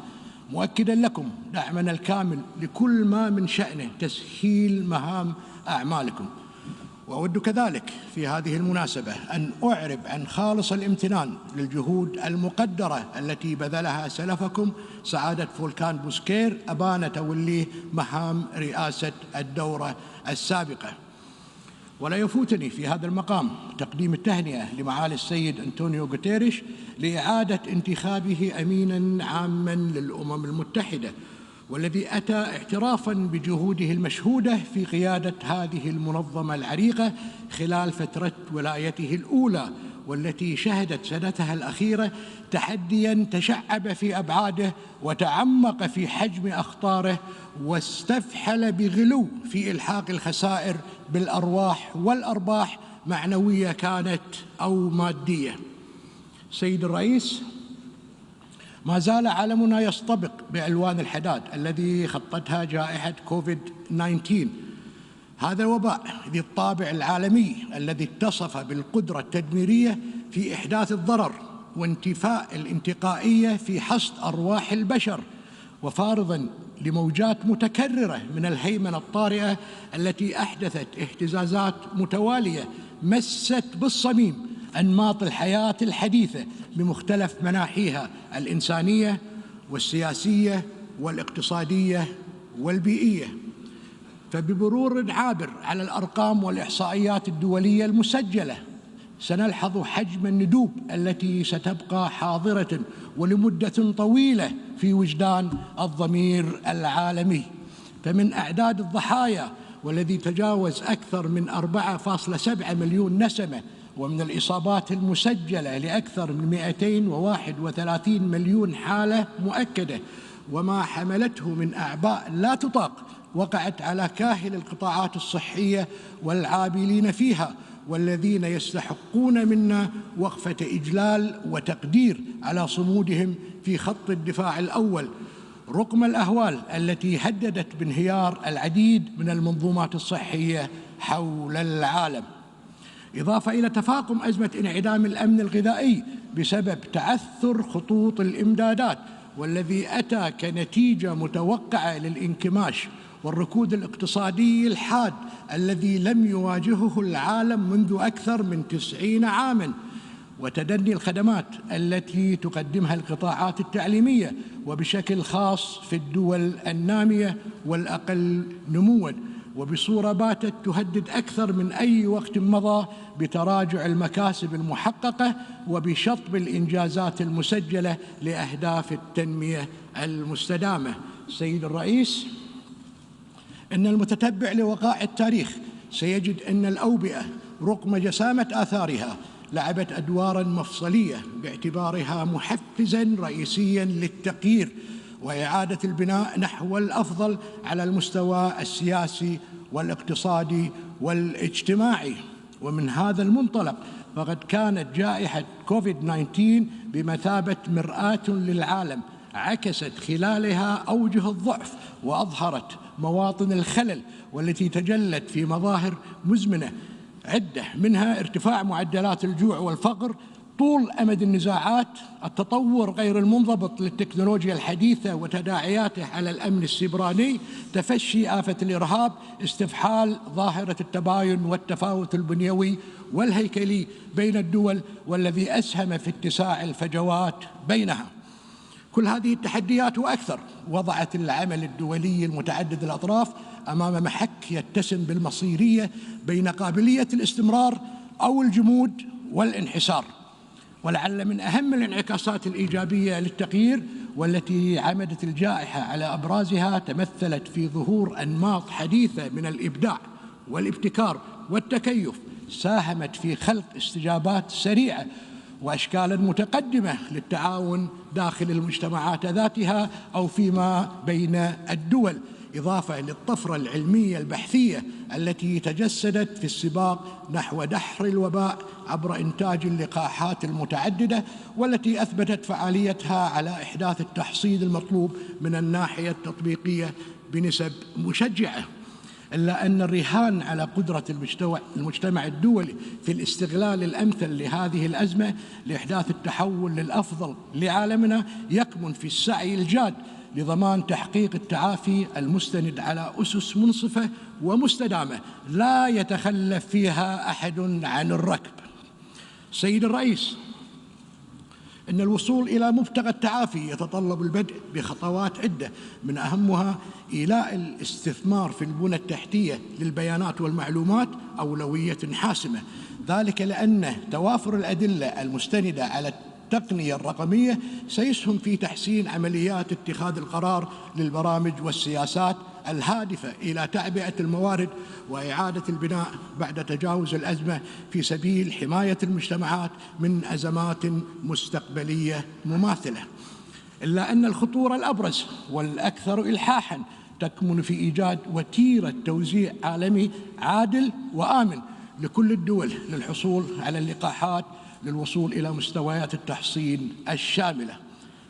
مؤكداً لكم دعمنا الكامل لكل ما من شأنه تسهيل مهام أعمالكم. وأود كذلك في هذه المناسبة أن أعرب عن خالص الامتنان للجهود المقدرة التي بذلها سلفكم سعادة فولكان بوسكير أبان توليه مهام رئاسة الدورة السابقة. ولا يفوتني في هذا المقام تقديم التهنئة لمعالي السيد أنطونيو غوتيريش لإعادة انتخابه أميناً عاماً للأمم المتحدة، والذي أتى اعترافاً بجهوده المشهودة في قيادة هذه المنظمة العريقة خلال فترة ولايته الأولى، والتي شهدت سنتها الأخيرة تحدياً تشعب في أبعاده وتعمق في حجم أخطاره واستفحل بغلو في إلحاق الخسائر بالأرواح والأرباح، معنوية كانت أو مادية. سيد الرئيس، ما زال عالمنا يصطبغ بألوان الحداد الذي خطتها جائحة كوفيد-19. هذا الوباء ذي الطابع العالمي الذي اتصف بالقدرة التدميرية في إحداث الضرر وانتفاء الانتقائية في حصد أرواح البشر، وفارضاً لموجات متكررة من الهيمنة الطارئة التي أحدثت اهتزازات متوالية مست بالصميم أنماط الحياة الحديثة بمختلف مناحيها الإنسانية والسياسية والاقتصادية والبيئية. فبمرور عابر على الأرقام والإحصائيات الدولية المسجلة سنلحظ حجم الندوب التي ستبقى حاضرة ولمدة طويلة في وجدان الضمير العالمي. فمن أعداد الضحايا والذي تجاوز أكثر من 4.7 مليون نسمة، ومن الإصابات المسجلة لأكثر من 231 مليون حالة مؤكدة، وما حملته من أعباء لا تطاق وقعت على كاهل القطاعات الصحية والعاملين فيها، والذين يستحقون منا وقفة إجلال وتقدير على صمودهم في خط الدفاع الأول رغم الأهوال التي هددت بانهيار العديد من المنظومات الصحية حول العالم. إضافة إلى تفاقم أزمة انعدام الأمن الغذائي بسبب تعثر خطوط الإمدادات، والذي أتى كنتيجة متوقعة للانكماش والركود الاقتصادي الحاد الذي لم يواجهه العالم منذ أكثر من 90 عاماً. وتدني الخدمات التي تقدمها القطاعات التعليمية وبشكل خاص في الدول النامية والأقل نمواً، وبصورة باتت تهدد أكثر من أي وقت مضى بتراجع المكاسب المحققة وبشطب الإنجازات المسجلة لأهداف التنمية المستدامة. سيد الرئيس، إن المتتبع لوقائع التاريخ سيجد أن الأوبئة رغم جسامة آثارها لعبت أدواراً مفصلية باعتبارها محفزاً رئيسياً للتغيير وإعادة البناء نحو الأفضل على المستوى السياسي والاقتصادي والاجتماعي. ومن هذا المنطلق فقد كانت جائحة كوفيد-19 بمثابة مرآة للعالم عكست خلالها أوجه الضعف وأظهرت مواطن الخلل، والتي تجلت في مظاهر مزمنة عدة، منها ارتفاع معدلات الجوع والفقر، طول أمد النزاعات، التطور غير المنضبط للتكنولوجيا الحديثة وتداعياته على الأمن السيبراني، تفشي آفة الإرهاب، استفحال ظاهرة التباين والتفاوت البنيوي والهيكلي بين الدول والذي أسهم في اتساع الفجوات بينها. كل هذه التحديات وأكثر وضعت العمل الدولي المتعدد الأطراف أمام محك يتسم بالمصيرية بين قابلية الاستمرار أو الجمود والانحسار. ولعل من أهم الانعكاسات الإيجابية للتغيير والتي عمدت الجائحة على أبرازها تمثلت في ظهور أنماط حديثة من الإبداع والابتكار والتكيف ساهمت في خلق استجابات سريعة وأشكالا متقدمة للتعاون داخل المجتمعات ذاتها أو فيما بين الدول، إضافة للطفرة العلمية البحثية التي تجسدت في السباق نحو دحر الوباء عبر إنتاج اللقاحات المتعددة، والتي أثبتت فعاليتها على إحداث التحصيل المطلوب من الناحية التطبيقية بنسب مشجعة. إلا أن الرهان على قدرة المجتمع الدولي في الاستغلال الأمثل لهذه الأزمة لإحداث التحول للأفضل لعالمنا يكمن في السعي الجاد لضمان تحقيق التعافي المستند على أسس منصفة ومستدامة لا يتخلف فيها أحد عن الركب. سيد الرئيس، إن الوصول إلى مبتغى التعافي يتطلب البدء بخطوات عدة، من أهمها إيلاء الاستثمار في البنى التحتية للبيانات والمعلومات أولوية حاسمة، ذلك لأن توافر الأدلة المستندة على التقنية الرقمية سيسهم في تحسين عمليات اتخاذ القرار للبرامج والسياسات الهادفة إلى تعبئة الموارد وإعادة البناء بعد تجاوز الأزمة في سبيل حماية المجتمعات من أزمات مستقبلية مماثلة. إلا أن الخطورة الأبرز والأكثر إلحاحاً تكمن في إيجاد وتيرة توزيع عالمي عادل وآمن لكل الدول للحصول على اللقاحات للوصول إلى مستويات التحصين الشاملة.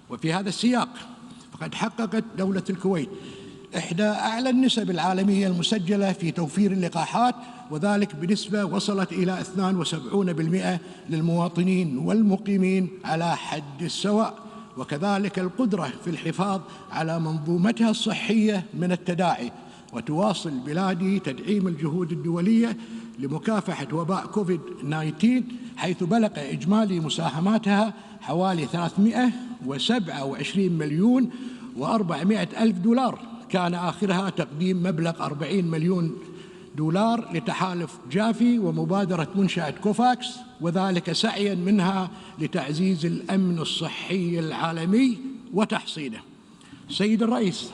وفي هذا السياق فقد حققت دولة الكويت إحدى أعلى النسب العالمية المسجلة في توفير اللقاحات، وذلك بنسبة وصلت إلى 72% للمواطنين والمقيمين على حد السواء، وكذلك القدرة في الحفاظ على منظومتها الصحية من التداعي. وتواصل بلادي تدعيم الجهود الدولية لمكافحة وباء كوفيد-19، حيث بلغ إجمالي مساهماتها حوالي 327 مليون و400 ألف دولار، كان آخرها تقديم مبلغ 40 مليون دولار لتحالف جافي ومبادرة منشأة كوفاكس، وذلك سعياً منها لتعزيز الأمن الصحي العالمي وتحصينه. سيد الرئيس،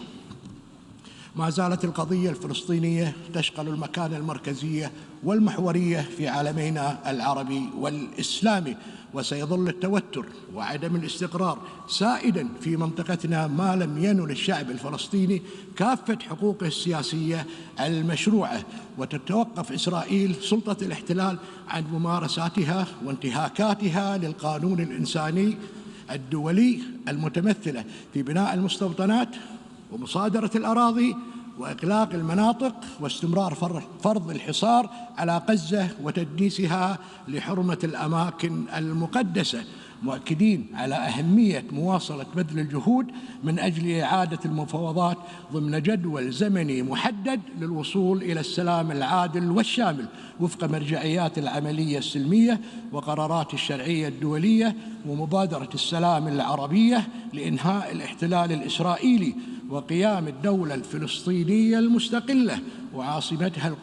ما زالت القضية الفلسطينية تشغل المكانة المركزية والمحورية في عالمينا العربي والإسلامي، وسيظل التوتر وعدم الاستقرار سائداً في منطقتنا ما لم ينل الشعب الفلسطيني كافة حقوقه السياسية المشروعة، وتتوقف إسرائيل سلطة الاحتلال عن ممارساتها وانتهاكاتها للقانون الإنساني الدولي المتمثلة في بناء المستوطنات ومصادرة الأراضي وإغلاق المناطق واستمرار فرض الحصار على غزة وتدنيسها لحرمة الأماكن المقدسة. مؤكدين على أهمية مواصلة بذل الجهود من أجل إعادة المفاوضات ضمن جدول زمني محدد للوصول إلى السلام العادل والشامل وفق مرجعيات العملية السلمية وقرارات الشرعية الدولية ومبادرة السلام العربية لإنهاء الاحتلال الإسرائيلي وقيام الدولة الفلسطينية المستقلة وعاصمتها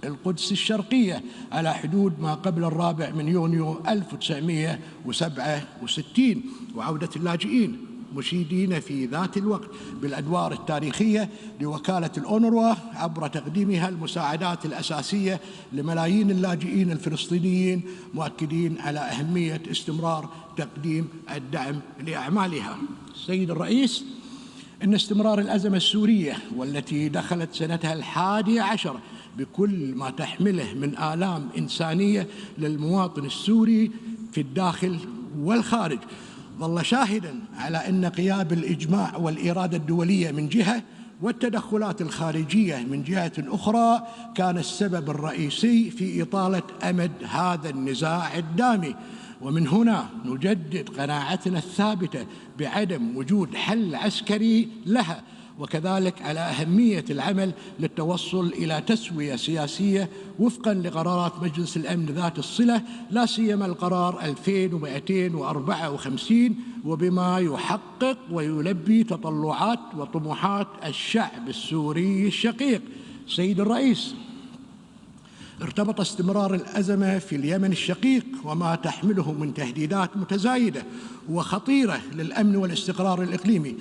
القدس الشرقية على حدود ما قبل 4 يونيو 1967 وعودة اللاجئين، مشيدين في ذات الوقت بالأدوار التاريخية لوكالة الأونروا عبر تقديمها المساعدات الأساسية لملايين اللاجئين الفلسطينيين، مؤكدين على أهمية استمرار تقديم الدعم لأعمالها. السيد الرئيس، إن استمرار الأزمة السورية والتي دخلت سنتها 11 بكل ما تحمله من آلام إنسانية للمواطن السوري في الداخل والخارج ظل شاهداً على أن غياب الإجماع والإرادة الدولية من جهة والتدخلات الخارجية من جهة أخرى كان السبب الرئيسي في إطالة أمد هذا النزاع الدامي. ومن هنا نجدد قناعتنا الثابتة بعدم وجود حل عسكري لها، وكذلك على أهمية العمل للتوصل إلى تسوية سياسية وفقاً لقرارات مجلس الأمن ذات الصلة، لا سيما القرار 2254، وبما يحقق ويلبي تطلعات وطموحات الشعب السوري الشقيق. سيد الرئيس، ارتبط استمرار الأزمة في اليمن الشقيق وما تحمله من تهديدات متزايدة وخطيرة للأمن والاستقرار الإقليمي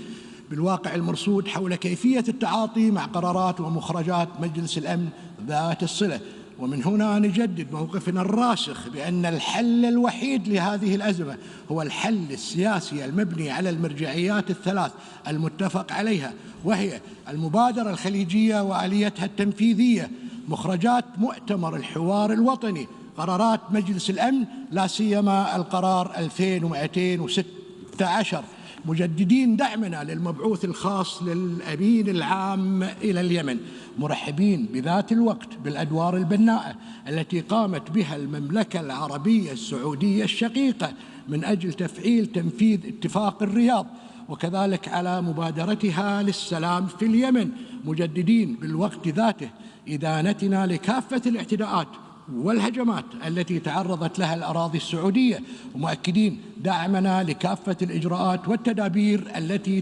بالواقع المرصود حول كيفية التعاطي مع قرارات ومخرجات مجلس الأمن ذات الصلة. ومن هنا نجدد موقفنا الراسخ بأن الحل الوحيد لهذه الأزمة هو الحل السياسي المبني على المرجعيات الثلاث المتفق عليها، وهي المبادرة الخليجية وآليتها التنفيذية، مخرجات مؤتمر الحوار الوطني، قرارات مجلس الأمن لا سيما القرار 2216، مجددين دعمنا للمبعوث الخاص للأمين العام إلى اليمن، مرحبين بذات الوقت بالأدوار البناءة التي قامت بها المملكة العربية السعودية الشقيقة من أجل تفعيل تنفيذ اتفاق الرياض، وكذلك على مبادرتها للسلام في اليمن، مجددين بالوقت ذاته إدانتنا لكافة الاعتداءات والهجمات التي تعرضت لها الأراضي السعودية، ومؤكدين دعمنا لكافة الإجراءات والتدابير التي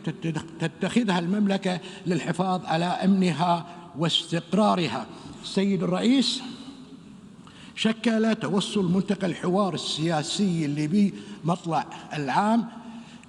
تتخذها المملكة للحفاظ على أمنها واستقرارها. السيد الرئيس، شكل توصل ملتقى الحوار السياسي الليبي مطلع العام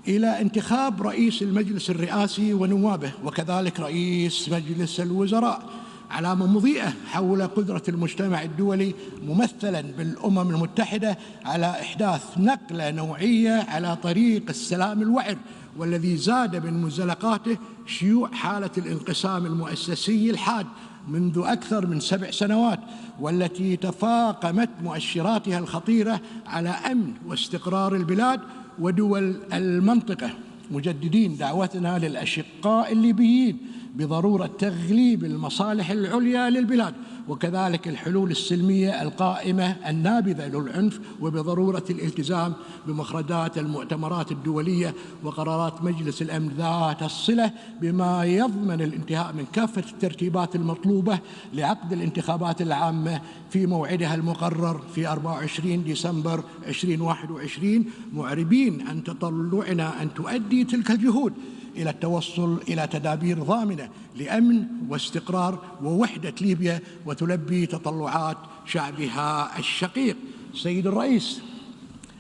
إلى انتخاب رئيس المجلس الرئاسي ونوابه وكذلك رئيس مجلس الوزراء، علامة مضيئة حول قدرة المجتمع الدولي ممثلا بالأمم المتحدة على إحداث نقلة نوعية على طريق السلام الوعر، والذي زاد من منزلقاته شيوع حالة الانقسام المؤسسي الحاد منذ أكثر من 7 سنوات، والتي تفاقمت مؤشراتها الخطيرة على أمن واستقرار البلاد ودول المنطقة، مجددين دعوتنا للأشقاء الليبيين بضرورة تغليب المصالح العليا للبلاد وكذلك الحلول السلمية القائمة النابذة للعنف، وبضرورة الالتزام بمخرجات المؤتمرات الدولية وقرارات مجلس الأمن ذات الصلة بما يضمن الانتهاء من كافة الترتيبات المطلوبة لعقد الانتخابات العامة في موعدها المقرر في 24 ديسمبر 2021، معربين عن تطلعنا أن تؤدي تلك الجهود إلى التوصل إلى تدابير ضامنة لأمن واستقرار ووحدة ليبيا وتلبي تطلعات شعبها الشقيق. سيد الرئيس،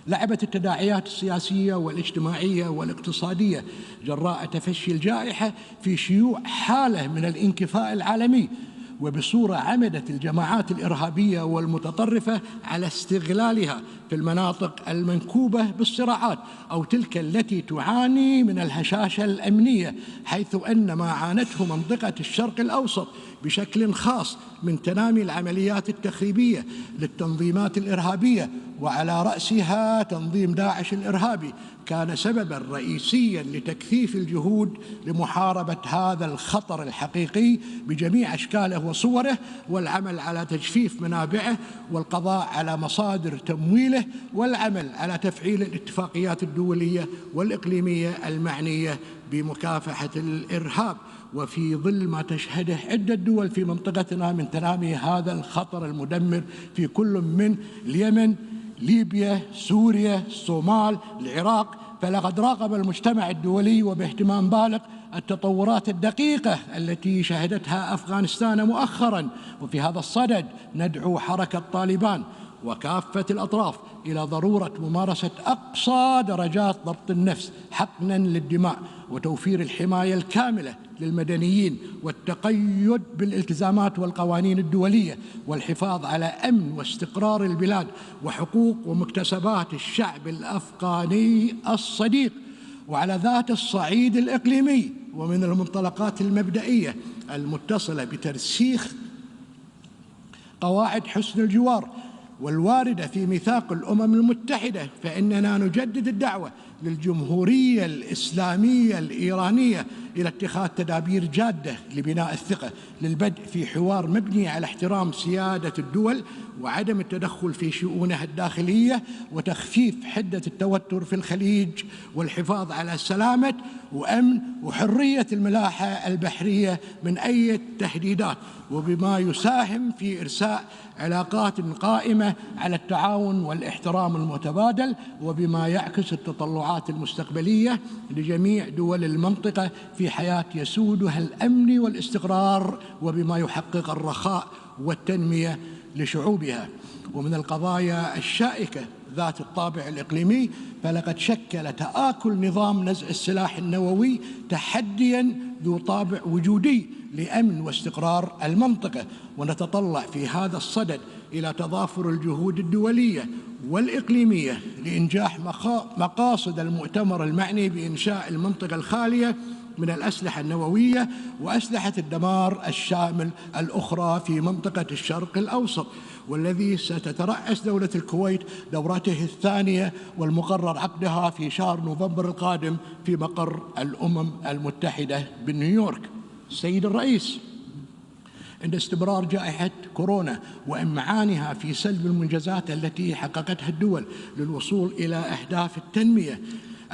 لعبت التداعيات السياسية والاجتماعية والاقتصادية جراء تفشي الجائحة في شيوع حالة من الانكفاء العالمي، وبصورة عمدت الجماعات الإرهابية والمتطرفة على استغلالها في المناطق المنكوبة بالصراعات أو تلك التي تعاني من الهشاشة الأمنية، حيث أن ما عانته منطقة الشرق الأوسط بشكل خاص من تنامي العمليات التخريبية للتنظيمات الإرهابية وعلى رأسها تنظيم داعش الإرهابي، كان سببا رئيسيا لتكثيف الجهود لمحاربة هذا الخطر الحقيقي بجميع أشكاله وصوره، والعمل على تجفيف منابعه، والقضاء على مصادر تمويله، والعمل على تفعيل الاتفاقيات الدولية والإقليمية المعنية بمكافحة الإرهاب. وفي ظل ما تشهده عدة دول في منطقتنا من تنامي هذا الخطر المدمر في كل من اليمن، ليبيا، سوريا، الصومال، العراق، فلقد راقب المجتمع الدولي وباهتمام بالغ التطورات الدقيقة التي شهدتها أفغانستان مؤخرا. وفي هذا الصدد ندعو حركة طالبان وكافة الأطراف إلى ضرورة ممارسة أقصى درجات ضبط النفس حقنا للدماء، وتوفير الحماية الكاملة للمدنيين، والتقيد بالالتزامات والقوانين الدولية، والحفاظ على أمن واستقرار البلاد وحقوق ومكتسبات الشعب الأفغاني الصديق. وعلى ذات الصعيد الإقليمي، ومن المنطلقات المبدئية المتصلة بترسيخ قواعد حسن الجوار والواردة في ميثاق الأمم المتحدة، فإننا نجدد الدعوة للجمهورية الإسلامية الإيرانية إلى اتخاذ تدابير جادة لبناء الثقة، للبدء في حوار مبني على احترام سيادة الدول وعدم التدخل في شؤونها الداخلية، وتخفيف حدة التوتر في الخليج، والحفاظ على سلامة وأمن وحرية الملاحة البحرية من أي تهديدات، وبما يساهم في إرساء علاقات قائمة على التعاون والاحترام المتبادل، وبما يعكس التطلعات المستقبلية لجميع دول المنطقة في حياة يسودها الأمن والاستقرار، وبما يحقق الرخاء والتنمية لشعوبها. ومن القضايا الشائكة ذات الطابع الإقليمي، فلقد شكل تآكل نظام نزع السلاح النووي تحدياً ذو طابع وجودي لأمن واستقرار المنطقة، ونتطلع في هذا الصدد إلى تضافر الجهود الدولية والإقليمية لإنجاح مقاصد المؤتمر المعني بإنشاء المنطقة الخالية من الأسلحة النووية وأسلحة الدمار الشامل الأخرى في منطقة الشرق الأوسط، والذي ستترأس دولة الكويت دورته الثانية، والمقرر عقدها في شهر نوفمبر القادم في مقر الأمم المتحدة بنيويورك. السيد الرئيس، عند استمرار جائحة كورونا وإمعانها في سلب المنجزات التي حققتها الدول للوصول إلى أهداف التنمية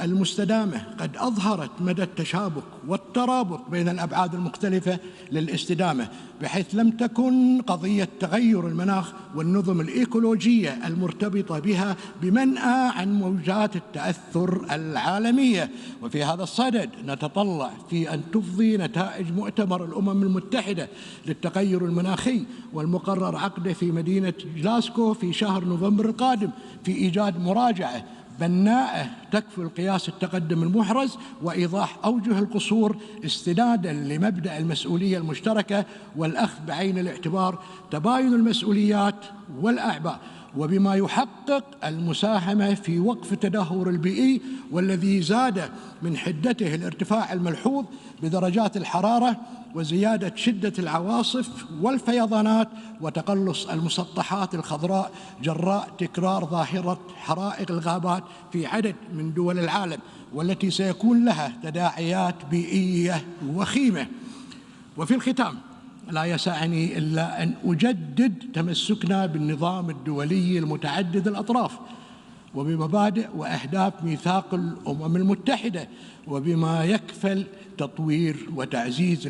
المستدامة، قد أظهرت مدى التشابك والترابط بين الأبعاد المختلفة للاستدامة، بحيث لم تكن قضية تغير المناخ والنظم الإيكولوجية المرتبطة بها بمنأى عن موجات التأثر العالمية. وفي هذا الصدد نتطلع في أن تفضي نتائج مؤتمر الأمم المتحدة للتغير المناخي والمقرر عقده في مدينة جلاسكو في شهر نوفمبر القادم في إيجاد مراجعة بناءة تكفل قياس التقدم المحرز وإيضاح أوجه القصور، استناداً لمبدأ المسؤولية المشتركة والأخذ بعين الاعتبار تباين المسؤوليات والأعباء، وبما يحقق المساهمة في وقف التدهور البيئي والذي زاد من حدته الارتفاع الملحوظ بدرجات الحرارة وزيادة شدة العواصف والفيضانات وتقلص المسطحات الخضراء جراء تكرار ظاهرة حرائق الغابات في عدد من دول العالم، والتي سيكون لها تداعيات بيئية وخيمة. وفي الختام، لا يسعني إلا أن أجدد تمسكنا بالنظام الدولي المتعدد الأطراف وبمبادئ وأهداف ميثاق الأمم المتحدة، وبما يكفل تطوير وتعزيز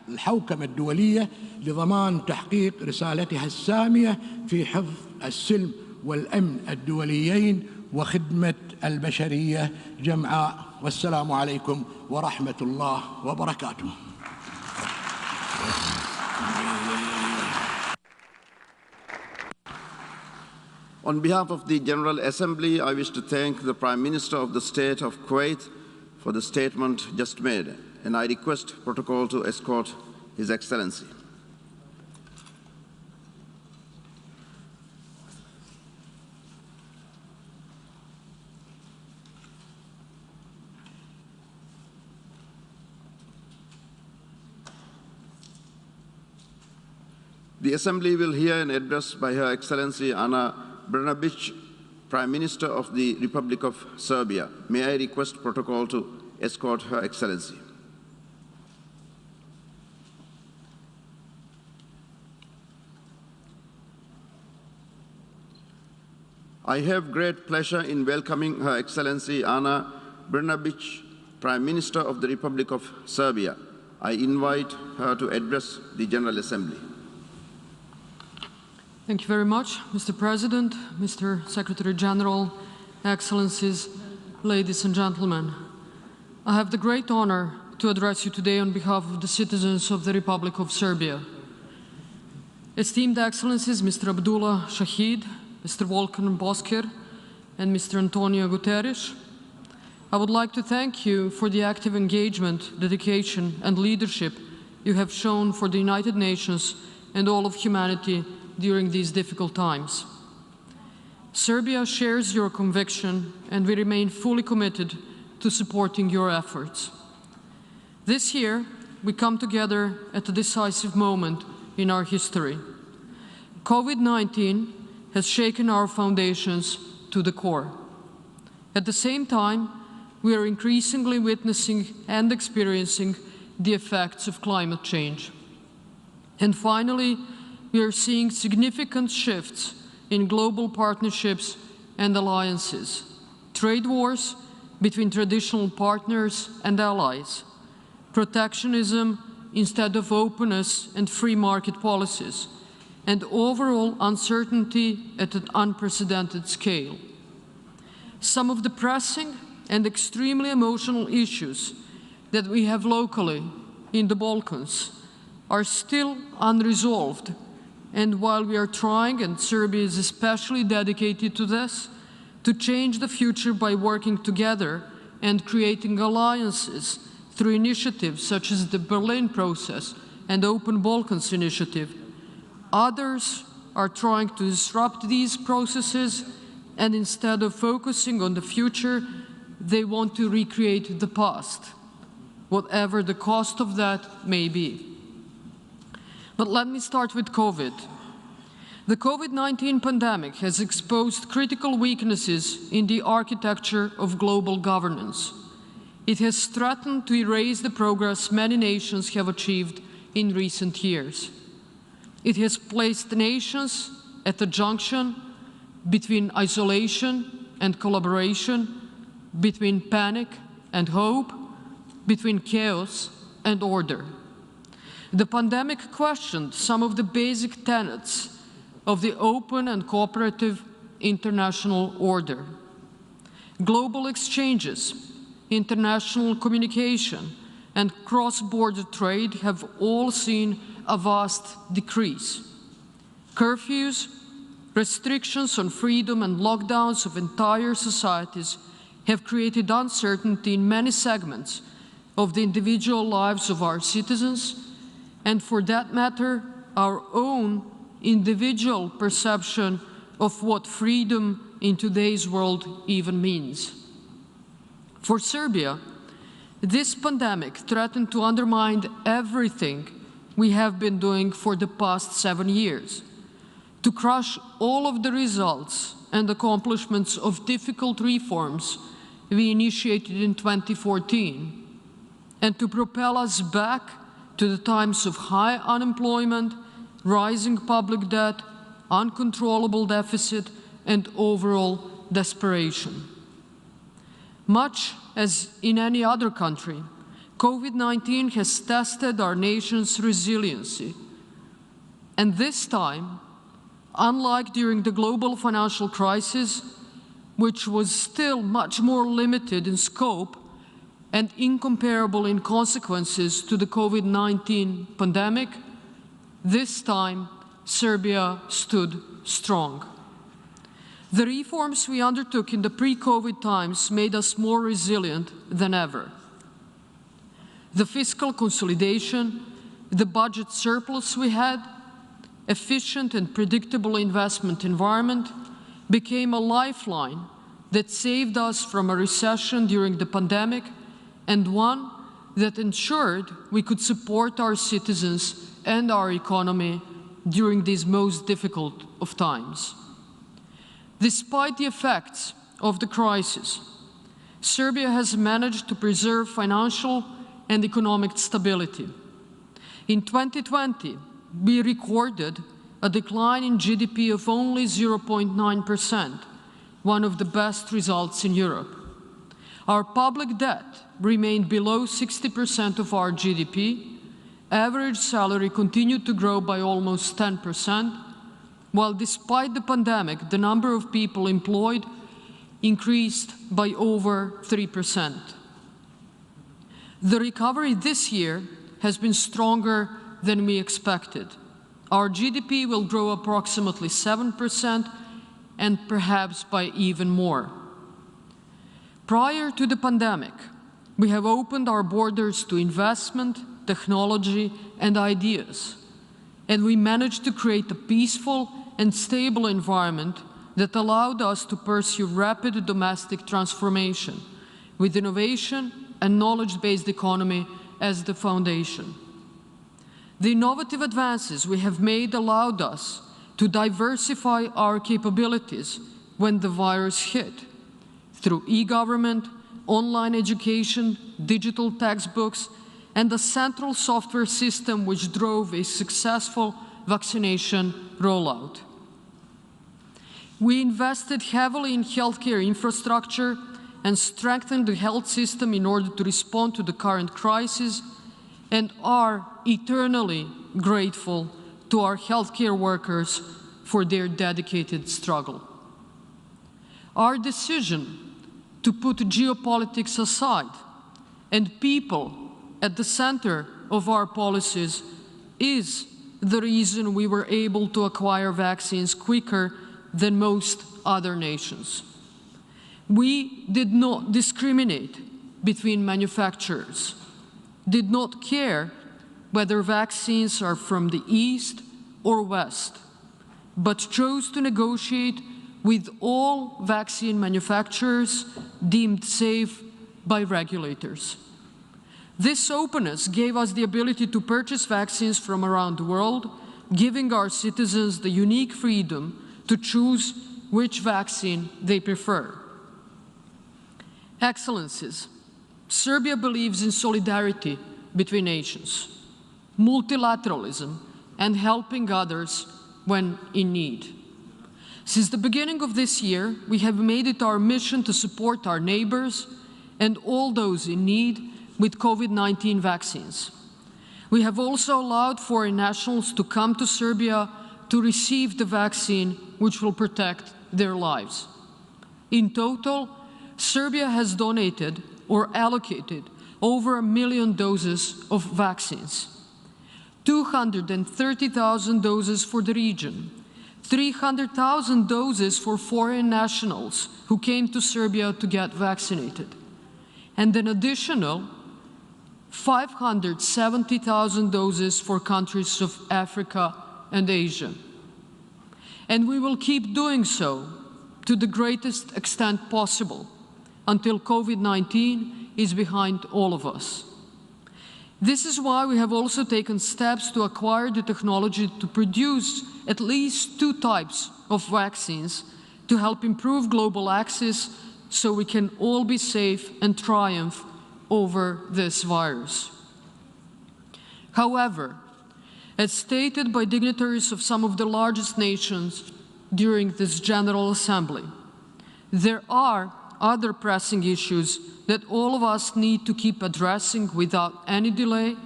الحوكمة الدولية لضمان تحقيق رسالتها السامية في حفظ السلم والأمن الدوليين وخدمة البشرية جمعاء. والسلام عليكم ورحمة الله وبركاته. On behalf of the General Assembly, I wish to thank the Prime Minister of the State of Kuwait for the statement just made, and I request protocol to escort His Excellency. The Assembly will hear an address by Her Excellency Anna Brnabic, Prime Minister of the Republic of Serbia. May I request protocol to escort Her Excellency. I have great pleasure in welcoming Her Excellency Ana Brnabić, Prime Minister of the Republic of Serbia. I invite her to address the General Assembly. Thank you very much, Mr. President, Mr. Secretary General, Excellencies, ladies and gentlemen. I have the great honor to address you today on behalf of the citizens of the Republic of Serbia. Esteemed Excellencies, Mr. Abdullah Shahid, Mr. Volkan Bozkir, and Mr. Antonio Guterres, I would like to thank you for the active engagement, dedication, and leadership you have shown for the United Nations and all of humanity during these difficult times. Serbia shares your conviction, and we remain fully committed to supporting your efforts. This year, we come together at a decisive moment in our history. COVID-19 has shaken our foundations to the core. At the same time, we are increasingly witnessing and experiencing the effects of climate change. And finally, we are seeing significant shifts in global partnerships and alliances, trade wars between traditional partners and allies, protectionism instead of openness and free market policies, and overall uncertainty at an unprecedented scale. Some of the pressing and extremely emotional issues that we have locally in the Balkans are still unresolved, and while we are trying, and Serbia is especially dedicated to this, to change the future by working together and creating alliances through initiatives such as the Berlin Process and Open Balkans Initiative, others are trying to disrupt these processes, and instead of focusing on the future, they want to recreate the past, whatever the cost of that may be. But let me start with COVID. The COVID-19 pandemic has exposed critical weaknesses in the architecture of global governance. It has threatened to erase the progress many nations have achieved in recent years. It has placed nations at the junction between isolation and collaboration, between panic and hope, between chaos and order. The pandemic questioned some of the basic tenets of the open and cooperative international order. Global exchanges, international communication, and cross-border trade have all seen a vast decrease. Curfews, restrictions on freedom, and lockdowns of entire societies have created uncertainty in many segments of the individual lives of our citizens, and for that matter, our own individual perception of what freedom in today's world even means. For Serbia, this pandemic threatened to undermine everything we have been doing for the past 7 years, to crush all of the results and accomplishments of difficult reforms we initiated in 2014, and to propel us back to the times of high unemployment, rising public debt, uncontrollable deficit, and overall desperation. Much as in any other country, COVID-19 has tested our nation's resiliency. And this time, unlike during the global financial crisis, which was still much more limited in scope and incomparable in consequences to the COVID-19 pandemic, this time Serbia stood strong. The reforms we undertook in the pre-COVID times made us more resilient than ever. The fiscal consolidation, the budget surplus we had, efficient and predictable investment environment became a lifeline that saved us from a recession during the pandemic, and one that ensured we could support our citizens and our economy during these most difficult of times. Despite the effects of the crisis, Serbia has managed to preserve financial and economic stability. In 2020, we recorded a decline in GDP of only 0.9%, one of the best results in Europe. Our public debt remained below 60% of our GDP. Average salary continued to grow by almost 10%, while despite the pandemic, the number of people employed increased by over 3%. The recovery this year has been stronger than we expected. Our GDP will grow approximately 7% and perhaps by even more. Prior to the pandemic, we have opened our borders to investment, technology, and ideas, and we managed to create a peaceful and stable environment that allowed us to pursue rapid domestic transformation with innovation and knowledge-based economy as the foundation. The innovative advances we have made allowed us to diversify our capabilities when the virus hit, through e-government, online education, digital textbooks, and a central software system which drove a successful vaccination rollout. We invested heavily in healthcare infrastructure and strengthened the health system in order to respond to the current crisis, and are eternally grateful to our healthcare workers for their dedicated struggle. Our decision to put geopolitics aside and people at the center of our policies is the reason we were able to acquire vaccines quicker than most other nations. We did not discriminate between manufacturers, did not care whether vaccines are from the East or West, but chose to negotiate with all vaccine manufacturers deemed safe by regulators. This openness gave us the ability to purchase vaccines from around the world, giving our citizens the unique freedom to choose which vaccine they prefer. Excellencies, Serbia believes in solidarity between nations, multilateralism, and helping others when in need. Since the beginning of this year, we have made it our mission to support our neighbors and all those in need with COVID-19 vaccines. We have also allowed foreign nationals to come to Serbia to receive the vaccine which will protect their lives. In total, Serbia has donated or allocated over 1 million doses of vaccines, 230,000 doses for the region, 300,000 doses for foreign nationals who came to Serbia to get vaccinated, and an additional 570,000 doses for countries of Africa and Asia. And we will keep doing so to the greatest extent possible until COVID-19 is behind all of us. This is why we have also taken steps to acquire the technology to produce at least 2 types of vaccines to help improve global access so we can all be safe and triumph over this virus. However, as stated by dignitaries of some of the largest nations during this General Assembly, there are other pressing issues that all of us need to keep addressing without any delay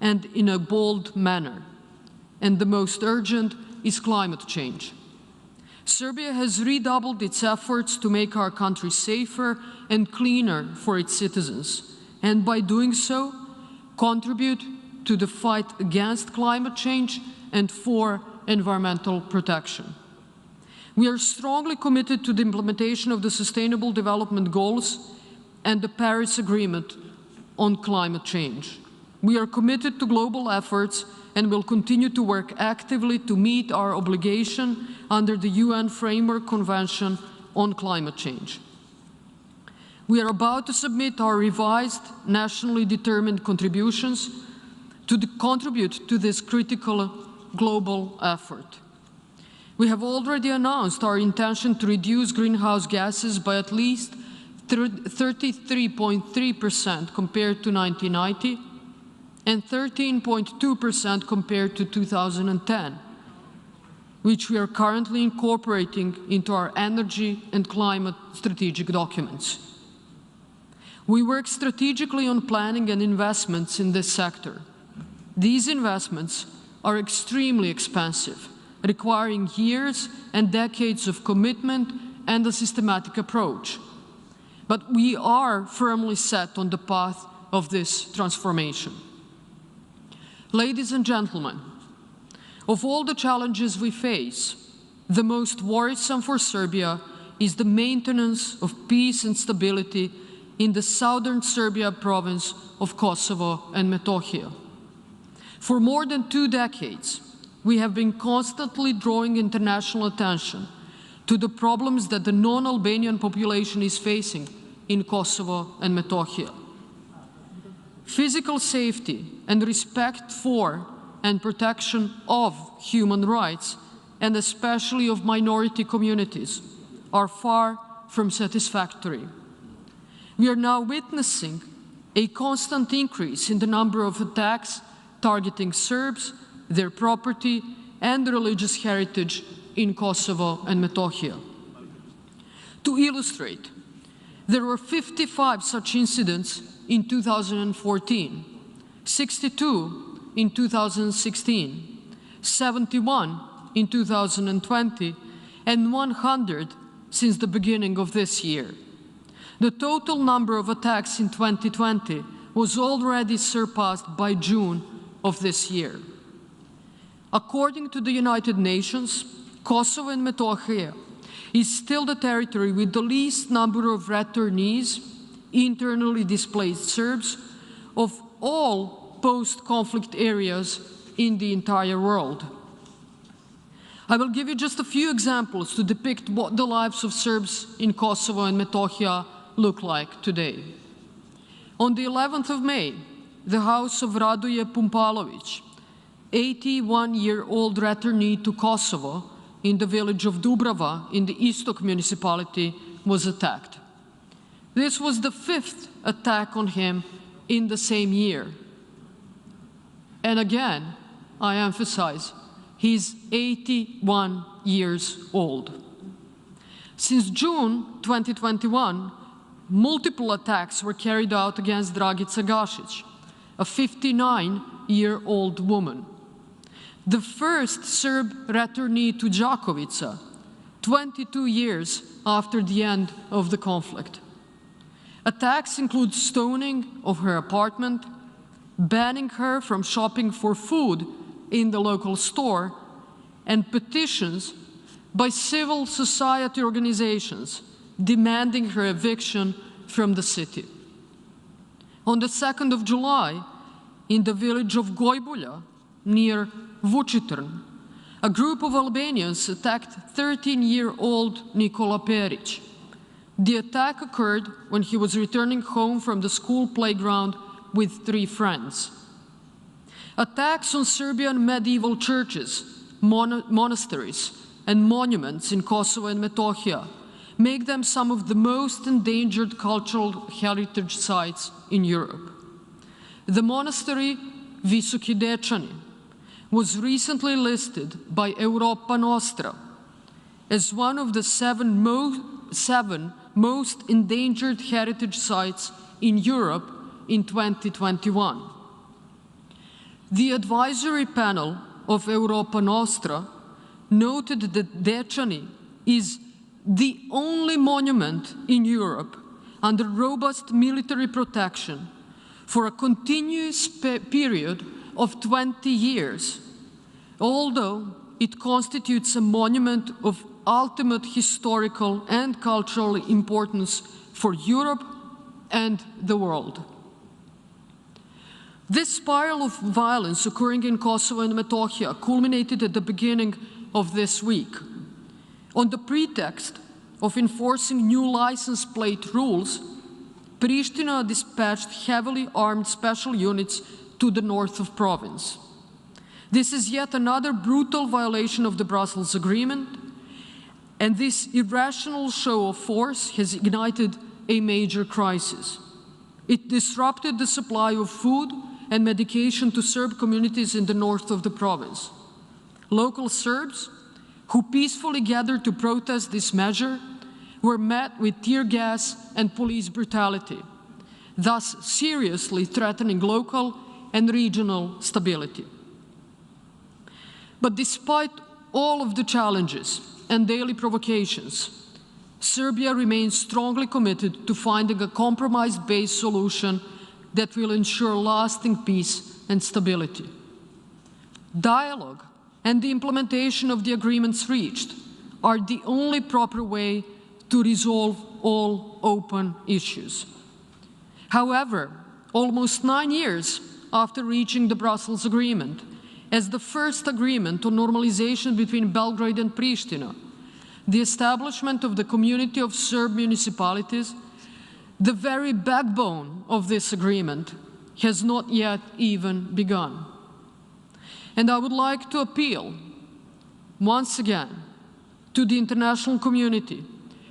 and in a bold manner. And the most urgent is climate change. Serbia has redoubled its efforts to make our country safer and cleaner for its citizens, and by doing so, contribute to the fight against climate change and for environmental protection. We are strongly committed to the implementation of the Sustainable Development Goals and the Paris Agreement on climate change. We are committed to global efforts and will continue to work actively to meet our obligation under the UN Framework Convention on Climate Change. We are about to submit our revised nationally determined contributions to contribute to this critical global effort. We have already announced our intention to reduce greenhouse gases by at least 33.3% compared to 1990 and 13.2% compared to 2010, which we are currently incorporating into our energy and climate strategic documents. We work strategically on planning and investments in this sector. These investments are extremely expensive, requiring years and decades of commitment and a systematic approach. But we are firmly set on the path of this transformation. Ladies and gentlemen, of all the challenges we face, the most worrisome for Serbia is the maintenance of peace and stability in the southern Serbia province of Kosovo and Metohija. For more than 2 decades, we have been constantly drawing international attention to the problems that the non-Albanian population is facing in Kosovo and Metohija. Physical safety and respect for and protection of human rights, and especially of minority communities, are far from satisfactory. We are now witnessing a constant increase in the number of attacks targeting Serbs, their property, and religious heritage in Kosovo and Metohija. To illustrate, there were 55 such incidents in 2014, 62 in 2016, 71 in 2020, and 100 since the beginning of this year. The total number of attacks in 2020 was already surpassed by June of this year. According to the United Nations, Kosovo and Metohija is still the territory with the least number of returnees, internally displaced Serbs, of all post-conflict areas in the entire world. I will give you just a few examples to depict what the lives of Serbs in Kosovo and Metohija look like today. On the 11th of May, the house of Radoje Pumpalović, 81-year-old returnee to Kosovo in the village of Dubrava in the Istok municipality, was attacked. This was the 5th attack on him in the same year. And again, I emphasize, he's 81 years old. Since June 2021, multiple attacks were carried out against Dragica Gašić, a 59-year-old woman, the first Serb returnee to Đakovica, 22 years after the end of the conflict. Attacks include stoning of her apartment, banning her from shopping for food in the local store, and petitions by civil society organizations demanding her eviction from the city. On the 2nd of July, in the village of Gojbulja, near Vučitrn, a group of Albanians attacked 13-year-old Nikola Perić. The attack occurred when he was returning home from the school playground with 3 friends. Attacks on Serbian medieval churches, monasteries, and monuments in Kosovo and Metohija make them some of the most endangered cultural heritage sites in Europe. The monastery Visoki Dečani was recently listed by Europa Nostra as one of the 7 most endangered heritage sites in Europe in 2021. The advisory panel of Europa Nostra noted that Dečani is the only monument in Europe under robust military protection for a continuous period of 20 years, although it constitutes a monument of ultimate historical and cultural importance for Europe and the world. This spiral of violence occurring in Kosovo and Metohija culminated at the beginning of this week. On the pretext of enforcing new license plate rules, Pristina dispatched heavily armed special units to the north of province. This is yet another brutal violation of the Brussels Agreement, and this irrational show of force has ignited a major crisis. It disrupted the supply of food and medication to Serb communities in the north of the province. Local Serbs, who peacefully gathered to protest this measure, were met with tear gas and police brutality, thus seriously threatening local and regional stability. But despite all of the challenges and daily provocations, Serbia remains strongly committed to finding a compromise-based solution that will ensure lasting peace and stability. Dialogue and the implementation of the agreements reached are the only proper way to resolve all open issues. However, almost 9 years after reaching the Brussels Agreement, as the first agreement on normalization between Belgrade and Pristina, the establishment of the Community of Serb Municipalities, the very backbone of this agreement, has not yet even begun. And I would like to appeal once again to the international community,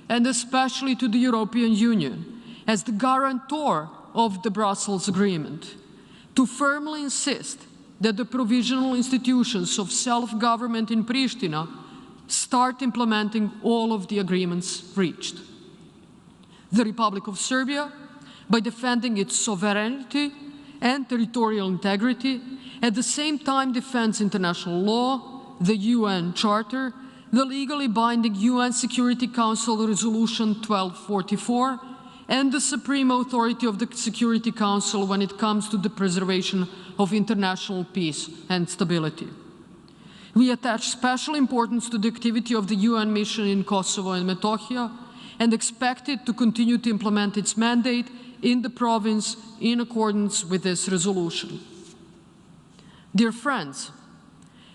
and especially to the European Union, as the guarantor of the Brussels Agreement, to firmly insist that the provisional institutions of self-government in Pristina start implementing all of the agreements reached. The Republic of Serbia, by defending its sovereignty and territorial integrity, at the same time defends international law, the UN Charter, the legally binding UN Security Council Resolution 1244, and the supreme authority of the Security Council when it comes to the preservation of international peace and stability. We attach special importance to the activity of the UN mission in Kosovo and Metohija and expect it to continue to implement its mandate in the province in accordance with this resolution. Dear friends,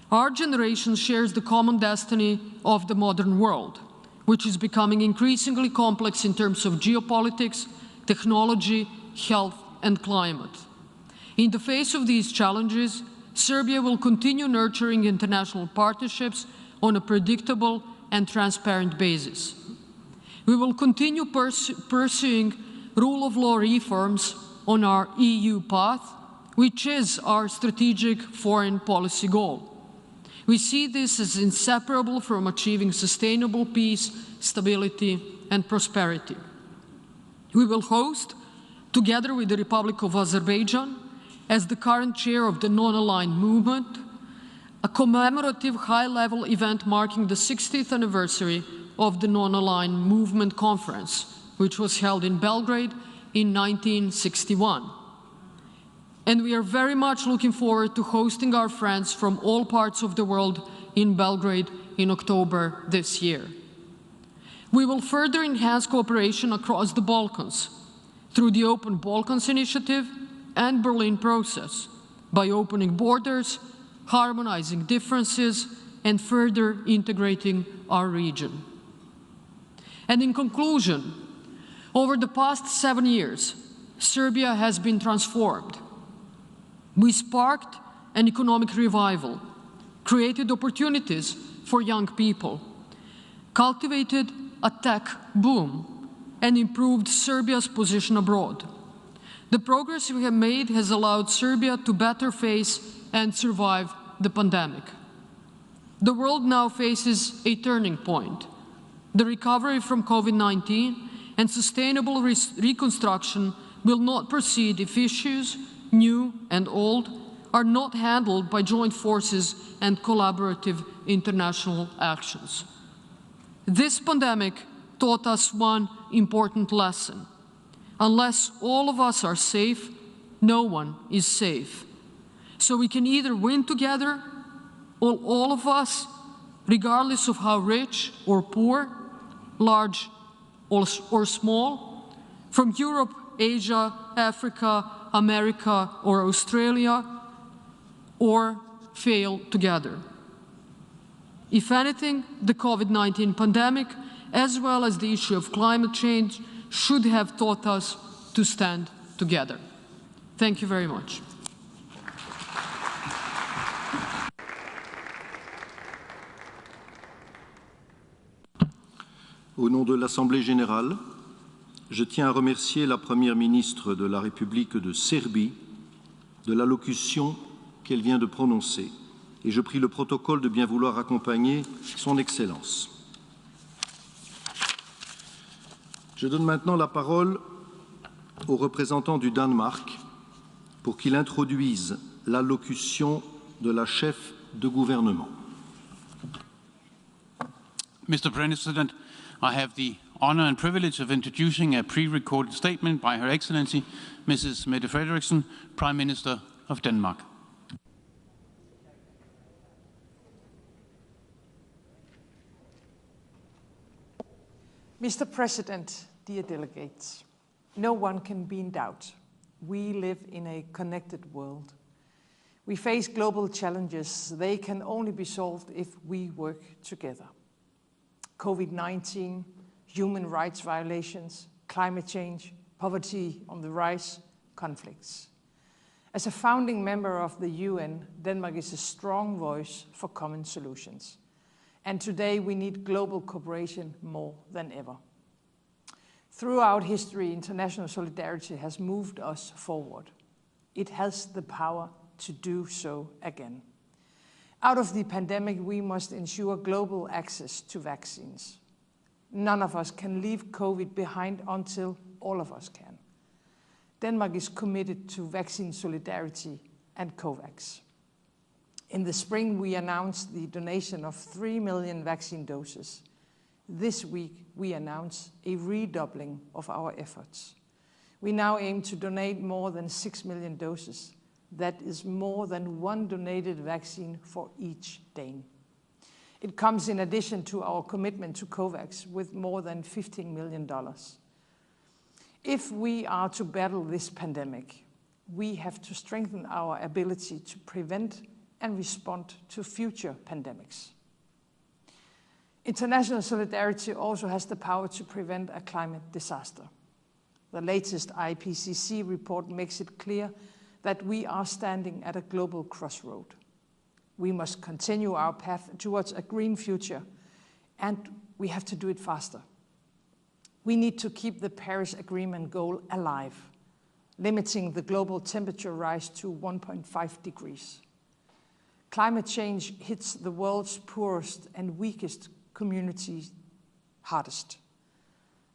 our generation shares the common destiny of the modern world, which is becoming increasingly complex in terms of geopolitics, technology, health, and climate. In the face of these challenges, Serbia will continue nurturing international partnerships on a predictable and transparent basis. We will continue pursuing rule of law reforms on our EU path, which is our strategic foreign policy goal. We see this as inseparable from achieving sustainable peace, stability, and prosperity. We will host, together with the Republic of Azerbaijan, as the current chair of the non-aligned movement, a commemorative high-level event marking the 60th anniversary of the non-aligned movement conference, which was held in Belgrade in 1961. And we are very much looking forward to hosting our friends from all parts of the world in Belgrade in October this year. We will further enhance cooperation across the Balkans through the Open Balkans Initiative and Berlin process, by opening borders, harmonizing differences, and further integrating our region. And in conclusion, over the past 7 years, Serbia has been transformed. We sparked an economic revival, created opportunities for young people, cultivated a tech boom, and improved Serbia's position abroad. The progress we have made has allowed Serbia to better face and survive the pandemic. The world now faces a turning point. The recovery from COVID-19 and sustainable reconstruction will not proceed if issues, new and old, are not handled by joint forces and collaborative international actions. This pandemic taught us one important lesson. Unless all of us are safe, no one is safe. So we can either win together, or all of us, regardless of how rich or poor, large or small, from Europe, Asia, Africa, America, or Australia, or fail together. If anything, the COVID-19 pandemic, as well as the issue of climate change, should have taught us to stand together. Thank you very much. Au nom de l'Assemblée générale, je tiens à remercier la Première ministre de la République de Serbie de l'allocution qu'elle vient de prononcer et je prie le protocole de bien vouloir accompagner son Excellence. Je donne maintenant la parole au représentant du Danemark pour qu'il introduise l'allocution de la chef de gouvernement. Mr. President, I have the honor and privilege of introducing a pre-recorded statement by Her Excellency, Mrs. Mette Frederiksen, Prime Minister of Denmark. Mr. President, dear delegates, no one can be in doubt. We live in a connected world. We face global challenges. They can only be solved if we work together. COVID-19, human rights violations, climate change, poverty on the rise, conflicts. As a founding member of the UN, Denmark is a strong voice for common solutions. And today we need global cooperation more than ever. Throughout history, international solidarity has moved us forward. It has the power to do so again. Out of the pandemic, we must ensure global access to vaccines. None of us can leave COVID behind until all of us can. Denmark is committed to vaccine solidarity and COVAX. In the spring, we announced the donation of 3 million vaccine doses. This week, we announce a redoubling of our efforts. We now aim to donate more than 6 million doses. That is more than one donated vaccine for each Dane. It comes in addition to our commitment to COVAX with more than $15 million. If we are to battle this pandemic, we have to strengthen our ability to prevent and respond to future pandemics. International solidarity also has the power to prevent a climate disaster. The latest IPCC report makes it clear that we are standing at a global crossroad. We must continue our path towards a green future, and we have to do it faster. We need to keep the Paris Agreement goal alive, limiting the global temperature rise to 1.5 degrees. Climate change hits the world's poorest and weakest communities hardest.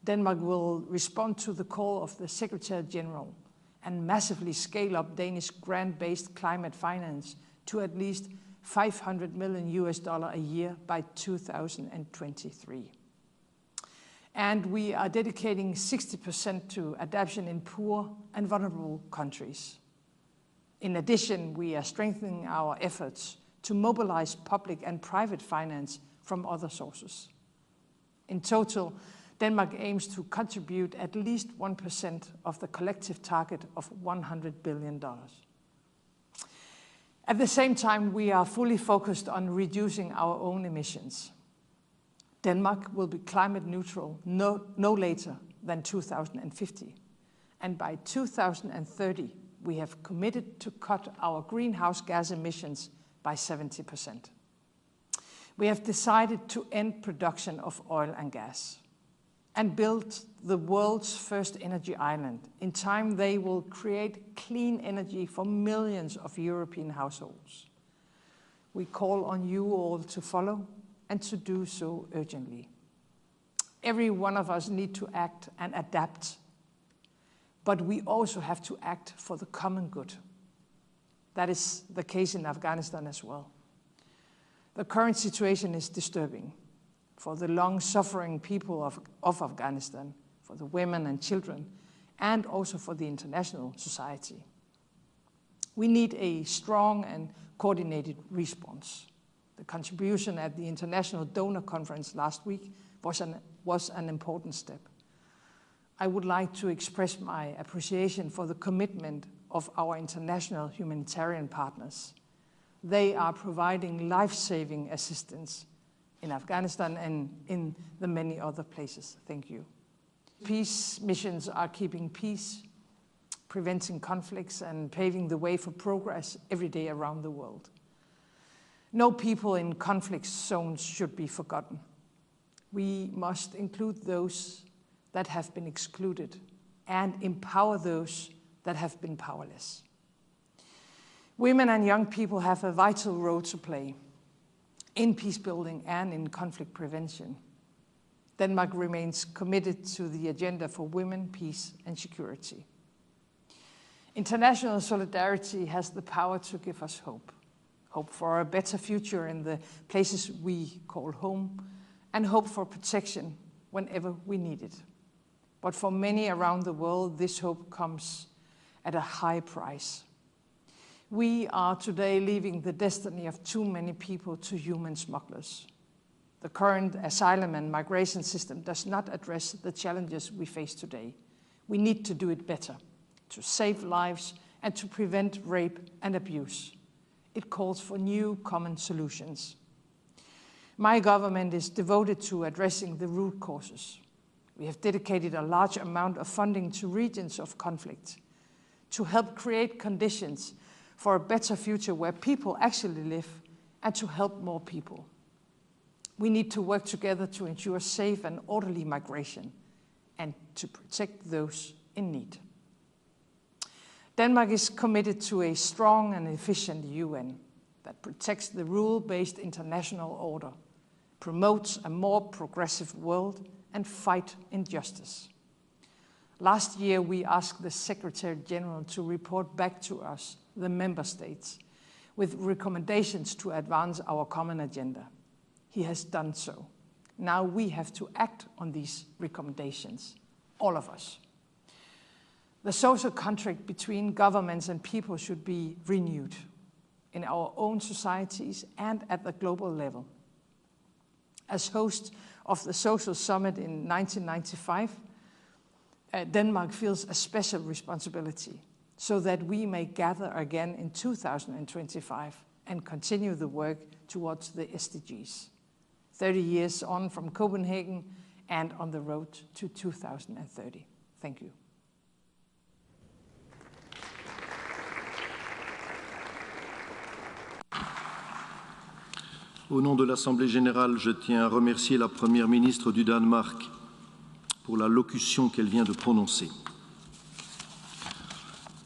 Denmark will respond to the call of the Secretary General and massively scale up Danish grant-based climate finance to at least $500 million a year by 2023. And we are dedicating 60% to adaptation in poor and vulnerable countries. In addition, we are strengthening our efforts to mobilize public and private finance from other sources. In total, Denmark aims to contribute at least 1% of the collective target of $100 billion. At the same time, we are fully focused on reducing our own emissions. Denmark will be climate neutral no later than 2050. And by 2030, we have committed to cut our greenhouse gas emissions by 70%. We have decided to end production of oil and gas and build the world's first energy island. In time, they will create clean energy for millions of European households. We call on you all to follow and to do so urgently. Every one of us needs to act and adapt, but we also have to act for the common good. That is the case in Afghanistan as well. The current situation is disturbing for the long-suffering people of Afghanistan, for the women and children, and also for the international society. We need a strong and coordinated response. The contribution at the International Donor Conference last week was an important step. I would like to express my appreciation for the commitment of our international humanitarian partners. They are providing life-saving assistance in Afghanistan and in the many other places. Thank you. Peace missions are keeping peace, preventing conflicts, and paving the way for progress every day around the world. No people in conflict zones should be forgotten. We must include those that have been excluded and empower those that have been powerless. Women and young people have a vital role to play in peace building and in conflict prevention. Denmark remains committed to the agenda for women, peace and security. International solidarity has the power to give us hope. Hope for a better future in the places we call home, and hope for protection whenever we need it. But for many around the world, this hope comes at a high price. We are today leaving the destiny of too many people to human smugglers. The current asylum and migration system does not address the challenges we face today. We need to do it better, to save lives and to prevent rape and abuse. It calls for new common solutions. My government is devoted to addressing the root causes. We have dedicated a large amount of funding to regions of conflict to help create conditions for a better future where people actually live and to help more people. We need to work together to ensure safe and orderly migration and to protect those in need. Denmark is committed to a strong and efficient UN that protects the rule-based international order, promotes a more progressive world, and fight injustice. Last year, we asked the Secretary General to report back to us, the member states, with recommendations to advance our common agenda. He has done so. Now we have to act on these recommendations, all of us. The social contract between governments and people should be renewed in our own societies and at the global level. As host of the Social Summit in 1995, Denmark feels a special responsibility so that we may gather again in 2025 and continue the work towards the SDGs. 30 years on from Copenhagen and on the road to 2030. Thank you. Au nom de l'Assemblée générale, je tiens à remercier la Première ministre du Danemark pour la locution qu'elle vient de prononcer.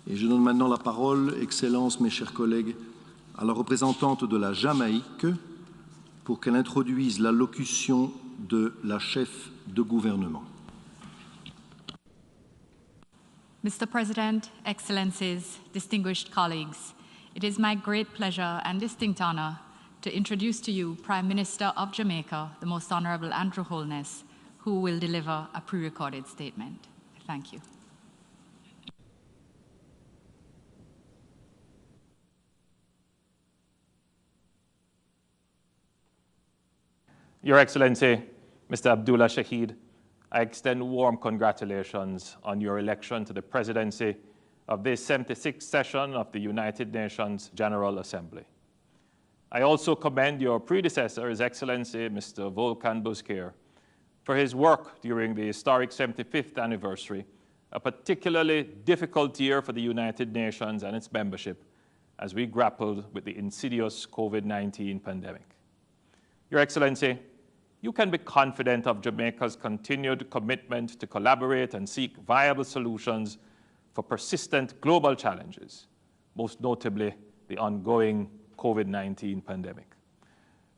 Et je donne maintenant la parole, Excellences, mes chers collègues, à la représentante de la Jamaïque pour qu'elle introduise la locution de la chef de gouvernement. Mr. President, Excellencies, distinguished colleagues, it is my great pleasure and distinct honor to introduce to you Prime Minister of Jamaica, the Most Honorable Andrew Holness, who will deliver a pre-recorded statement. Thank you. Your Excellency, Mr. Abdullah Shahid, I extend warm congratulations on your election to the presidency of this 76th session of the United Nations General Assembly. I also commend your predecessor, His Excellency, Mr. Volkan Bozkır, for his work during the historic 75th anniversary, a particularly difficult year for the United Nations and its membership as we grappled with the insidious COVID-19 pandemic. Your Excellency, you can be confident of Jamaica's continued commitment to collaborate and seek viable solutions for persistent global challenges, most notably the ongoing COVID-19 pandemic.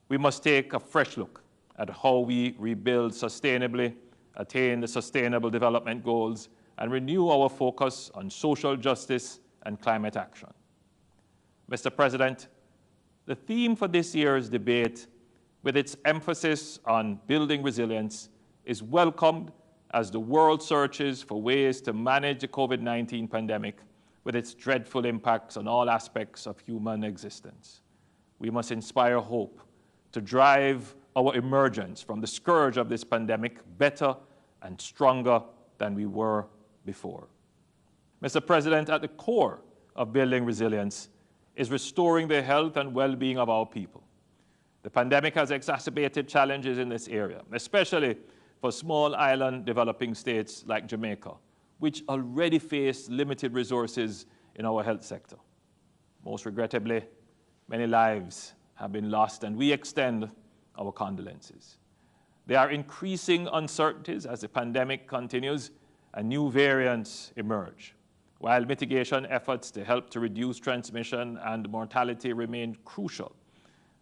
We must take a fresh look at how we rebuild sustainably, attain the Sustainable Development Goals, and renew our focus on social justice and climate action. Mr. President, the theme for this year's debate, with its emphasis on building resilience, is welcomed as the world searches for ways to manage the COVID-19 pandemic with its dreadful impacts on all aspects of human existence. We must inspire hope to drive our emergence from the scourge of this pandemic better and stronger than we were before. Mr. President, at the core of building resilience is restoring the health and well-being of our people. The pandemic has exacerbated challenges in this area, especially for small island developing states like Jamaica, which already face limited resources in our health sector. Most regrettably, many lives have been lost, and we extend our condolences. There are increasing uncertainties as the pandemic continues and new variants emerge. While mitigation efforts to help to reduce transmission and mortality remain crucial,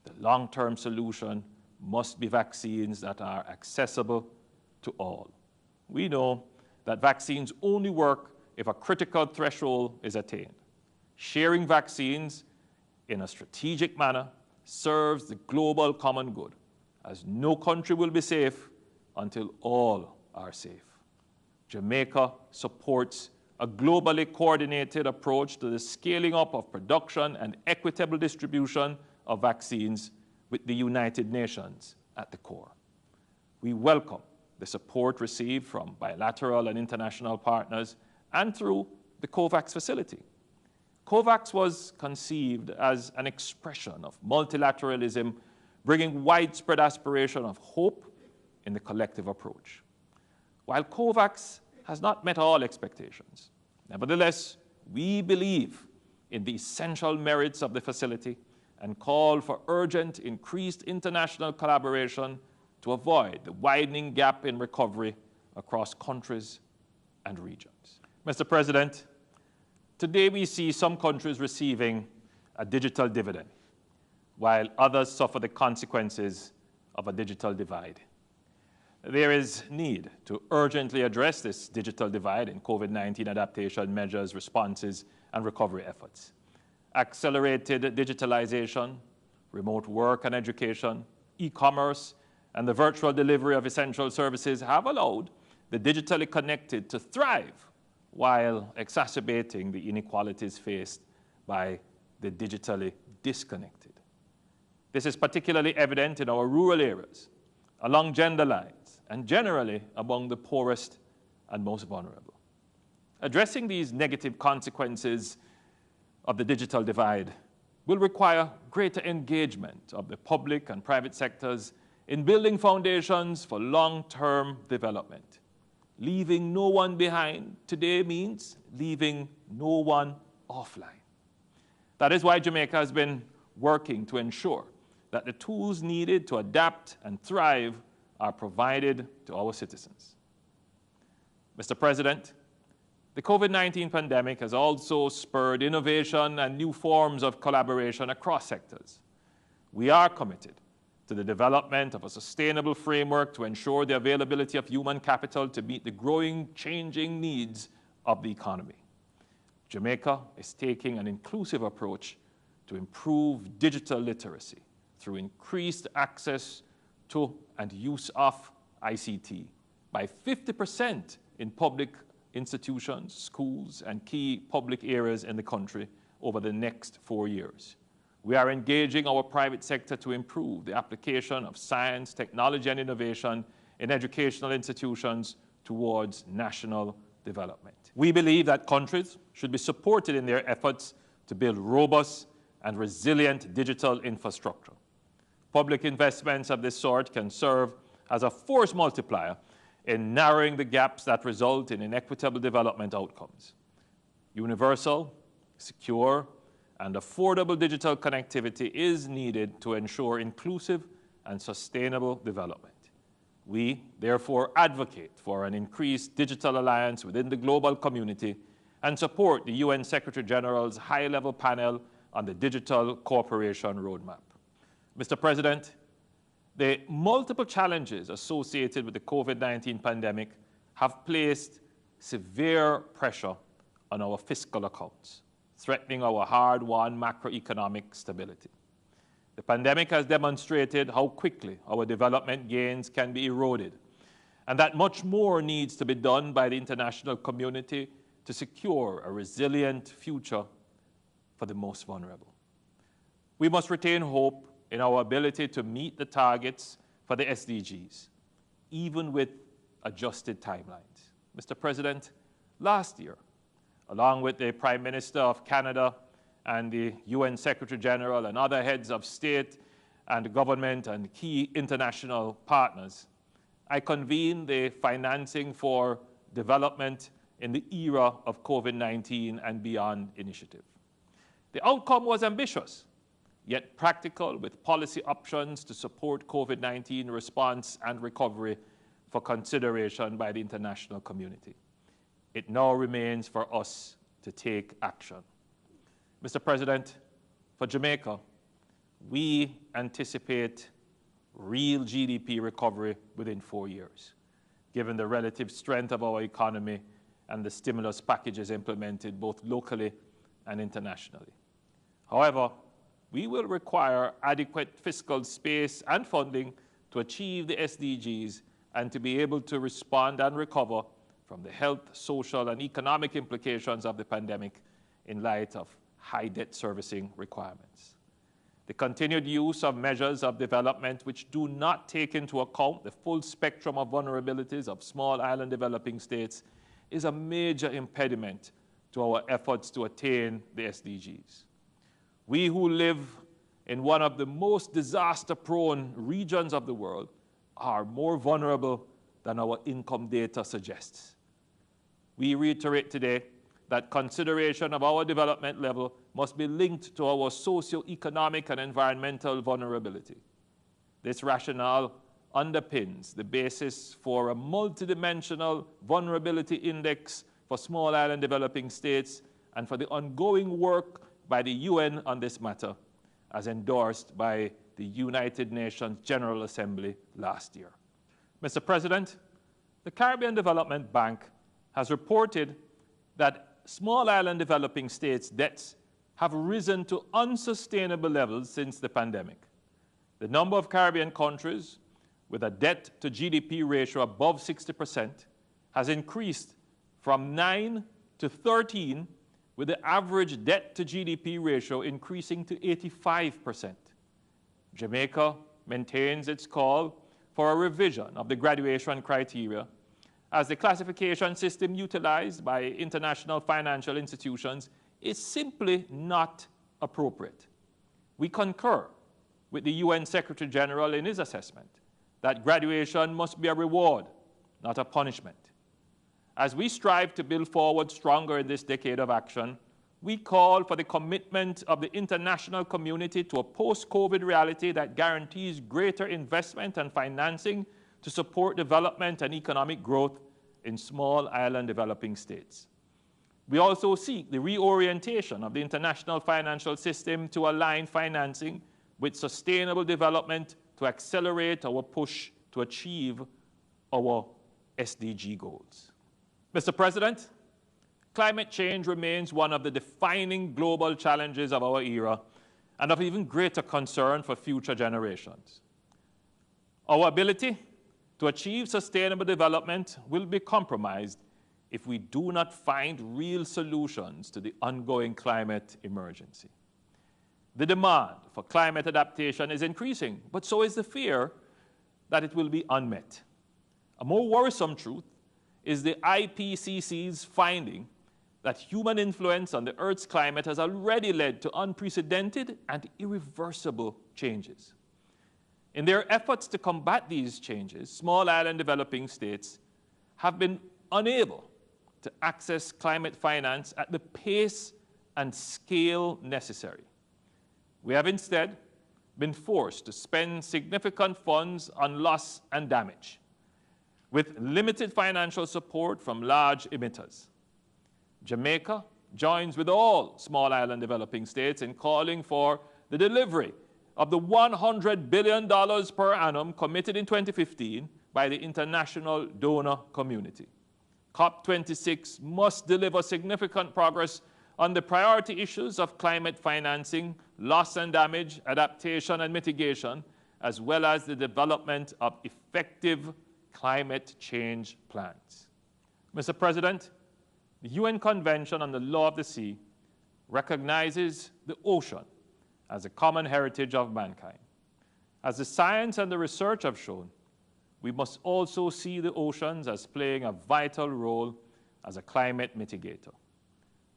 the long-term solution must be vaccines that are accessible to all. We know that vaccines only work if a critical threshold is attained. Sharing vaccines in a strategic manner serves the global common good, as no country will be safe until all are safe. Jamaica supports a globally coordinated approach to the scaling up of production and equitable distribution of vaccines with the United Nations at the core. We welcome the support received from bilateral and international partners and through the COVAX facility. COVAX was conceived as an expression of multilateralism, bringing widespread aspiration of hope in the collective approach. While COVAX has not met all expectations, nevertheless, we believe in the essential merits of the facility and call for urgent, increased international collaboration to avoid the widening gap in recovery across countries and regions. Mr. President, today we see some countries receiving a digital dividend, while others suffer the consequences of a digital divide. There is need to urgently address this digital divide in COVID-19 adaptation measures, responses, and recovery efforts. Accelerated digitalization, remote work and education, e-commerce, and the virtual delivery of essential services have allowed the digitally connected to thrive while exacerbating the inequalities faced by the digitally disconnected. This is particularly evident in our rural areas, along gender lines, and generally among the poorest and most vulnerable. Addressing these negative consequences of the digital divide will require greater engagement of the public and private sectors in building foundations for long-term development. Leaving no one behind today means leaving no one offline. That is why Jamaica has been working to ensure that the tools needed to adapt and thrive are provided to our citizens. Mr. President, the COVID-19 pandemic has also spurred innovation and new forms of collaboration across sectors. We are committed to the development of a sustainable framework to ensure the availability of human capital to meet the growing, changing needs of the economy. Jamaica is taking an inclusive approach to improve digital literacy through increased access to and use of ICT by 50% in public institutions, schools, and key public areas in the country over the next 4 years. We are engaging our private sector to improve the application of science, technology, and innovation in educational institutions towards national development. We believe that countries should be supported in their efforts to build robust and resilient digital infrastructure. Public investments of this sort can serve as a force multiplier in narrowing the gaps that result in inequitable development outcomes. Universal, secure, and affordable digital connectivity is needed to ensure inclusive and sustainable development. We, therefore, advocate for an increased digital alliance within the global community and support the UN Secretary General's high-level panel on the Digital Cooperation Roadmap. Mr. President, the multiple challenges associated with the COVID-19 pandemic have placed severe pressure on our fiscal accounts, threatening our hard-won macroeconomic stability. The pandemic has demonstrated how quickly our development gains can be eroded, and that much more needs to be done by the international community to secure a resilient future for the most vulnerable. We must retain hope in our ability to meet the targets for the SDGs, even with adjusted timelines. Mr. President, last year, along with the Prime Minister of Canada and the UN Secretary General and other heads of state and government and key international partners, I convened the Financing for Development in the Era of COVID-19 and Beyond initiative. The outcome was ambitious, yet practical, with policy options to support COVID-19 response and recovery for consideration by the international community. It now remains for us to take action. Mr. President, for Jamaica, we anticipate real GDP recovery within 4 years, given the relative strength of our economy and the stimulus packages implemented both locally and internationally. However, we will require adequate fiscal space and funding to achieve the SDGs and to be able to respond and recover from the health, social, and economic implications of the pandemic in light of high debt servicing requirements. The continued use of measures of development which do not take into account the full spectrum of vulnerabilities of small island developing states is a major impediment to our efforts to attain the SDGs. We who live in one of the most disaster-prone regions of the world are more vulnerable than our income data suggests. We reiterate today that consideration of our development level must be linked to our socio-economic and environmental vulnerability. This rationale underpins the basis for a multidimensional vulnerability index for small island developing states and for the ongoing work by the UN on this matter, as endorsed by the United Nations General Assembly last year. Mr. President, the Caribbean Development Bank has reported that small island developing states' debts have risen to unsustainable levels since the pandemic. The number of Caribbean countries with a debt to GDP ratio above 60% has increased from 9 to 13, with the average debt to GDP ratio increasing to 85%. Jamaica maintains its call for a revision of the graduation criteria, as the classification system utilized by international financial institutions is simply not appropriate. We concur with the UN Secretary General in his assessment that graduation must be a reward, not a punishment. As we strive to build forward stronger in this decade of action, we call for the commitment of the international community to a post-COVID reality that guarantees greater investment and financing to support development and economic growth in small island developing states. We also seek the reorientation of the international financial system to align financing with sustainable development to accelerate our push to achieve our SDG goals. Mr. President, climate change remains one of the defining global challenges of our era and of even greater concern for future generations. Our ability to achieve sustainable development will be compromised if we do not find real solutions to the ongoing climate emergency. The demand for climate adaptation is increasing, but so is the fear that it will be unmet. A more worrisome truth is the IPCC's finding that human influence on the Earth's climate has already led to unprecedented and irreversible changes. In their efforts to combat these changes, small island developing states have been unable to access climate finance at the pace and scale necessary. We have instead been forced to spend significant funds on loss and damage, with limited financial support from large emitters. Jamaica joins with all small island developing states in calling for the delivery of the $100 billion per annum committed in 2015 by the international donor community. COP26 must deliver significant progress on the priority issues of climate financing, loss and damage, adaptation and mitigation, as well as the development of effective climate change plans. Mr. President, the UN Convention on the Law of the Sea recognizes the ocean as a common heritage of mankind. As the science and the research have shown, we must also see the oceans as playing a vital role as a climate mitigator.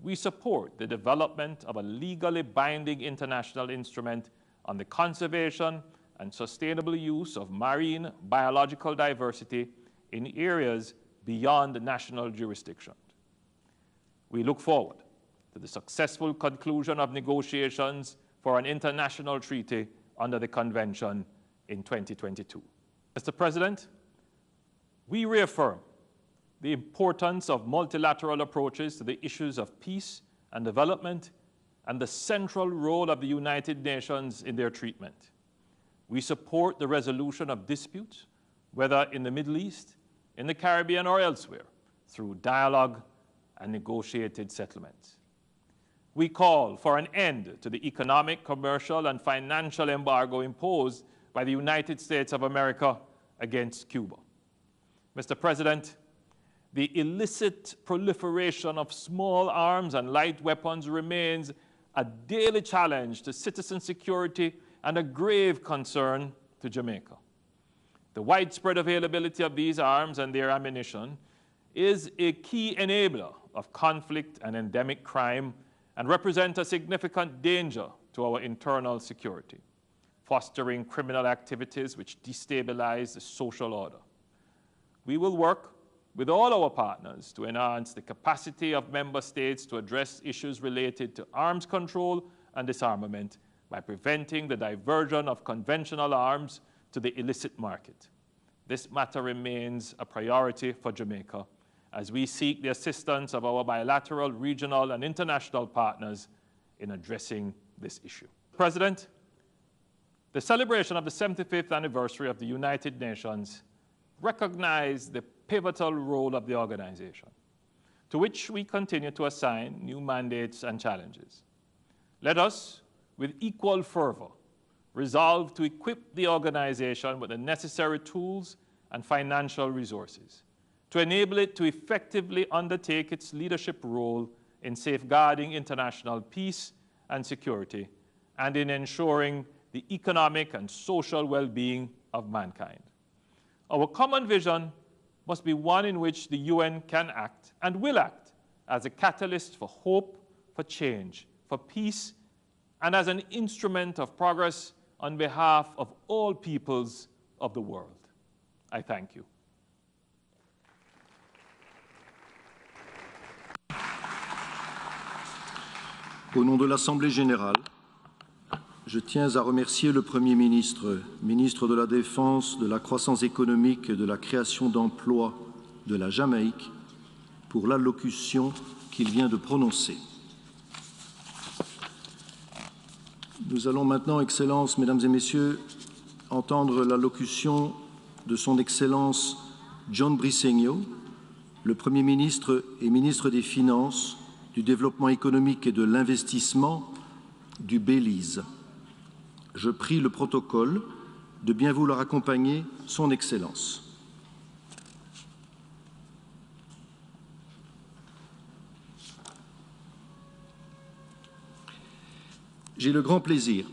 We support the development of a legally binding international instrument on the conservation and sustainable use of marine biological diversity in areas beyond national jurisdiction. We look forward to the successful conclusion of negotiations for an international treaty under the convention in 2022. Mr. President, we reaffirm the importance of multilateral approaches to the issues of peace and development and the central role of the United Nations in their treatment. We support the resolution of disputes, whether in the Middle East, in the Caribbean, or elsewhere, through dialogue and negotiated settlements. We call for an end to the economic, commercial, and financial embargo imposed by the United States of America against Cuba. Mr. President, the illicit proliferation of small arms and light weapons remains a daily challenge to citizen security and a grave concern to Jamaica. The widespread availability of these arms and their ammunition is a key enabler of conflict and endemic crime and represent a significant danger to our internal security, fostering criminal activities which destabilize the social order. We will work with all our partners to enhance the capacity of member states to address issues related to arms control and disarmament by preventing the diversion of conventional arms to the illicit market. This matter remains a priority for Jamaica as we seek the assistance of our bilateral, regional, and international partners in addressing this issue. President, the celebration of the 75th anniversary of the United Nations recognized the pivotal role of the organization, to which we continue to assign new mandates and challenges. Let us, with equal fervor, resolve to equip the organization with the necessary tools and financial resources to enable it to effectively undertake its leadership role in safeguarding international peace and security and in ensuring the economic and social well-being of mankind. Our common vision must be one in which the UN can act and will act as a catalyst for hope, for change, for peace, and as an instrument of progress on behalf of all peoples of the world. I thank you. Au nom de l'Assemblée générale, je tiens à remercier le Premier ministre, ministre de la Défense, de la croissance économique et de la création d'emplois de la Jamaïque pour l'allocution qu'il vient de prononcer. Nous allons maintenant, Excellences, Mesdames et Messieurs, entendre l'allocution de Son Excellence John Briceño, le Premier ministre et ministre des Finances, du Développement économique et de l'Investissement du Belize. Je prie le protocole de bien vouloir accompagner Son Excellence. J'ai le grand plaisir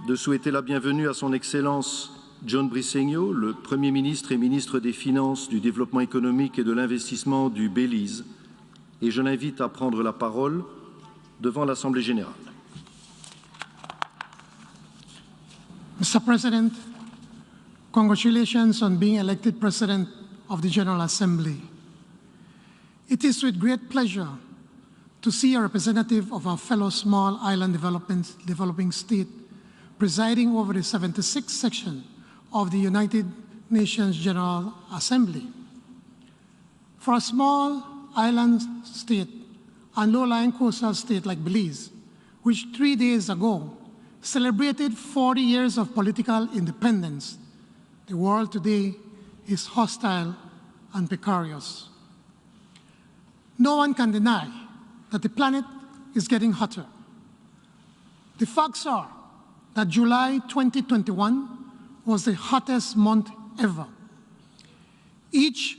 de souhaiter la bienvenue à Son Excellence John Briceño, le Premier ministre et ministre des Finances, du Développement économique et de l'Investissement du Belize, et je l'invite à prendre la parole devant l'Assemblée générale. Mr. President, congratulations on being elected President of the General Assembly. It is with great pleasure to see a representative of our fellow small island developing state presiding over the 76th section of the United Nations General Assembly. For a small island state and low-lying coastal state like Belize, which 3 days ago celebrated 40 years of political independence, the world today is hostile and precarious. No one can deny that the planet is getting hotter. The facts are that July 2021 was the hottest month ever. Each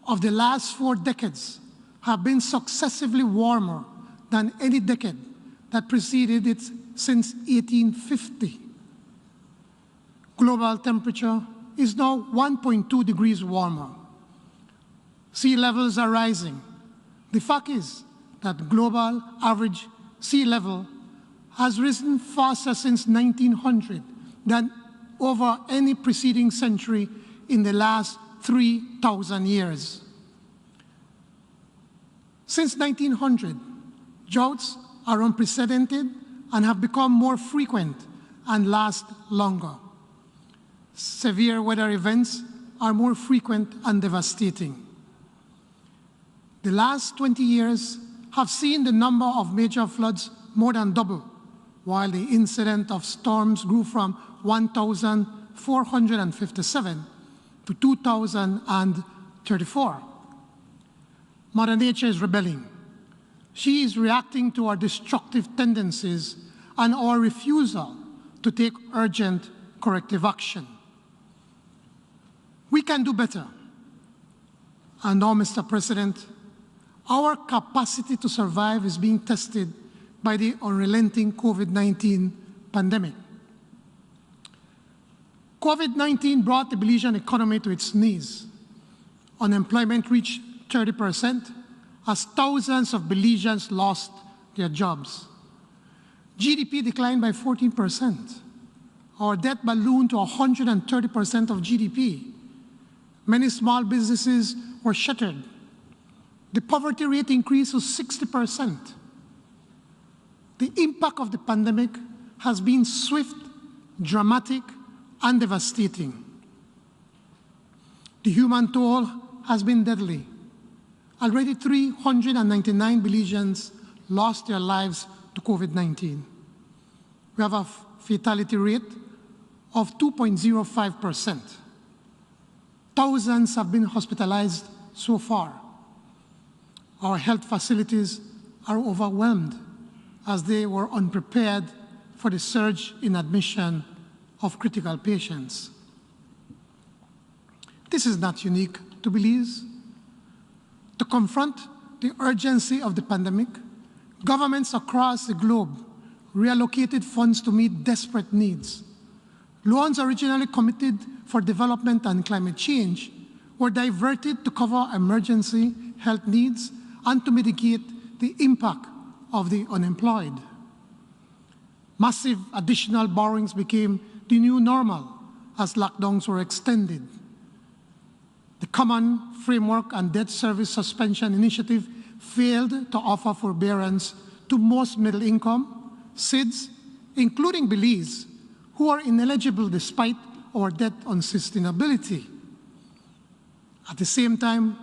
of the last 4 decades have been successively warmer than any decade that preceded it since 1850. Global temperature is now 1.2 degrees warmer. Sea levels are rising. The fact is that global average sea level has risen faster since 1900 than over any preceding century in the last 3,000 years. Since 1900, droughts are unprecedented and have become more frequent and last longer. Severe weather events are more frequent and devastating. The last 20 years have seen the number of major floods more than double, while the incidence of storms grew from 1,457 to 2,034. Mother Nature is rebelling. She is reacting to our destructive tendencies and our refusal to take urgent corrective action. We can do better. And now, Mr. President, our capacity to survive is being tested by the unrelenting COVID-19 pandemic. COVID-19 brought the Belizean economy to its knees. Unemployment reached 30% as thousands of Belizeans lost their jobs. GDP declined by 14%. Our debt ballooned to 130% of GDP. Many small businesses were shuttered. The poverty rate increased to 60%. The impact of the pandemic has been swift, dramatic, and devastating. The human toll has been deadly. Already 399 Belizeans lost their lives to COVID-19. We have a fatality rate of 2.05%. Thousands have been hospitalized so far. Our health facilities are overwhelmed as they were unprepared for the surge in admission of critical patients. This is not unique to Belize. To confront the urgency of the pandemic, governments across the globe reallocated funds to meet desperate needs. Loans originally committed for development and climate change were diverted to cover emergency health needs and to mitigate the impact of the unemployed. Massive additional borrowings became the new normal as lockdowns were extended. The Common Framework and Debt Service Suspension Initiative failed to offer forbearance to most middle-income SIDS, including Belize, who are ineligible despite our debt unsustainability. At the same time,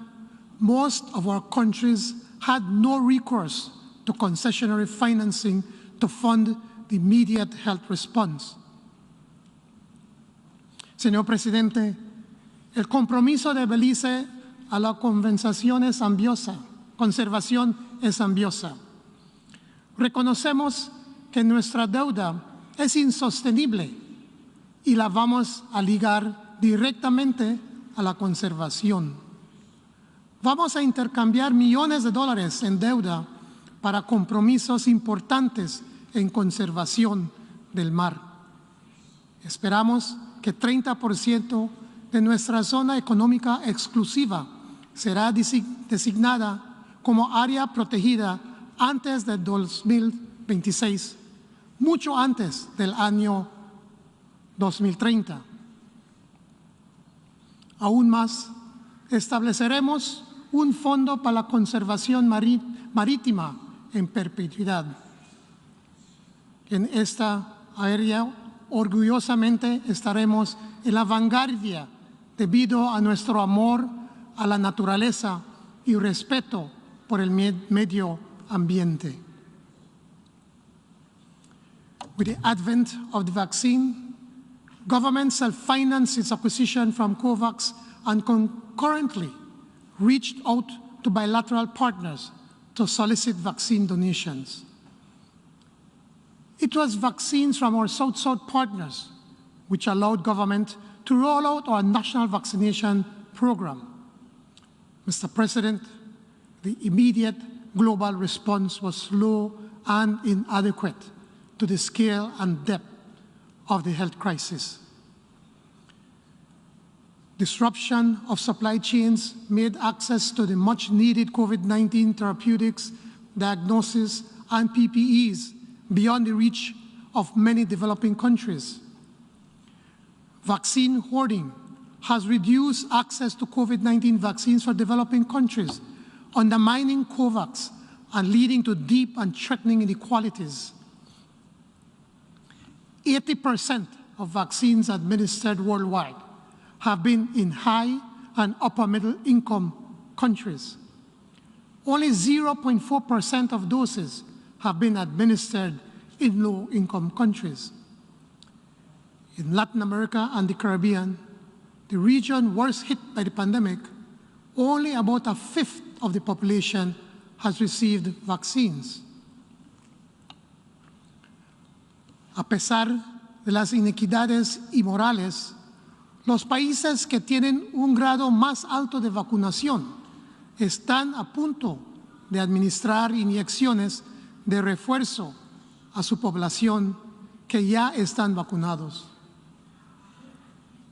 most of our countries had no recourse to concessionary financing to fund the immediate health response. Señor Presidente, el compromiso de Belice a la conservación es ambiciosa. Reconocemos que nuestra deuda es insostenible y la vamos a ligar directamente a la conservación. Vamos a intercambiar millones de dólares en deuda para compromisos importantes en conservación del mar. Esperamos que 30% de nuestra zona económica exclusiva será designada como área protegida antes del 2026, mucho antes del año 2030. Aún más, estableceremos un fondo para la conservación marítima en perpetuidad. En esta área, orgullosamente estaremos en la vanguardia debido a nuestro amor a la naturaleza y respeto por el medio ambiente. With the advent of the vaccine, government self-financed its acquisition from COVAX and concurrently reached out to bilateral partners to solicit vaccine donations. It was vaccines from our South-South partners which allowed government to roll out our national vaccination program. Mr. President, the immediate global response was slow and inadequate to the scale and depth of the health crisis. Disruption of supply chains made access to the much-needed COVID-19 therapeutics, diagnosis, and PPEs beyond the reach of many developing countries. Vaccine hoarding has reduced access to COVID-19 vaccines for developing countries, undermining COVAX and leading to deep and threatening inequalities. 80% of vaccines administered worldwide have been in high and upper middle income countries. Only 0.4% of doses have been administered in low-income countries. In Latin America and the Caribbean, the region worst hit by the pandemic, only about a fifth of the population has received vaccines. A pesar de las inequidades y morales, los países que tienen un grado más alto de vacunación están a punto de administrar inyecciones de refuerzo a su población que ya están vacunados.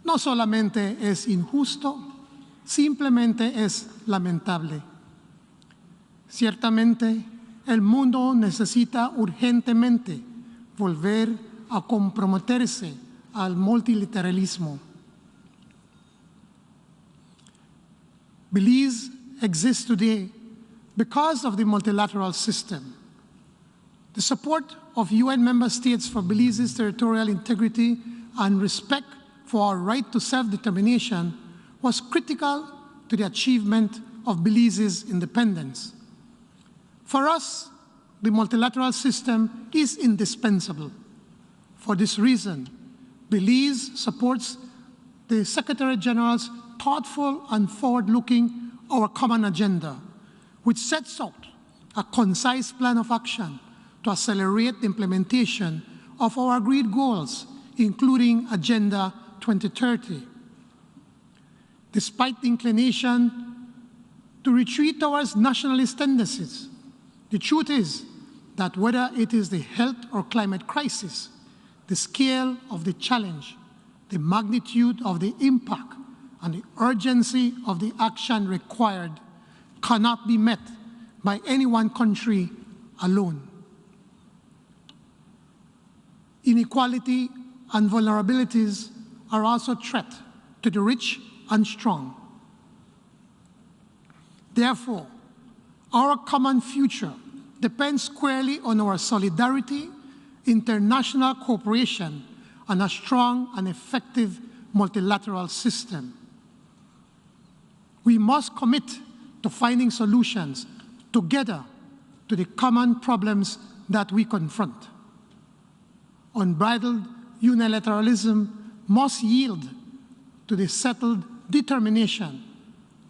No solamente es injusto, simplemente es lamentable. Ciertamente, el mundo necesita urgentemente volver a comprometerse al multilateralismo. Belize exists today because of the multilateral system. The support of UN member states for Belize's territorial integrity and respect for our right to self-determination was critical to the achievement of Belize's independence. For us, the multilateral system is indispensable. For this reason, Belize supports the Secretary General's thoughtful and forward-looking Our Common Agenda, which sets out a concise plan of action to accelerate the implementation of our agreed goals, including Agenda 2030. Despite the inclination to retreat towards nationalist tendencies, the truth is that whether it is the health or climate crisis, the scale of the challenge, the magnitude of the impact, and the urgency of the action required cannot be met by any one country alone. Inequality and vulnerabilities are also a threat to the rich and strong. Therefore, our common future depends squarely on our solidarity, international cooperation, and a strong and effective multilateral system. We must commit to finding solutions together to the common problems that we confront. Unbridled unilateralism must yield to the settled determination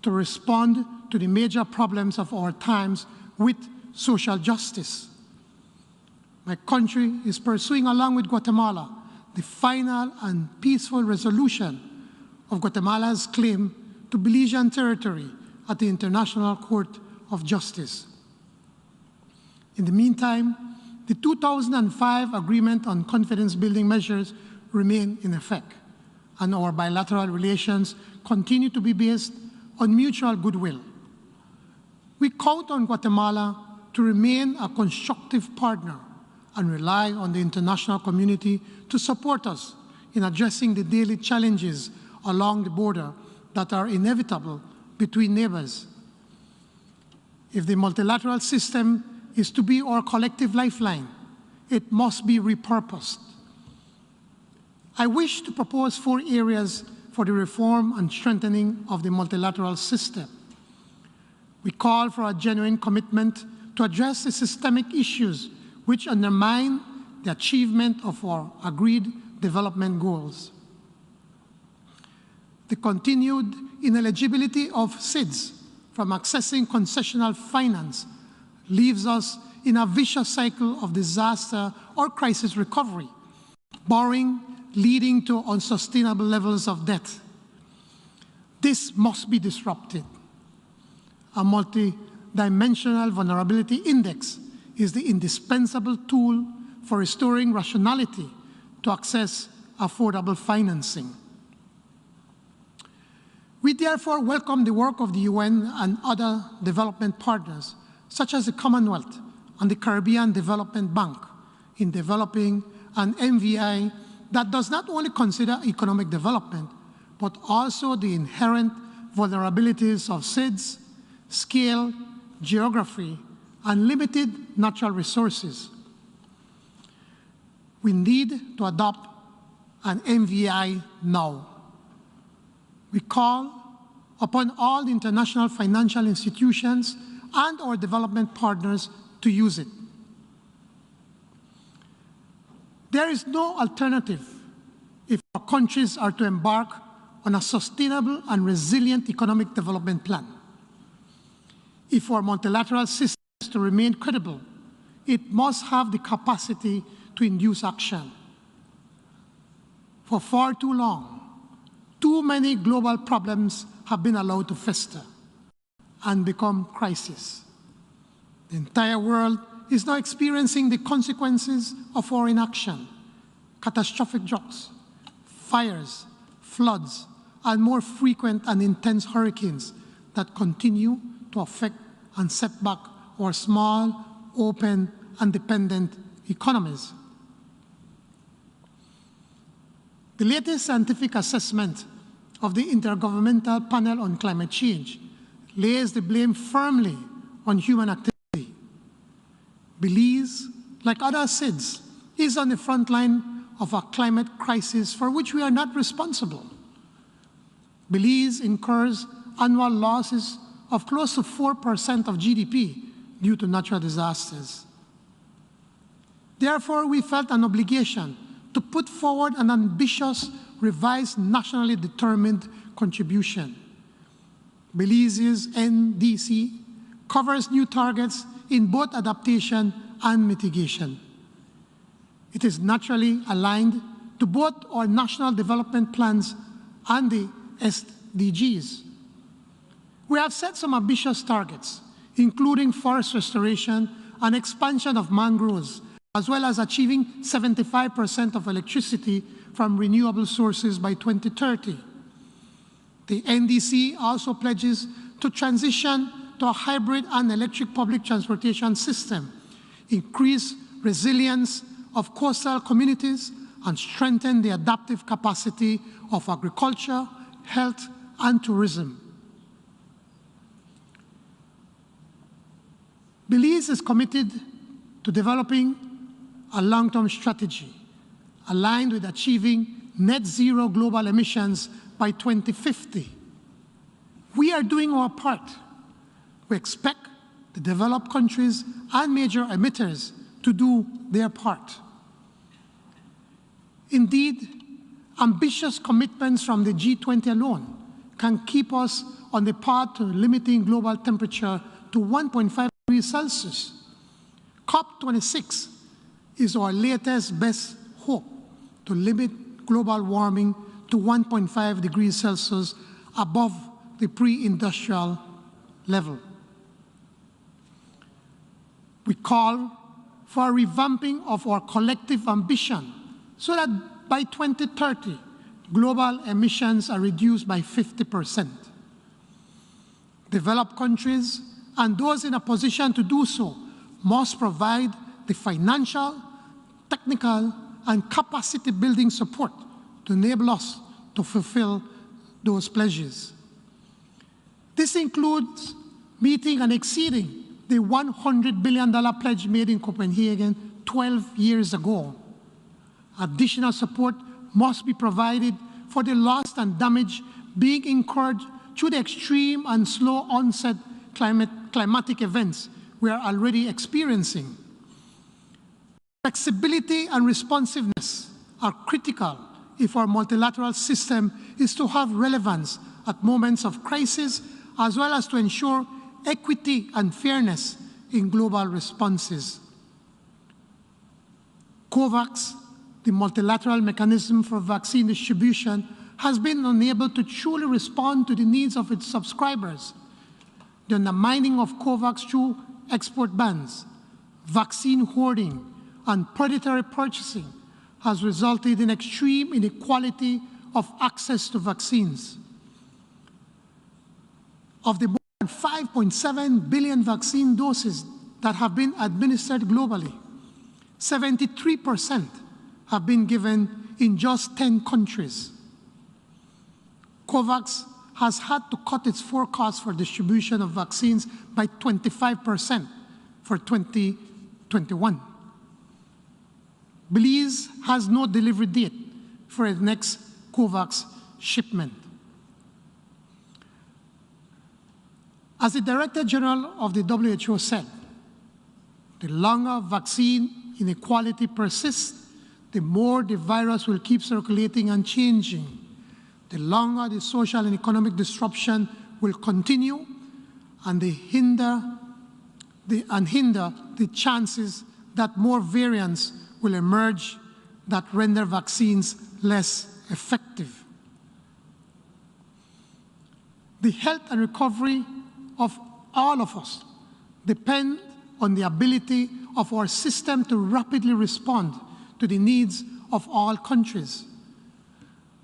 to respond to the major problems of our times with social justice. My country is pursuing, along with Guatemala, the final and peaceful resolution of Guatemala's claim to Belizean territory at the International Court of Justice. In the meantime, the 2005 Agreement on Confidence-Building Measures remain in effect, and our bilateral relations continue to be based on mutual goodwill. We count on Guatemala to remain a constructive partner and rely on the international community to support us in addressing the daily challenges along the border that are inevitable between neighbors. If the multilateral system is to be our collective lifeline, it must be repurposed. I wish to propose 4 areas for the reform and strengthening of the multilateral system. We call for a genuine commitment to address the systemic issues which undermine the achievement of our agreed development goals. The continued ineligibility of SIDS from accessing concessional finance leaves us in a vicious cycle of disaster or crisis recovery, borrowing leading to unsustainable levels of debt. This must be disrupted. A multi-dimensional vulnerability index is the indispensable tool for restoring rationality to access affordable financing. We therefore welcome the work of the UN and other development partners, such as the Commonwealth and the Caribbean Development Bank, in developing an MVI that does not only consider economic development, but also the inherent vulnerabilities of SIDS, scale, geography, and limited natural resources. We need to adopt an MVI now. We call upon all the international financial institutions and our development partners to use it. There is no alternative if our countries are to embark on a sustainable and resilient economic development plan. If our multilateral system is to remain credible, it must have the capacity to induce action. For far too long, too many global problems have been allowed to fester and become crises. The entire world is now experiencing the consequences of our inaction: catastrophic droughts, fires, floods, and more frequent and intense hurricanes that continue to affect and set back our small, open, and dependent economies. The latest scientific assessment of the Intergovernmental Panel on Climate Change lays the blame firmly on human activity. Belize, like other SIDS, is on the front line of a climate crisis for which we are not responsible. Belize incurs annual losses of close to 4% of GDP due to natural disasters. Therefore, we felt an obligation to put forward an ambitious, revised, nationally determined contribution. Belize's NDC covers new targets in both adaptation and mitigation. It is naturally aligned to both our national development plans and the SDGs. We have set some ambitious targets, including forest restoration and expansion of mangroves, as well as achieving 75% of electricity from renewable sources by 2030. The NDC also pledges to transition to a hybrid and electric public transportation system, increase resilience of coastal communities, and strengthen the adaptive capacity of agriculture, health, and tourism. Belize is committed to developing a long-term strategy aligned with achieving net zero global emissions by 2050. We are doing our part. We expect the developed countries and major emitters to do their part. Indeed, ambitious commitments from the G20 alone can keep us on the path to limiting global temperature to 1.5 degrees Celsius. COP26 is our latest best hope to limit global warming to 1.5 degrees Celsius above the pre-industrial level. We call for a revamping of our collective ambition so that by 2030, global emissions are reduced by 50%. Developed countries and those in a position to do so must provide the financial, technical, and capacity-building support to enable us to fulfill those pledges. This includes meeting and exceeding the $100 billion pledge made in Copenhagen 12 years ago. Additional support must be provided for the loss and damage being incurred through the extreme and slow onset climatic events we are already experiencing. Flexibility and responsiveness are critical if our multilateral system is to have relevance at moments of crisis, as well as to ensure equity and fairness in global responses. COVAX, the multilateral mechanism for vaccine distribution, has been unable to truly respond to the needs of its subscribers. The undermining of COVAX through export bans, vaccine hoarding, and predatory purchasing has resulted in extreme inequality of access to vaccines. Of the more than 5.7 billion vaccine doses that have been administered globally, 73% have been given in just 10 countries. COVAX has had to cut its forecast for distribution of vaccines by 25% for 2021. Belize has no delivery date for its next COVAX shipment. As the Director General of the WHO said, the longer vaccine inequality persists, the more the virus will keep circulating and changing. The longer the social and economic disruption will continue and hinder the chances that more variants will emerge that render vaccines less effective. The health and recovery of all of us depend on the ability of our system to rapidly respond to the needs of all countries.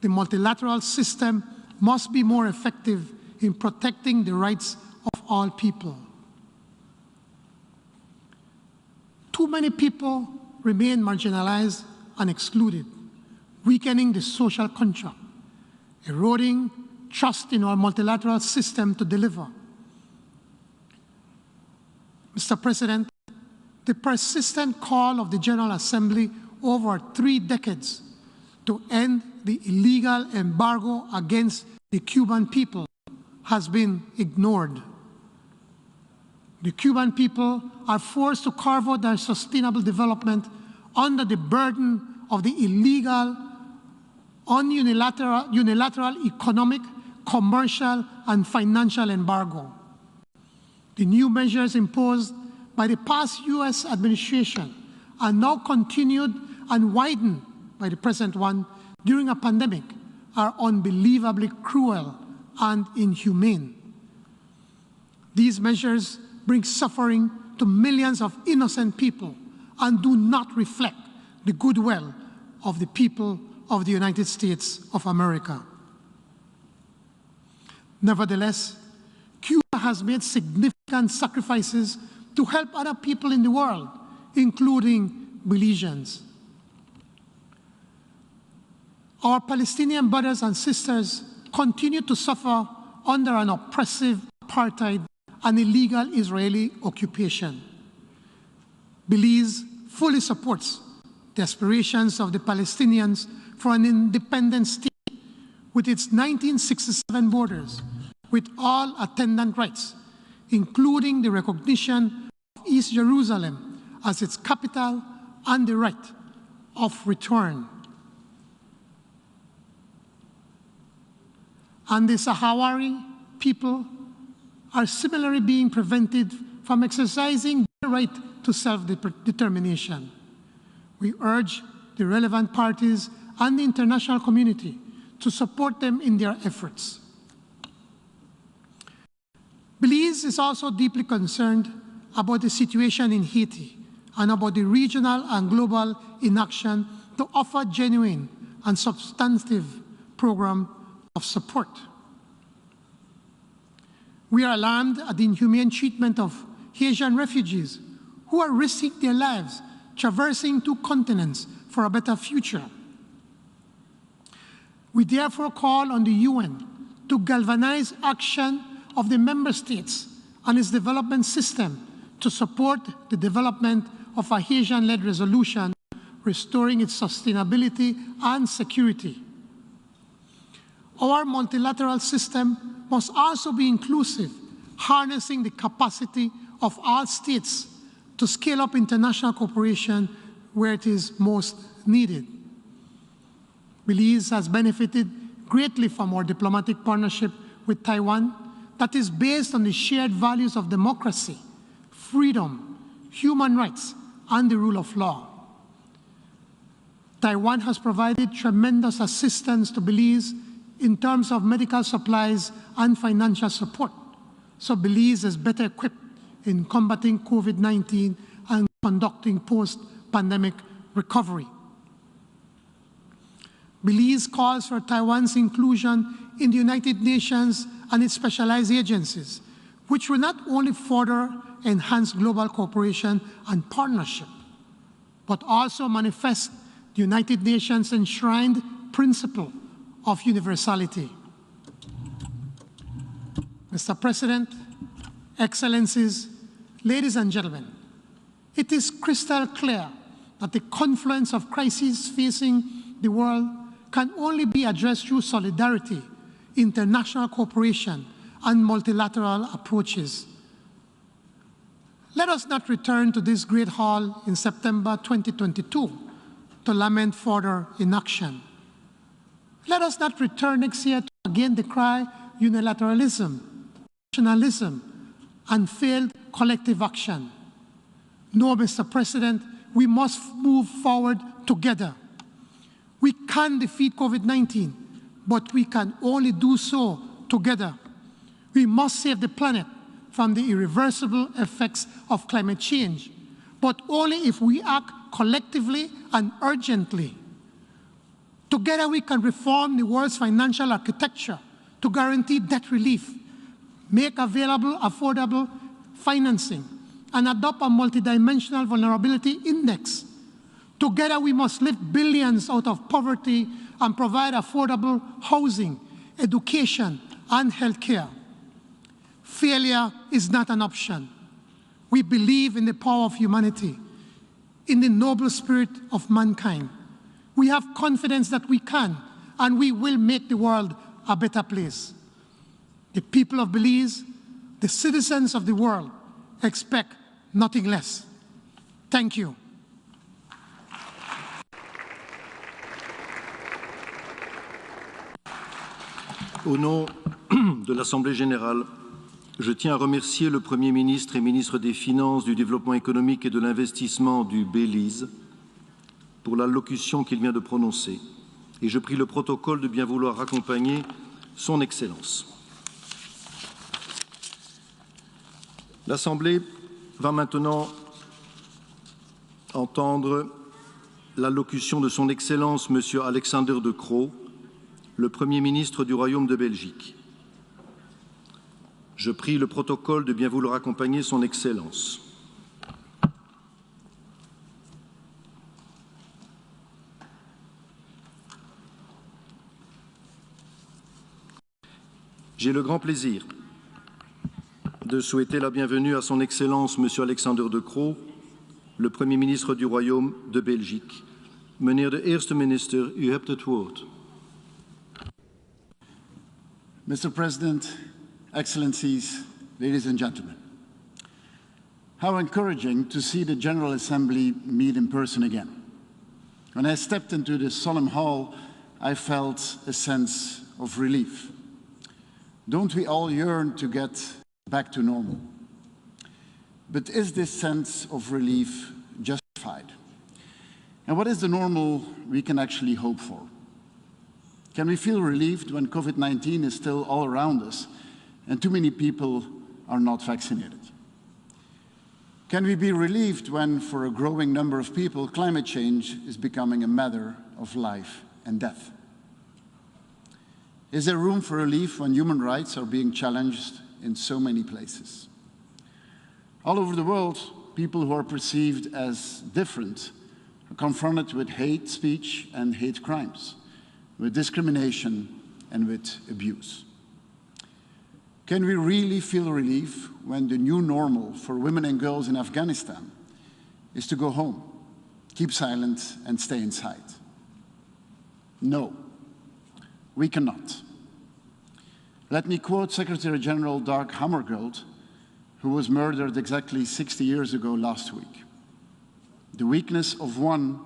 The multilateral system must be more effective in protecting the rights of all people. Too many people remain marginalized and excluded, weakening the social contract, eroding trust in our multilateral system to deliver. Mr. President, the persistent call of the General Assembly over 3 decades to end the illegal embargo against the Cuban people has been ignored. The Cuban people are forced to carve out their sustainable development under the burden of the illegal, unilateral economic, commercial, and financial embargo. The new measures imposed by the past U.S. administration are now continued and widened by the present one during a pandemic are unbelievably cruel and inhumane. These measures bring suffering to millions of innocent people and do not reflect the goodwill of the people of the United States of America. Nevertheless, Cuba has made significant sacrifices to help other people in the world, including Belizeans. Our Palestinian brothers and sisters continue to suffer under an oppressive apartheid and illegal Israeli occupation. Belize fully supports the aspirations of the Palestinians for an independent state with its 1967 borders, with all attendant rights, including the recognition of East Jerusalem as its capital and the right of return. And the Sahrawi people are similarly being prevented from exercising their right to self-determination. We urge the relevant parties and the international community to support them in their efforts. Belize is also deeply concerned about the situation in Haiti and about the regional and global inaction to offer genuine and substantive program of support. We are alarmed at the inhumane treatment of Haitian refugees who are risking their lives traversing 2 continents for a better future. We therefore call on the UN to galvanize action of the member states and its development system to support the development of a Haitian-led resolution restoring its sustainability and security. Our multilateral system must also be inclusive, harnessing the capacity of all states to scale up international cooperation where it is most needed. Belize has benefited greatly from our diplomatic partnership with Taiwan that is based on the shared values of democracy, freedom, human rights, and the rule of law. Taiwan has provided tremendous assistance to Belize in terms of medical supplies and financial support, so Belize is better equipped in combating COVID-19 and conducting post-pandemic recovery. Belize calls for Taiwan's inclusion in the United Nations and its specialized agencies, which will not only further enhance global cooperation and partnership, but also manifest the United Nations' enshrined principle of universality. Mr. President, Excellencies, ladies and gentlemen, it is crystal clear that the confluence of crises facing the world can only be addressed through solidarity, international cooperation, and multilateral approaches. Let us not return to this great hall in September 2022 to lament further inaction. Let us not return next year to again decry unilateralism, nationalism, and failed collective action. No, Mr. President, we must move forward together. We can defeat COVID-19, but we can only do so together. We must save the planet from the irreversible effects of climate change, but only if we act collectively and urgently. Together we can reform the world's financial architecture to guarantee debt relief, make available affordable financing, and adopt a multidimensional vulnerability index. Together we must lift billions out of poverty and provide affordable housing, education, and healthcare. Failure is not an option. We believe in the power of humanity, in the noble spirit of mankind. We have confidence that we can and we will make the world a better place. The people of Belize, the citizens of the world, expect nothing less. Thank you. Au nom de l'Assemblée générale, je tiens à remercier le Premier ministre et ministre des Finances, du Développement économique et de l'Investissement du Belize pour l'allocution qu'il vient de prononcer. Et je prie le protocole de bien vouloir accompagner son Excellence. L'Assemblée va maintenant entendre l'allocution de son Excellence, M. Alexander De Croo, le Premier ministre du Royaume de Belgique. Je prie le protocole de bien vouloir accompagner son Excellence. J'ai le grand plaisir de souhaiter la bienvenue à son Excellence M. Alexander De Croo, le Premier ministre du Royaume de Belgique. Meneer de Eerste Minister, u hebt het woord. Mr. President, Excellencies, ladies and gentlemen, how encouraging to see the General Assembly meet in person again. When I stepped into this solemn hall, I felt a sense of relief. Don't we all yearn to get back to normal? But is this sense of relief justified? And what is the normal we can actually hope for? Can we feel relieved when COVID-19 is still all around us and too many people are not vaccinated? Can we be relieved when, for a growing number of people, climate change is becoming a matter of life and death? Is there room for relief when human rights are being challenged in so many places? All over the world, people who are perceived as different are confronted with hate speech and hate crimes, with discrimination and with abuse. Can we really feel relief when the new normal for women and girls in Afghanistan is to go home, keep silent, and stay inside? No, we cannot. Let me quote Secretary General Dag Hammarskjöld, who was murdered exactly 60 years ago last week. The weakness of one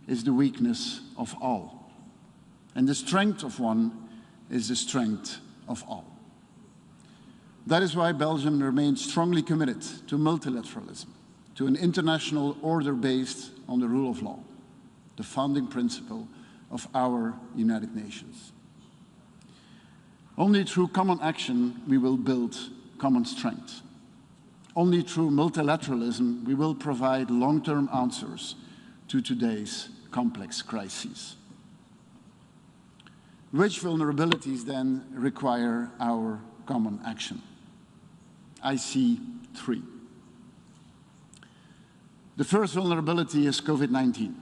is the weakness of all. And the strength of one is the strength of all. That is why Belgium remains strongly committed to multilateralism, to an international order based on the rule of law, the founding principle of our United Nations. Only through common action we will build common strength. Only through multilateralism we will provide long-term answers to today's complex crises. Which vulnerabilities then require our common action? I see three. The first vulnerability is COVID-19.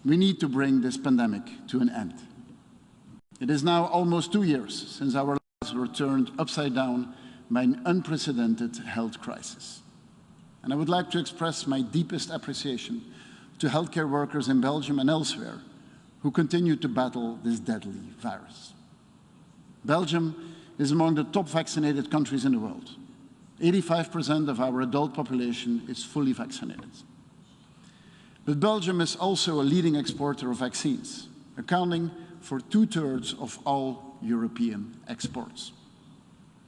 We need to bring this pandemic to an end. It is now almost 2 years since our lives were turned upside down by an unprecedented health crisis. And I would like to express my deepest appreciation to healthcare workers in Belgium and elsewhere who continue to battle this deadly virus. Belgium is among the top vaccinated countries in the world. 85% of our adult population is fully vaccinated. But Belgium is also a leading exporter of vaccines, accounting for 2/3 of all European exports.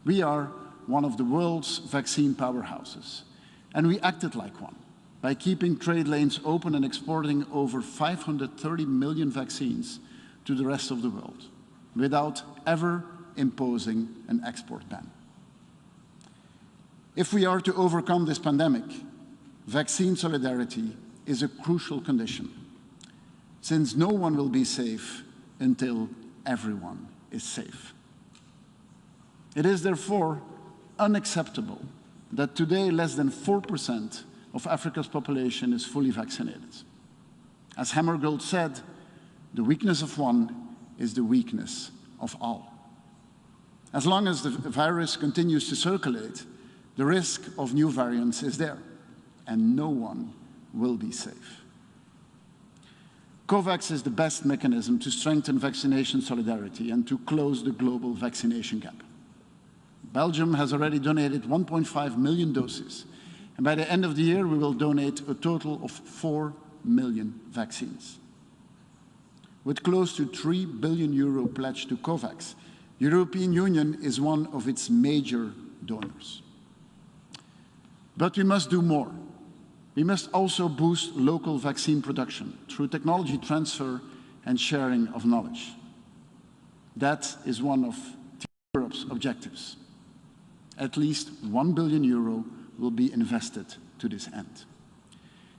We are one of the world's vaccine powerhouses, and we acted like one by keeping trade lanes open and exporting over 530 million vaccines to the rest of the world without ever imposing an export ban. If we are to overcome this pandemic, vaccine solidarity is a crucial condition, since no one will be safe until everyone is safe. It is therefore unacceptable that today less than 4% of Africa's population is fully vaccinated. As Hammarskjöld said, the weakness of one is the weakness of all. As long as the virus continues to circulate, the risk of new variants is there, and no one will be safe. COVAX is the best mechanism to strengthen vaccination solidarity and to close the global vaccination gap. Belgium has already donated 1.5 million doses, and by the end of the year, we will donate a total of 4 million vaccines. With close to €3 billion pledged to COVAX, the European Union is one of its major donors. But we must do more. We must also boost local vaccine production through technology transfer and sharing of knowledge. That is one of Europe's objectives. At least €1 billion will be invested to this end.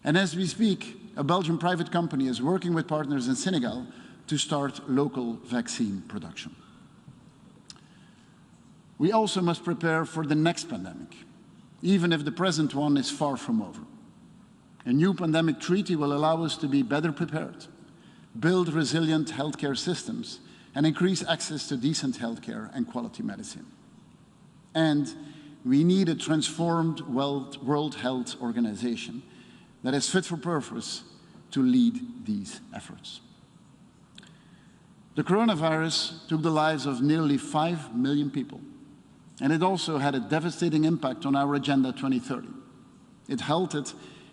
And as we speak, a Belgian private company is working with partners in Senegal to start local vaccine production. We also must prepare for the next pandemic, even if the present one is far from over. A new pandemic treaty will allow us to be better prepared, build resilient healthcare systems, and increase access to decent healthcare and quality medicine. And we need a transformed World Health Organization that is fit for purpose to lead these efforts. The coronavirus took the lives of nearly 5 million people, and it also had a devastating impact on our Agenda 2030. It halted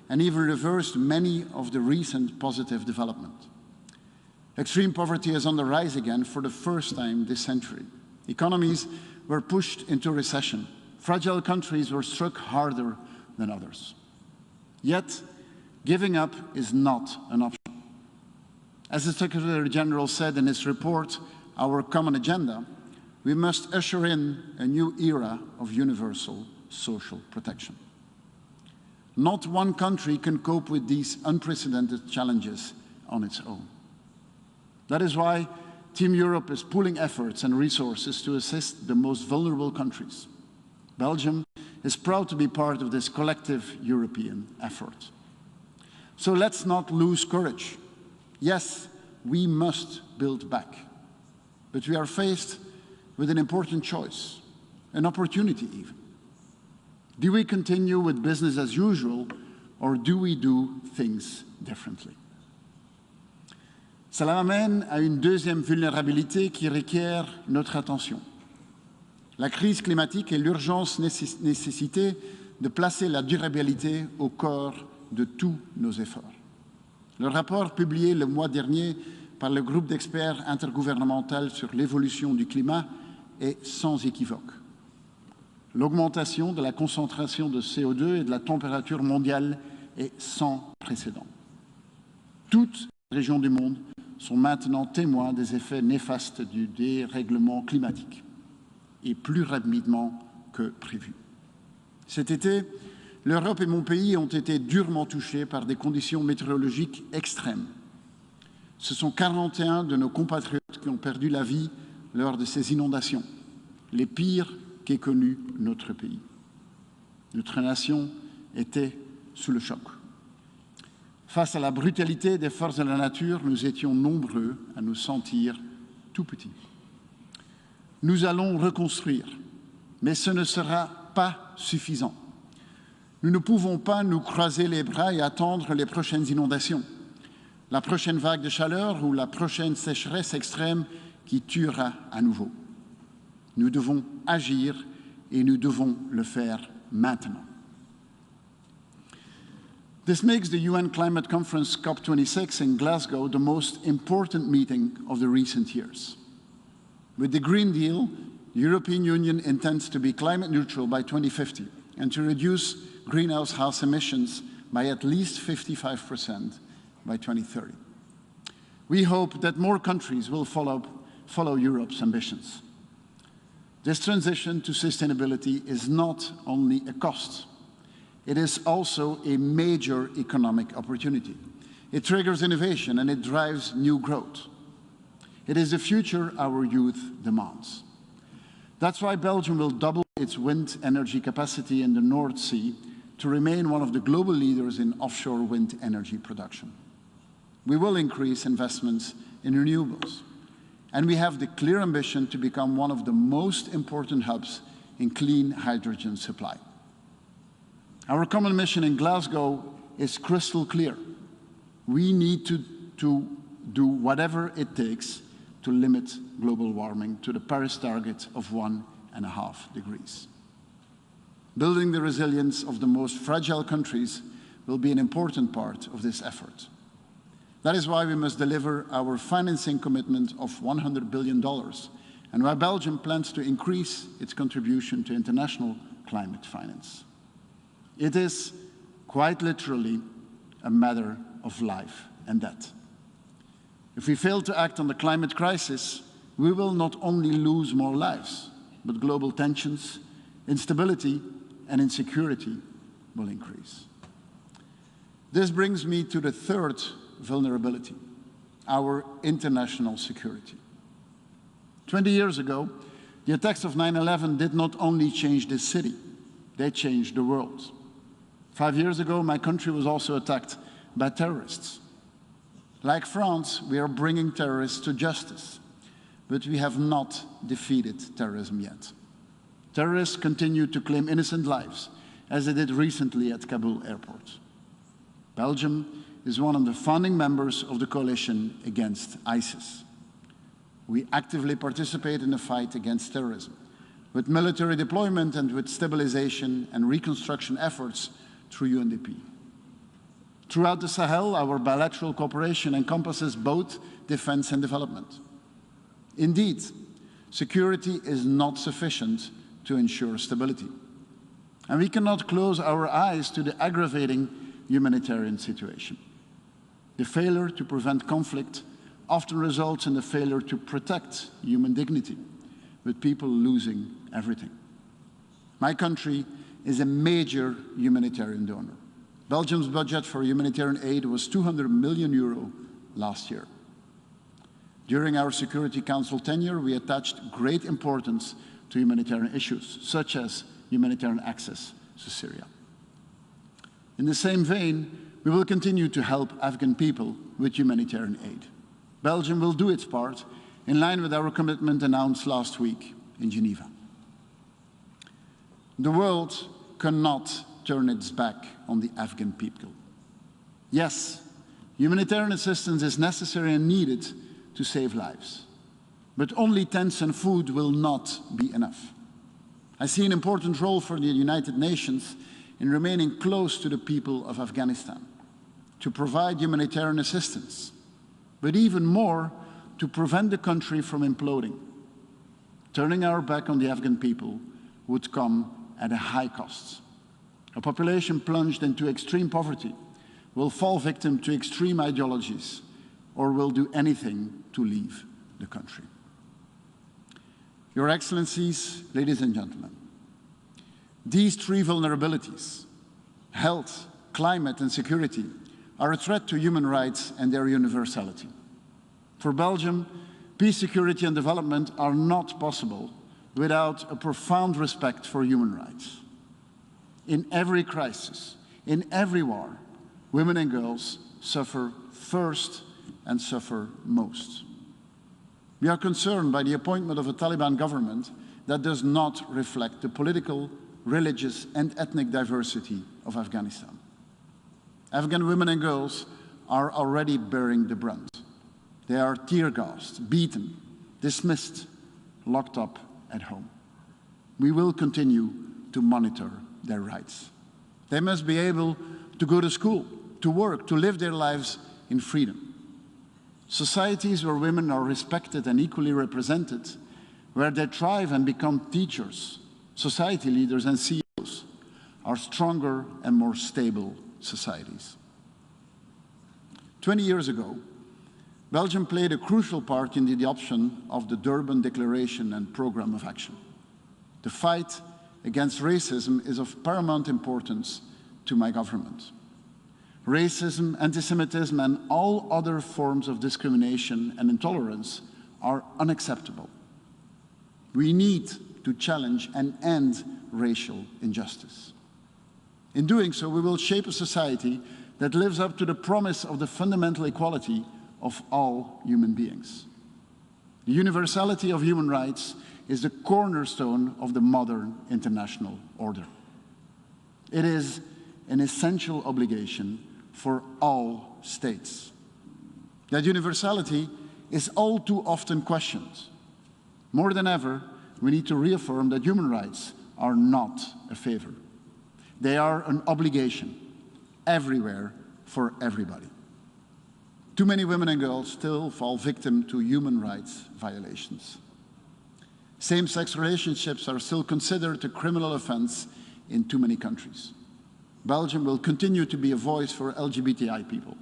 and even reversed many of the recent positive developments. Extreme poverty is on the rise again for the first time this century. Economies were pushed into recession. Fragile countries were struck harder than others. Yet, giving up is not an option. As the Secretary General said in his report, Our Common Agenda, we must usher in a new era of universal social protection. Not one country can cope with these unprecedented challenges on its own. That is why Team Europe is pooling efforts and resources to assist the most vulnerable countries. Belgium is proud to be part of this collective European effort. So let's not lose courage. Yes, we must build back, but we are faced with an important choice, an opportunity even. Do we continue with business as usual, or do we do things differently? Cela m'amène à une deuxième vulnérabilité qui requiert notre attention. La crise climatique et l'urgence nécessité de placer la durabilité au cœur de tous nos efforts. Le rapport publié le mois dernier par le groupe d'experts intergouvernemental sur l'évolution du climat est sans équivoque. L'augmentation de la concentration de CO2 et de la température mondiale est sans précédent. Toutes les régions du monde sont maintenant témoins des effets néfastes du dérèglement climatique, et plus rapidement que prévu. Cet été, l'Europe et mon pays ont été durement touchés par des conditions météorologiques extrêmes. Ce sont 41 de nos compatriotes qui ont perdu la vie lors de ces inondations, les pires qu'ait connu notre pays. Notre nation était sous le choc. Face à la brutalité des forces de la nature, nous étions nombreux à nous sentir tout petits. Nous allons reconstruire, mais ce ne sera pas suffisant. Nous ne pouvons pas nous croiser les bras et attendre les prochaines inondations, la prochaine vague de chaleur ou la prochaine sécheresse extrême qui tuera à nouveau. Nous devons agir et nous devons le faire maintenant. This makes the UN Climate Conference COP26 in Glasgow the most important meeting of the recent years. With the Green Deal, the European Union intends to be climate neutral by 2050 and to reduce greenhouse gas emissions by at least 55% by 2030. We hope that more countries will follow Europe's ambitions. This transition to sustainability is not only a cost, it is also a major economic opportunity. It triggers innovation and it drives new growth. It is the future our youth demands. That's why Belgium will double its wind energy capacity in the North Sea to remain one of the global leaders in offshore wind energy production. We will increase investments in renewables, and we have the clear ambition to become one of the most important hubs in clean hydrogen supply. Our common mission in Glasgow is crystal clear. We need to do whatever it takes to limit global warming to the Paris target of 1.5 degrees. Building the resilience of the most fragile countries will be an important part of this effort. That is why we must deliver our financing commitment of $100 billion, and why Belgium plans to increase its contribution to international climate finance. It is quite literally a matter of life and death. If we fail to act on the climate crisis, we will not only lose more lives, but global tensions, instability, and insecurity will increase. This brings me to the third vulnerability, our international security. 20 years ago, the attacks of 9/11 did not only change this city, they changed the world. 5 years ago, my country was also attacked by terrorists. Like France, we are bringing terrorists to justice, but we have not defeated terrorism yet. Terrorists continue to claim innocent lives, as they did recently at Kabul airport. Belgium is one of the founding members of the coalition against ISIS. We actively participate in the fight against terrorism, with military deployment and with stabilization and reconstruction efforts through UNDP. Throughout the Sahel, our bilateral cooperation encompasses both defense and development. Indeed, security is not sufficient to ensure stability. And we cannot close our eyes to the aggravating humanitarian situation. The failure to prevent conflict often results in the failure to protect human dignity, with people losing everything. My country is a major humanitarian donor. Belgium's budget for humanitarian aid was €200 million last year. During our Security Council tenure, we attached great importance to humanitarian issues, such as humanitarian access to Syria. In the same vein, we will continue to help Afghan people with humanitarian aid. Belgium will do its part in line with our commitment announced last week in Geneva. The world cannot turn its back on the Afghan people. Yes, humanitarian assistance is necessary and needed to save lives, but only tents and food will not be enough. I see an important role for the United Nations in remaining close to the people of Afghanistan, to provide humanitarian assistance, but even more, to prevent the country from imploding. Turning our back on the Afghan people would come at a high cost. A population plunged into extreme poverty will fall victim to extreme ideologies or will do anything to leave the country. Your Excellencies, ladies and gentlemen, these three vulnerabilities, health, climate, and security, are a threat to human rights and their universality. For Belgium, peace, security, and development are not possible without a profound respect for human rights. In every crisis, in every war, women and girls suffer first and suffer most. We are concerned by the appointment of a Taliban government that does not reflect the political, religious, and ethnic diversity of Afghanistan. Afghan women and girls are already bearing the brunt. They are tear-gassed, beaten, dismissed, locked up at home. We will continue to monitor their rights. They must be able to go to school, to work, to live their lives in freedom. Societies where women are respected and equally represented, where they thrive and become teachers, society leaders, and CEOs, are stronger and more stable societies. 20 years ago, Belgium played a crucial part in the adoption of the Durban Declaration and Programme of Action. The fight against racism is of paramount importance to my government. Racism, anti-Semitism, and all other forms of discrimination and intolerance are unacceptable. We need to challenge and end racial injustice. In doing so, we will shape a society that lives up to the promise of the fundamental equality of all human beings. The universality of human rights is the cornerstone of the modern international order. It is an essential obligation for all states. That universality is all too often questioned. More than ever, we need to reaffirm that human rights are not a favor. They are an obligation, everywhere, for everybody. Too many women and girls still fall victim to human rights violations. Same-sex relationships are still considered a criminal offense in too many countries. Belgium will continue to be a voice for LGBTI people.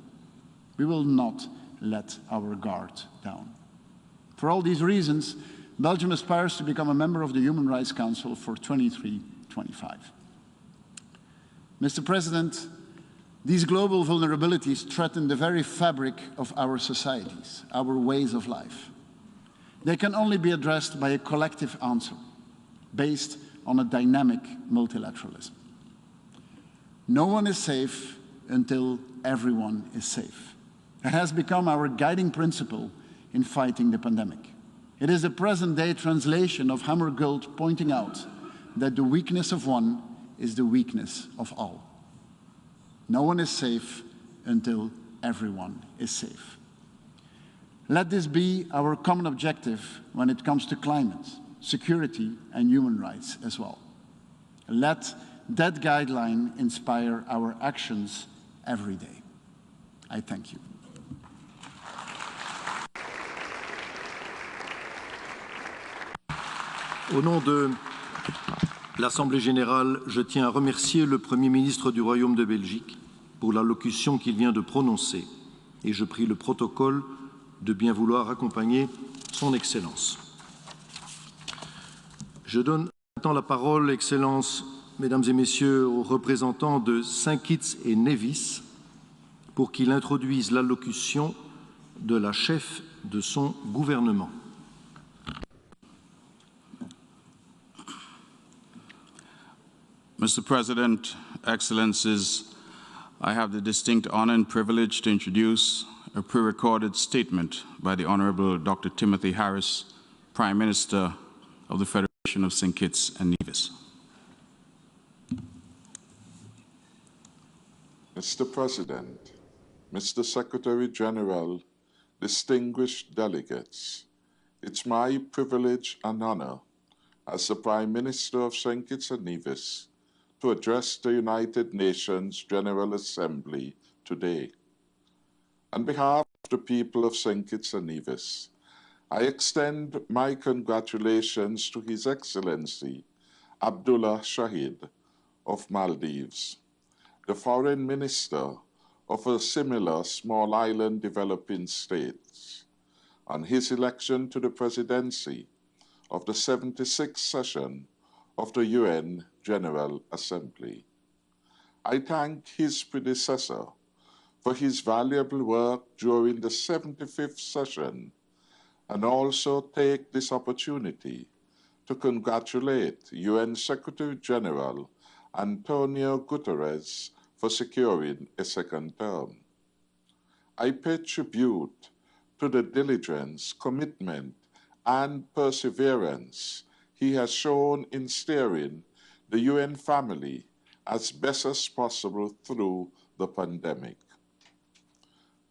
We will not let our guard down. For all these reasons, Belgium aspires to become a member of the Human Rights Council for 23-25. Mr. President, these global vulnerabilities threaten the very fabric of our societies, our ways of life. They can only be addressed by a collective answer based on a dynamic multilateralism. No one is safe until everyone is safe. It has become our guiding principle in fighting the pandemic. It is a present-day translation of Hammarskjöld pointing out that the weakness of one is the weakness of all. No one is safe until everyone is safe. Let this be our common objective when it comes to climate, security, and human rights as well. Let that guideline inspire our actions every day. I thank you. Au nom de l'Assemblée générale, je tiens à remercier le Premier ministre du Royaume de Belgique pour l'allocution qu'il vient de prononcer et je prie le protocole de bien vouloir accompagner son Excellence. Je donne maintenant la parole, Excellences, Mesdames et Messieurs, aux représentants de Saint Kitts et Nevis pour qu'il introduise l'allocution de la chef de son gouvernement. Mr. President, Excellencies, I have the distinct honor and privilege to introduce a pre-recorded statement by the Honorable Dr. Timothy Harris, Prime Minister of the Federation of St. Kitts and Nevis. Mr. President, Mr. Secretary General, distinguished delegates, it's my privilege and honor as the Prime Minister of St. Kitts and Nevis to address the United Nations General Assembly today. On behalf of the people of St. Kitts and Nevis, I extend my congratulations to His Excellency Abdullah Shahid of Maldives, the Foreign Minister of a similar small island developing states, on his election to the presidency of the 76th session of the UN General Assembly. I thank his predecessor for his valuable work during the 75th session and also take this opportunity to congratulate UN Secretary General Antonio Guterres for securing a second term. I pay tribute to the diligence, commitment, and perseverance he has shown in steering the UN family as best as possible through the pandemic.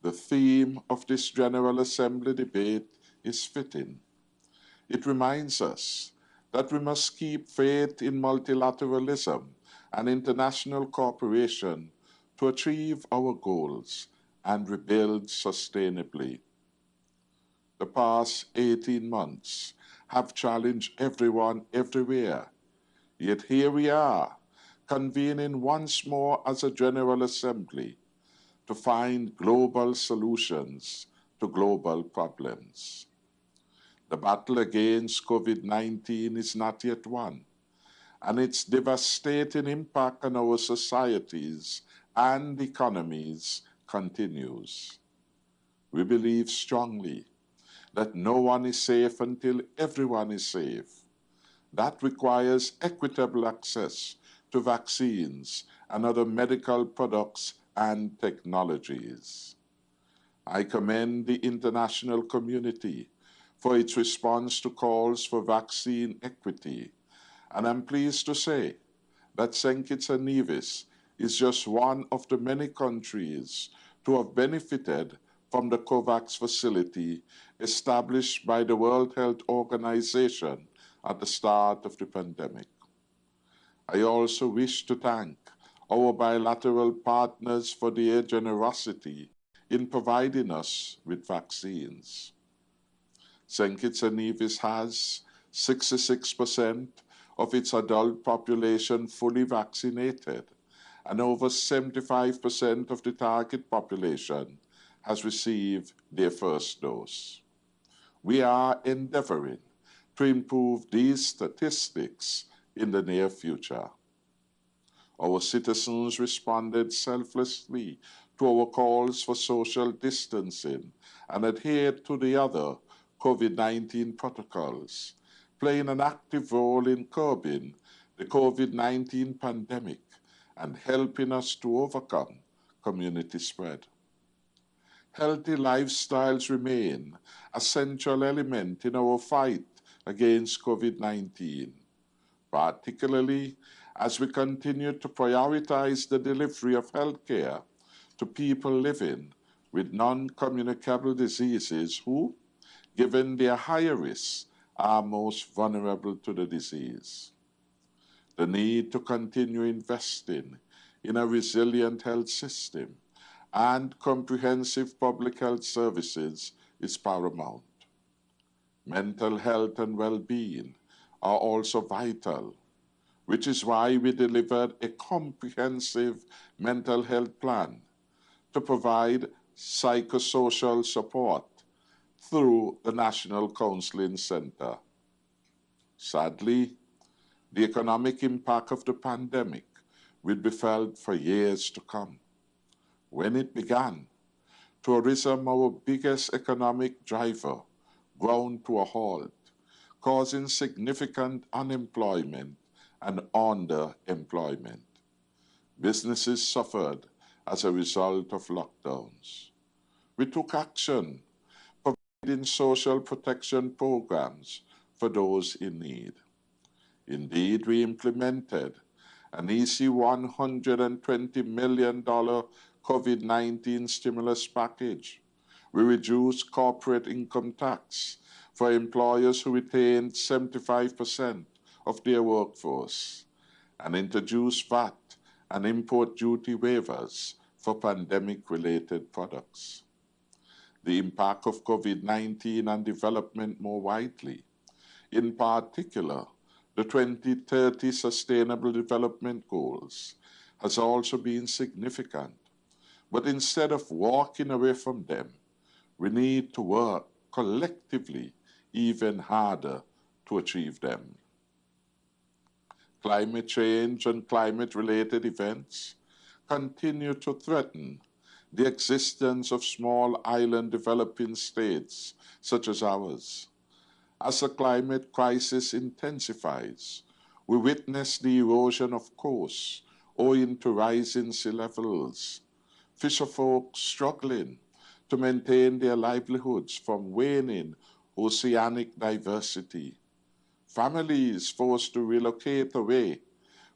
The theme of this General Assembly debate is fitting. It reminds us that we must keep faith in multilateralism and international cooperation to achieve our goals and rebuild sustainably. The past 18 months have challenged everyone everywhere, yet here we are, convening once more as a General Assembly to find global solutions to global problems. The battle against COVID-19 is not yet won, and its devastating impact on our societies and economies continues. We believe strongly that no one is safe until everyone is safe. That requires equitable access to vaccines and other medical products and technologies. I commend the international community for its response to calls for vaccine equity, and I'm pleased to say that St. Kitts and Nevis is just one of the many countries to have benefited from the COVAX facility established by the World Health Organization at the start of the pandemic. I also wish to thank our bilateral partners for their generosity in providing us with vaccines. St. Kitts and Nevis has 66% of its adult population fully vaccinated, and over 75% of the target population has received their first dose. We are endeavoring to improve these statistics in the near future. Our citizens responded selflessly to our calls for social distancing and adhered to the other COVID-19 protocols, playing an active role in curbing the COVID-19 pandemic and helping us to overcome community spread. Healthy lifestyles remain a central element in our fight against COVID-19, particularly as we continue to prioritize the delivery of health care to people living with non-communicable diseases who, given their higher risks, are most vulnerable to the disease. The need to continue investing in a resilient health system and comprehensive public health services is paramount. Mental health and well-being are also vital, which is why we delivered a comprehensive mental health plan to provide psychosocial support through the National Counseling Center. Sadly, the economic impact of the pandemic will be felt for years to come. When it began, tourism, our biggest economic driver, ground to a halt, causing significant unemployment and underemployment. Businesses suffered as a result of lockdowns. We took action, providing social protection programs for those in need. Indeed, we implemented an easy $120 million COVID-19 stimulus package. We reduced corporate income tax for employers who retained 75% of their workforce and introduced VAT and import duty waivers for pandemic-related products. The impact of COVID-19 on development more widely, in particular, the 2030 Sustainable Development Goals, has also been significant. But instead of walking away from them, we need to work collectively even harder to achieve them. Climate change and climate-related events continue to threaten the existence of small island developing states such as ours. As the climate crisis intensifies, we witness the erosion of coasts owing to rising sea levels, fisherfolk struggling to maintain their livelihoods from waning oceanic diversity, families forced to relocate away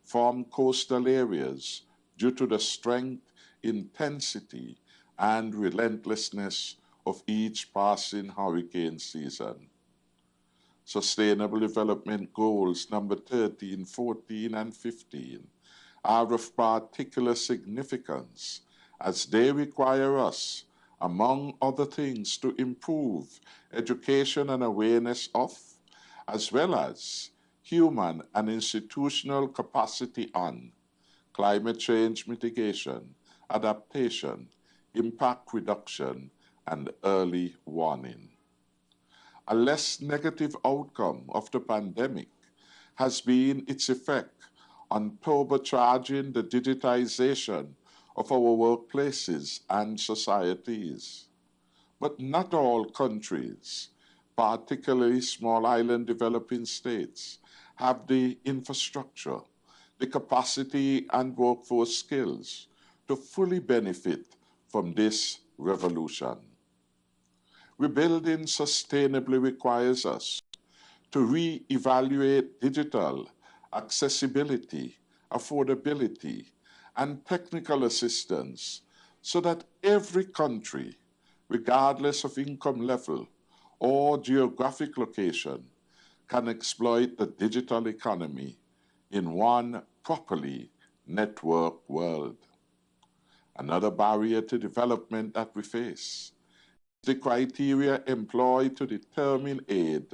form coastal areas due to the strength, intensity, and relentlessness of each passing hurricane season. Sustainable Development Goals number 13, 14, and 15 are of particular significance as they require us, among other things, to improve education and awareness of, as well as human and institutional capacity on climate change mitigation, adaptation, impact reduction, and early warning. A less negative outcome of the pandemic has been its effect on turbocharging the digitization of our workplaces and societies. But not all countries, particularly small island developing states, have the infrastructure, the capacity and workforce skills to fully benefit from this revolution. Rebuilding sustainably requires us to re-evaluate digital accessibility, affordability, and technical assistance so that every country, regardless of income level or geographic location, can exploit the digital economy in one properly networked world. Another barrier to development that we face is the criteria employed to determine aid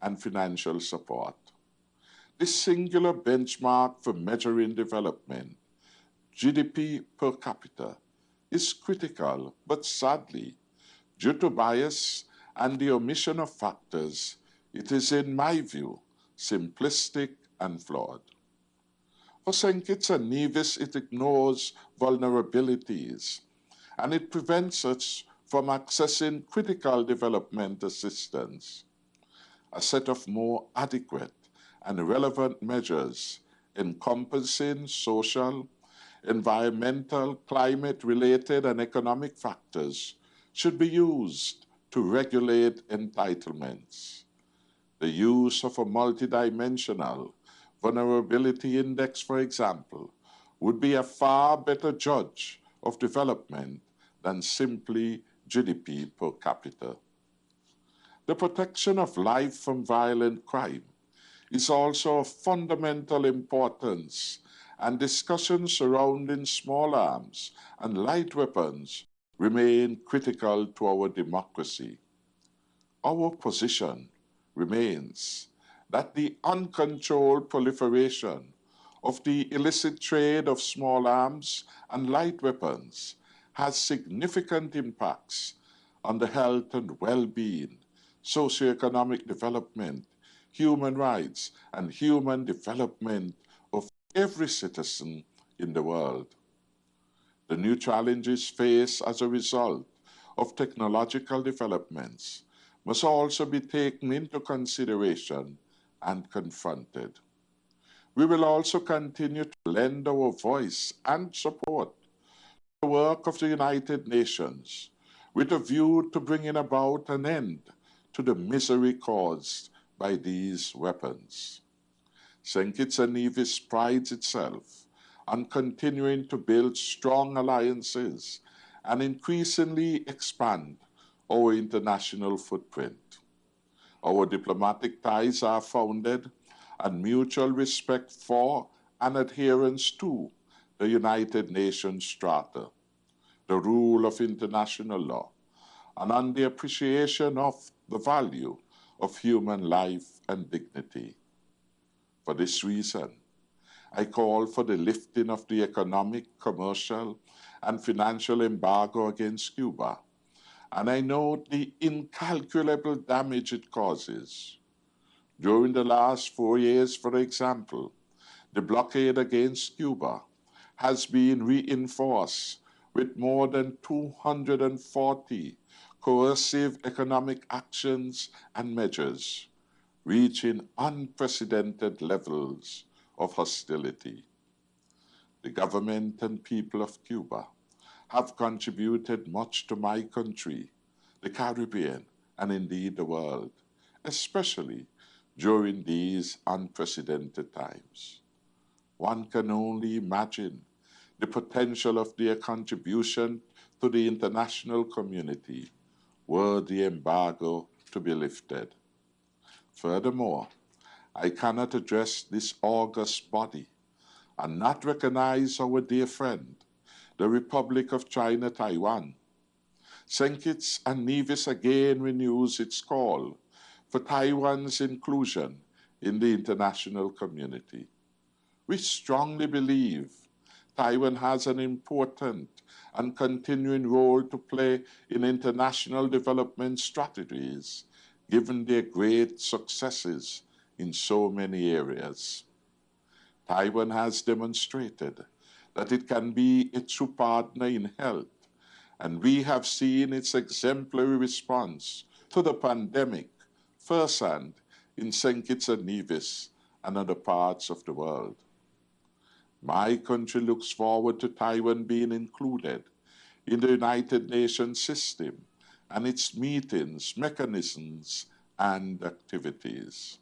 and financial support. This singular benchmark for measuring development, GDP per capita, is critical, but sadly, due to bias and the omission of factors, it is, in my view, simplistic and flawed. For St. Kitts and Nevis, it ignores vulnerabilities, and it prevents us from accessing critical development assistance. A set of more adequate and relevant measures encompassing social, environmental, climate-related, and economic factors should be used to regulate entitlements. The use of a multidimensional vulnerability index, for example, would be a far better judge of development than simply GDP per capita. The protection of life from violent crime is also of fundamental importance, and discussions surrounding small arms and light weapons remain critical to our democracy. Our position remains that the uncontrolled proliferation of the illicit trade of small arms and light weapons has significant impacts on the health and well-being, socioeconomic development, human rights, and human development of every citizen in the world. The new challenges faced as a result of technological developments must also be taken into consideration and confronted. We will also continue to lend our voice and support to the work of the United Nations with a view to bringing about an end to the misery caused by these weapons. St. Kitts and Nevis prides itself on continuing to build strong alliances and increasingly expand our international footprint. Our diplomatic ties are founded on mutual respect for and adherence to the United Nations Charter, the rule of international law, and on the appreciation of the value of human life and dignity. For this reason, I call for the lifting of the economic, commercial, and financial embargo against Cuba, and I note the incalculable damage it causes. During the last 4 years, for example, the blockade against Cuba has been reinforced with more than 240 coercive economic actions and measures, reaching unprecedented levels of hostility. The government and people of Cuba have contributed much to my country, the Caribbean, and indeed the world, especially during these unprecedented times. one can only imagine the potential of their contribution to the international community were the embargo to be lifted. Furthermore, I cannot address this august body and not recognize our dear friend, the Republic of China, Taiwan. St. Kitts and Nevis again renews its call for Taiwan's inclusion in the international community. We strongly believe Taiwan has an important and continuing role to play in international development strategies, given their great successes in so many areas. Taiwan has demonstrated that it can be a true partner in health, and we have seen its exemplary response to the pandemic firsthand in St. Kitts and Nevis and other parts of the world. My country looks forward to Taiwan being included in the United Nations system and its meetings, mechanisms, and activities.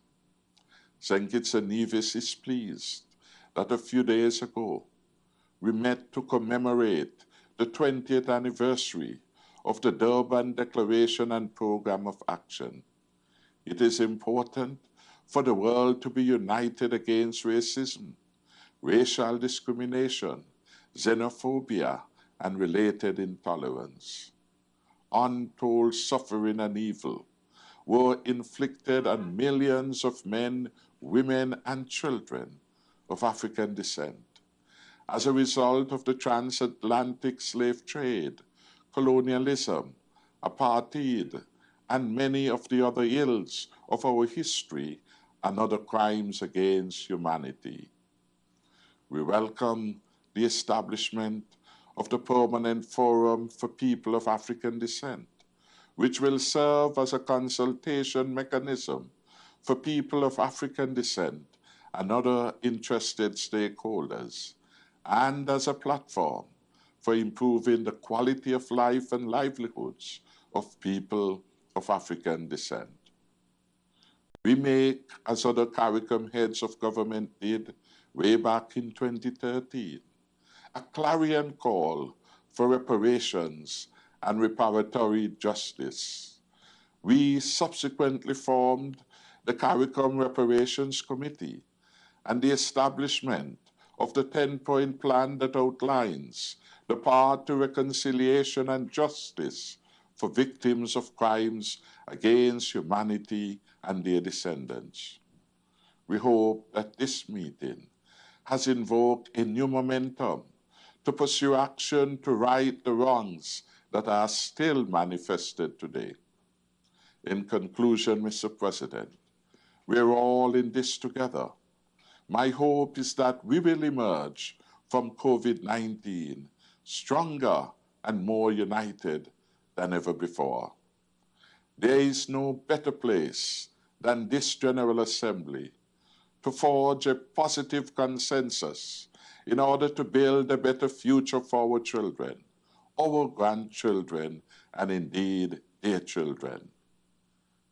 St. Kitts and Nevis is pleased that a few days ago we met to commemorate the 20th anniversary of the Durban Declaration and Program of Action. It is important for the world to be united against racism, racial discrimination, xenophobia, and related intolerance. Untold suffering and evil were inflicted on millions of men, women, and children of African descent as a result of the transatlantic slave trade, colonialism, apartheid, and many of the other ills of our history and other crimes against humanity. We welcome the establishment of the Permanent Forum for People of African Descent, which will serve as a consultation mechanism for people of African descent and other interested stakeholders, and as a platform for improving the quality of life and livelihoods of people of African descent. We make, as other CARICOM heads of government did way back in 2013, a clarion call for reparations and reparatory justice. We subsequently formed the CARICOM Reparations Committee and the establishment of the 10-point plan that outlines the path to reconciliation and justice for victims of crimes against humanity and their descendants. We hope that this meeting has invoked a new momentum to pursue action to right the wrongs that are still manifested today. In conclusion, Mr. President, we're all in this together. My hope is that we will emerge from COVID-19 stronger and more united than ever before. There is no better place than this General Assembly to forge a positive consensus in order to build a better future for our children, our grandchildren, and indeed their children.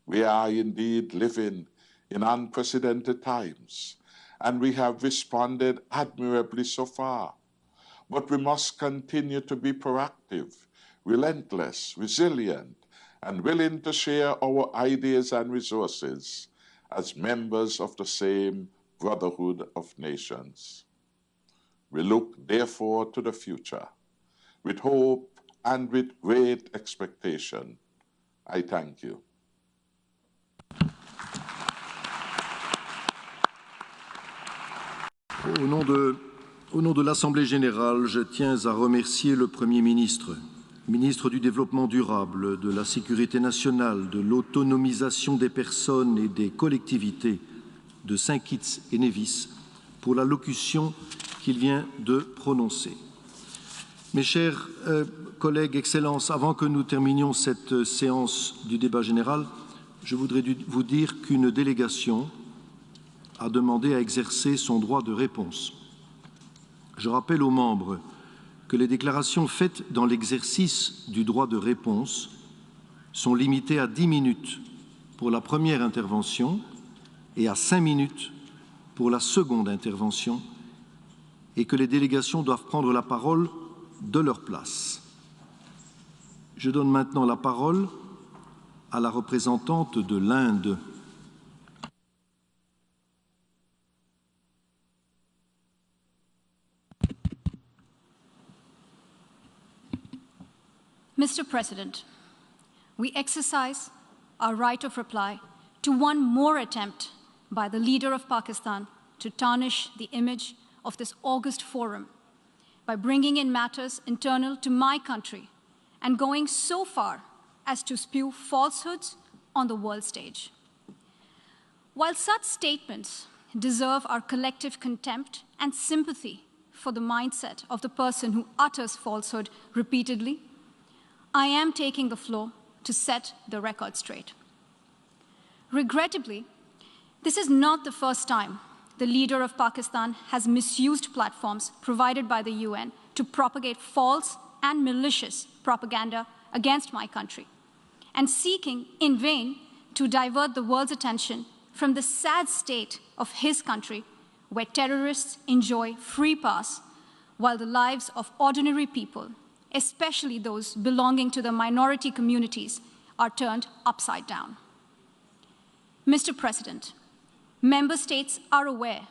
We are indeed living in unprecedented times, and we have responded admirably so far. But we must continue to be proactive, relentless, resilient, and willing to share our ideas and resources as members of the same brotherhood of nations. We look, therefore, to the future with hope and with great expectation. I thank you. Au nom de l'Assemblée générale, je tiens à remercier le Premier ministre, ministre du Développement durable, de la Sécurité nationale, de l'autonomisation des personnes et des collectivités de St. Kitts et Nevis pour l'allocution qu'il vient de prononcer. Mes chers collègues, Excellences, avant que nous terminions cette séance du débat général, je voudrais vous dire qu'une délégation a demandé à exercer son droit de réponse. Je rappelle aux membres que les déclarations faites dans l'exercice du droit de réponse sont limitées à 10 minutes pour la première intervention et à 5 minutes pour la seconde intervention, et que les délégations doivent prendre la parole de leur place. Je donne maintenant la parole à la représentante de l'Inde. Mr. President, we exercise our right of reply to one more attempt by the leader of Pakistan to tarnish the image of this August forum by bringing in matters internal to my country and going so far as to spew falsehoods on the world stage. While such statements deserve our collective contempt and sympathy for the mindset of the person who utters falsehood repeatedly, I am taking the floor to set the record straight. Regrettably, this is not the first time the leader of Pakistan has misused platforms provided by the UN to propagate false and malicious propaganda against my country, and seeking in vain to divert the world's attention from the sad state of his country, where terrorists enjoy free pass while the lives of ordinary people, especially those belonging to the minority communities, are turned upside down. Mr. President, member states are aware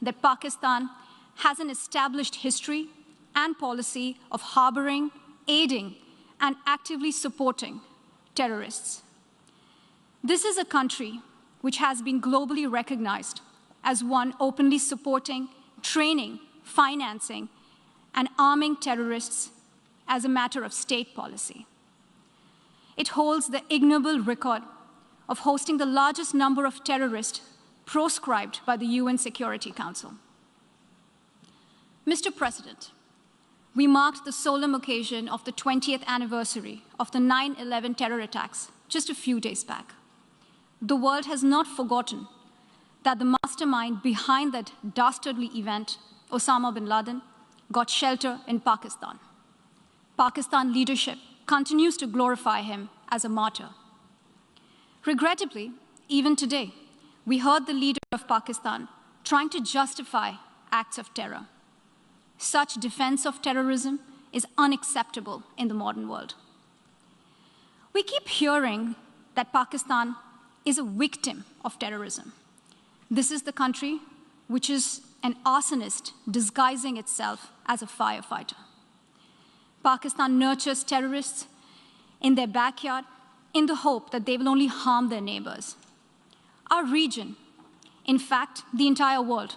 that Pakistan has an established history and policy of harboring, aiding, and actively supporting terrorists. This is a country which has been globally recognized as one openly supporting, training, financing, and arming terrorists as a matter of state policy. It holds the ignoble record of hosting the largest number of terrorists proscribed by the UN Security Council. Mr. President, we marked the solemn occasion of the 20th anniversary of the 9/11 terror attacks just a few days back. The world has not forgotten that the mastermind behind that dastardly event, Osama bin Laden, got shelter in Pakistan. Pakistan leadership continues to glorify him as a martyr. Regrettably, even today, we heard the leader of Pakistan trying to justify acts of terror. Such defense of terrorism is unacceptable in the modern world. We keep hearing that Pakistan is a victim of terrorism. This is the country which is an arsonist disguising itself as a firefighter. Pakistan nurtures terrorists in their backyard in the hope that they will only harm their neighbors. Our region, in fact, the entire world,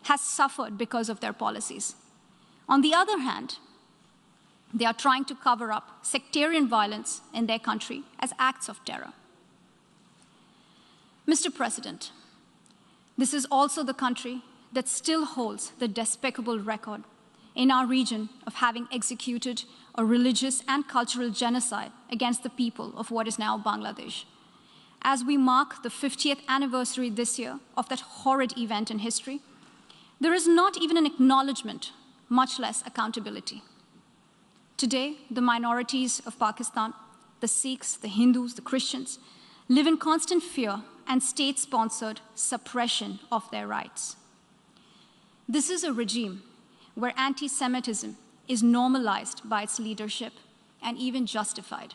has suffered because of their policies. On the other hand, they are trying to cover up sectarian violence in their country as acts of terror. Mr. President, this is also the country that still holds the despicable record in our region of having executed a religious and cultural genocide against the people of what is now Bangladesh. As we mark the 50th anniversary this year of that horrid event in history, there is not even an acknowledgement, much less accountability. Today, the minorities of Pakistan, the Sikhs, the Hindus, the Christians, live in constant fear and state-sponsored suppression of their rights. This is a regime where anti-Semitism is normalized by its leadership and even justified.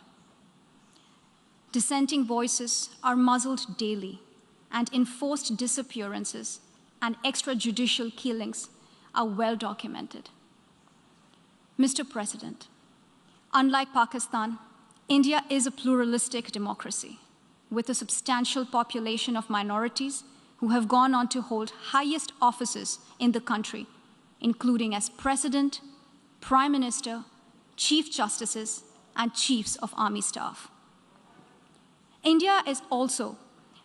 Dissenting voices are muzzled daily, and enforced disappearances and extrajudicial killings are well documented. Mr. President, unlike Pakistan, India is a pluralistic democracy with a substantial population of minorities who have gone on to hold highest offices in the country, including as President, Prime Minister, Chief Justices, and Chiefs of Army Staff. India is also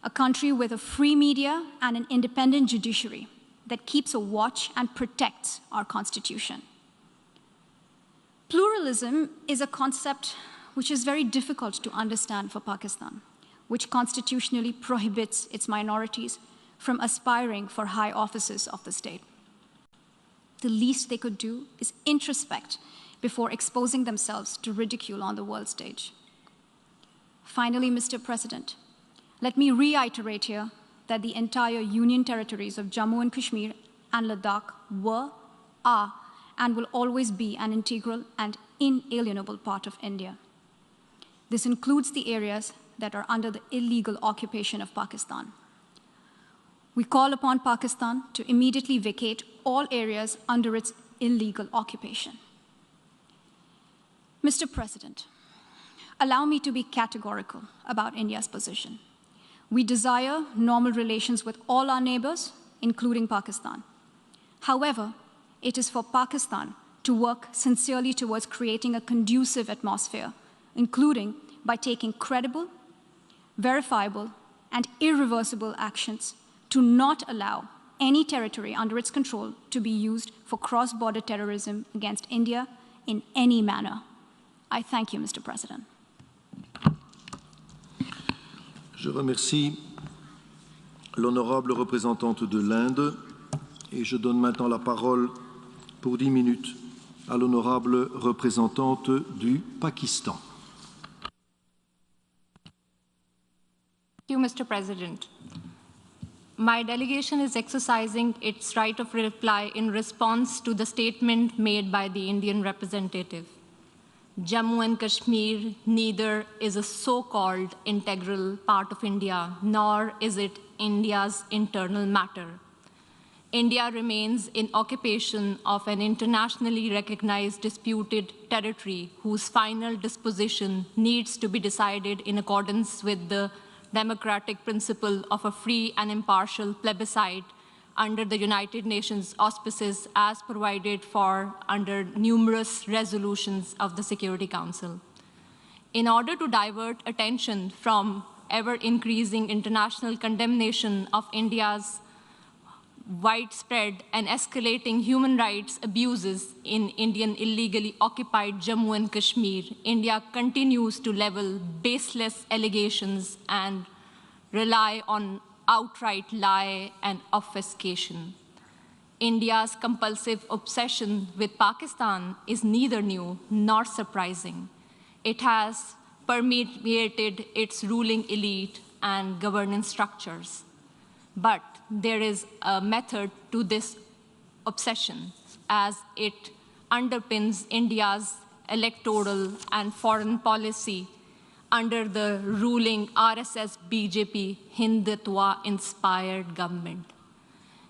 a country with a free media and an independent judiciary that keeps a watch and protects our Constitution. Pluralism is a concept which is very difficult to understand for Pakistan, which constitutionally prohibits its minorities from aspiring for high offices of the state. The least they could do is introspect before exposing themselves to ridicule on the world stage. Finally, Mr. President, let me reiterate here that the entire Union territories of Jammu and Kashmir and Ladakh were, are and will always be an integral and inalienable part of India. This includes the areas that are under the illegal occupation of Pakistan. We call upon Pakistan to immediately vacate all areas under its illegal occupation. Mr. President, allow me to be categorical about India's position. We desire normal relations with all our neighbors, including Pakistan. However, it is for Pakistan to work sincerely towards creating a conducive atmosphere, including by taking credible, verifiable, and irreversible actions to not allow any territory under its control to be used for cross-border terrorism against India in any manner. I thank you, Mr. President. Je remercie l'honorable représentante de l'Inde et je donne maintenant la parole pour 10 minutes à l'honorable représentante du Pakistan. Thank you, Mr. President. My delegation is exercising its right of reply in response to the statement made by the Indian representative. Jammu and Kashmir neither is a so-called integral part of India, nor is it India's internal matter. India remains in occupation of an internationally recognized disputed territory whose final disposition needs to be decided in accordance with the democratic principle of a free and impartial plebiscite under the United Nations auspices as provided for under numerous resolutions of the Security Council. In order to divert attention from ever-increasing international condemnation of India's widespread and escalating human rights abuses in Indian illegally occupied Jammu and Kashmir, India continues to level baseless allegations and rely on outright lie and obfuscation. India's compulsive obsession with Pakistan is neither new nor surprising. It has permeated its ruling elite and governance structures. But there is a method to this obsession, as it underpins India's electoral and foreign policy under the ruling RSS-BJP Hindutva-inspired government.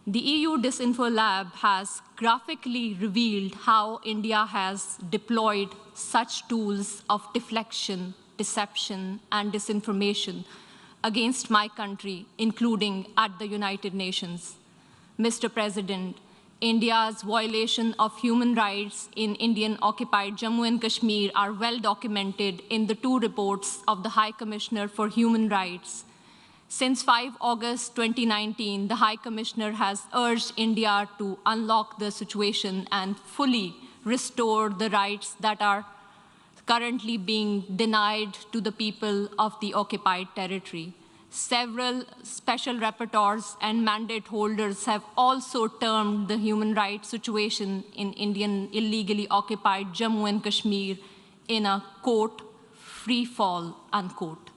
The EU Disinfo Lab has graphically revealed how India has deployed such tools of deflection, deception, and disinformation against my country, including at the United Nations. Mr. President, India's violation of human rights in Indian-occupied Jammu and Kashmir are well documented in the 2 reports of the High Commissioner for Human Rights. Since 5 August 2019, the High Commissioner has urged India to unlock the situation and fully restore the rights that are currently being denied to the people of the occupied territory. Several special rapporteurs and mandate holders have also termed the human rights situation in Indian illegally occupied Jammu and Kashmir in a, quote, free fall, unquote.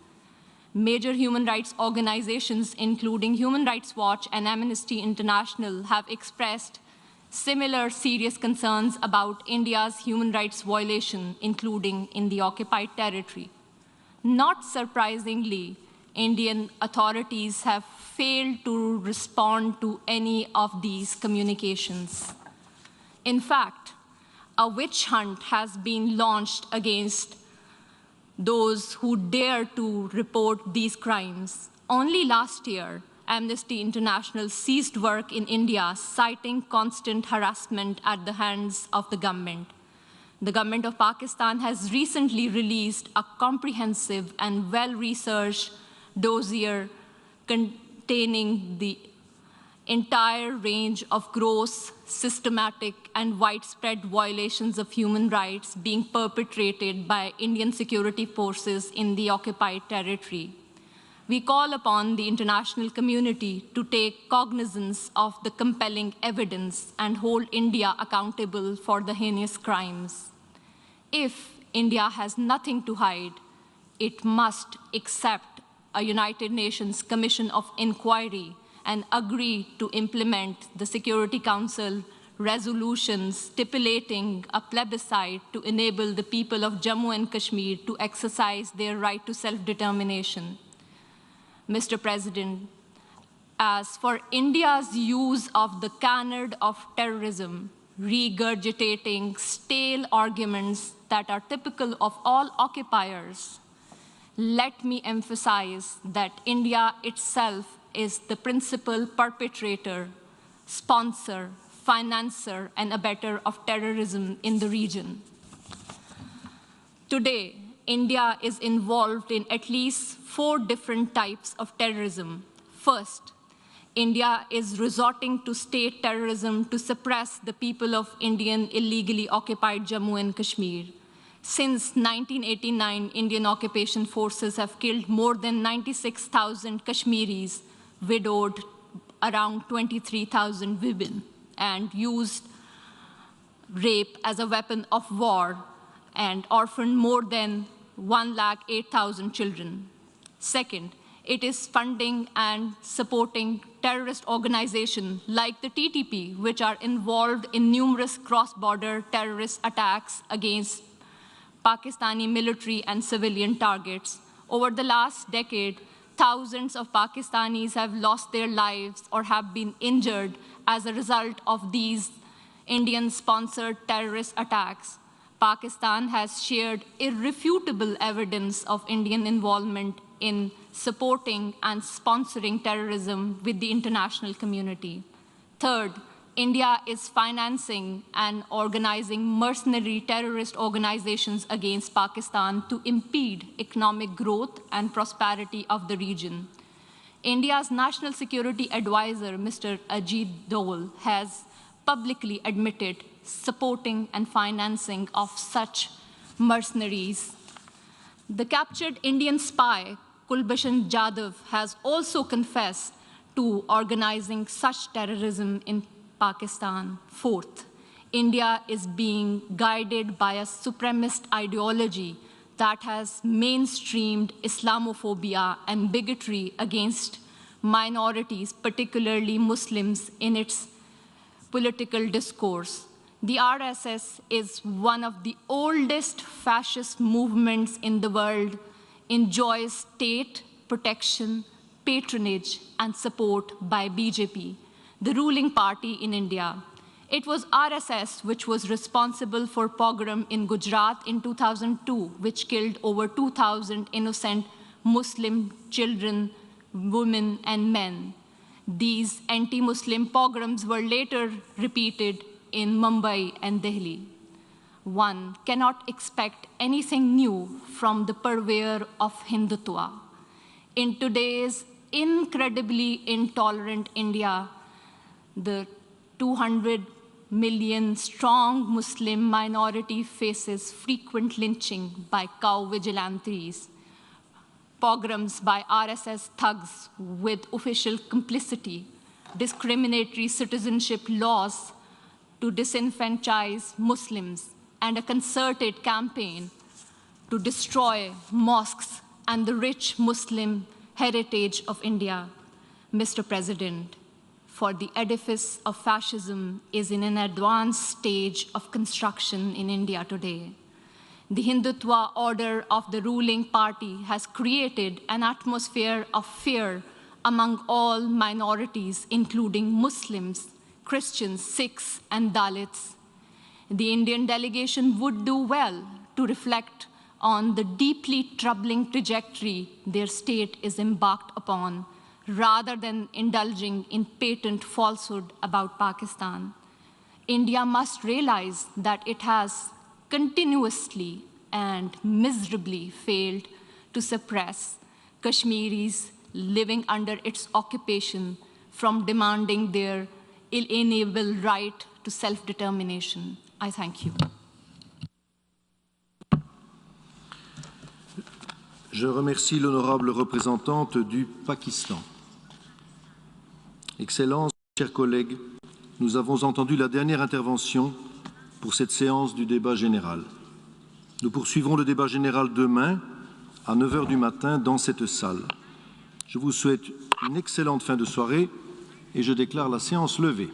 Major human rights organizations, including Human Rights Watch and Amnesty International, have expressed similar serious concerns about India's human rights violation, including in the occupied territory. Not surprisingly, Indian authorities have failed to respond to any of these communications. In fact, a witch hunt has been launched against those who dare to report these crimes. Only last year, Amnesty International ceased work in India, citing constant harassment at the hands of the government. The government of Pakistan has recently released a comprehensive and well-researched dossier containing the entire range of gross, systematic, and widespread violations of human rights being perpetrated by Indian security forces in the occupied territory. We call upon the international community to take cognizance of the compelling evidence and hold India accountable for the heinous crimes. If India has nothing to hide, it must accept a United Nations Commission of Inquiry and agree to implement the Security Council resolution stipulating a plebiscite to enable the people of Jammu and Kashmir to exercise their right to self-determination. Mr. President, as for India's use of the canard of terrorism, regurgitating stale arguments that are typical of all occupiers, let me emphasize that India itself is the principal perpetrator, sponsor, financer, and abettor of terrorism in the region. Today, India is involved in at least 4 different types of terrorism. First, India is resorting to state terrorism to suppress the people of Indian illegally occupied Jammu and Kashmir. Since 1989, Indian occupation forces have killed more than 96,000 Kashmiris, widowed around 23,000 women, and used rape as a weapon of war and orphaned more than 108,000 children. Second, it is funding and supporting terrorist organizations like the TTP, which are involved in numerous cross-border terrorist attacks against Pakistani military and civilian targets. Over the last decade, thousands of Pakistanis have lost their lives or have been injured as a result of these Indian-sponsored terrorist attacks. Pakistan has shared irrefutable evidence of Indian involvement in supporting and sponsoring terrorism with the international community. Third, India is financing and organizing mercenary terrorist organizations against Pakistan to impede economic growth and prosperity of the region. India's National Security Advisor, Mr. Ajit Dole, has publicly admitted supporting and financing of such mercenaries. The captured Indian spy, Kulbhushan Jadhav, has also confessed to organizing such terrorism in Pakistan. Fourth, India is being guided by a supremacist ideology that has mainstreamed Islamophobia and bigotry against minorities, particularly Muslims, in its political discourse. The RSS is one of the oldest fascist movements in the world, enjoys state protection, patronage, and support by BJP, the ruling party in India. It was RSS which was responsible for pogrom in Gujarat in 2002, which killed over 2,000 innocent Muslim children, women, and men. These anti-Muslim pogroms were later repeated in Mumbai and Delhi. One cannot expect anything new from the purveyor of Hindutva. In today's incredibly intolerant India, the 200 million strong Muslim minority faces frequent lynching by cow vigilantes, pogroms by RSS thugs with official complicity, discriminatory citizenship laws to disenfranchise Muslims, and a concerted campaign to destroy mosques and the rich Muslim heritage of India. Mr. President, for the edifice of fascism is in an advanced stage of construction in India today. The Hindutva order of the ruling party has created an atmosphere of fear among all minorities, including Muslims, Christians, Sikhs, and Dalits. The Indian delegation would do well to reflect on the deeply troubling trajectory their state is embarked upon, rather than indulging in patent falsehood about Pakistan. India must realize that it has continuously and miserably failed to suppress Kashmiris living under its occupation from demanding their inalienable right to self-determination. I thank you. Je remercie l'honorable représentante du Pakistan. Excellences, chers collègues, nous avons entendu la dernière intervention pour cette séance du débat général. Nous poursuivrons le débat général demain à 9 h du matin dans cette salle. Je vous souhaite une excellente fin de soirée et je déclare la séance levée.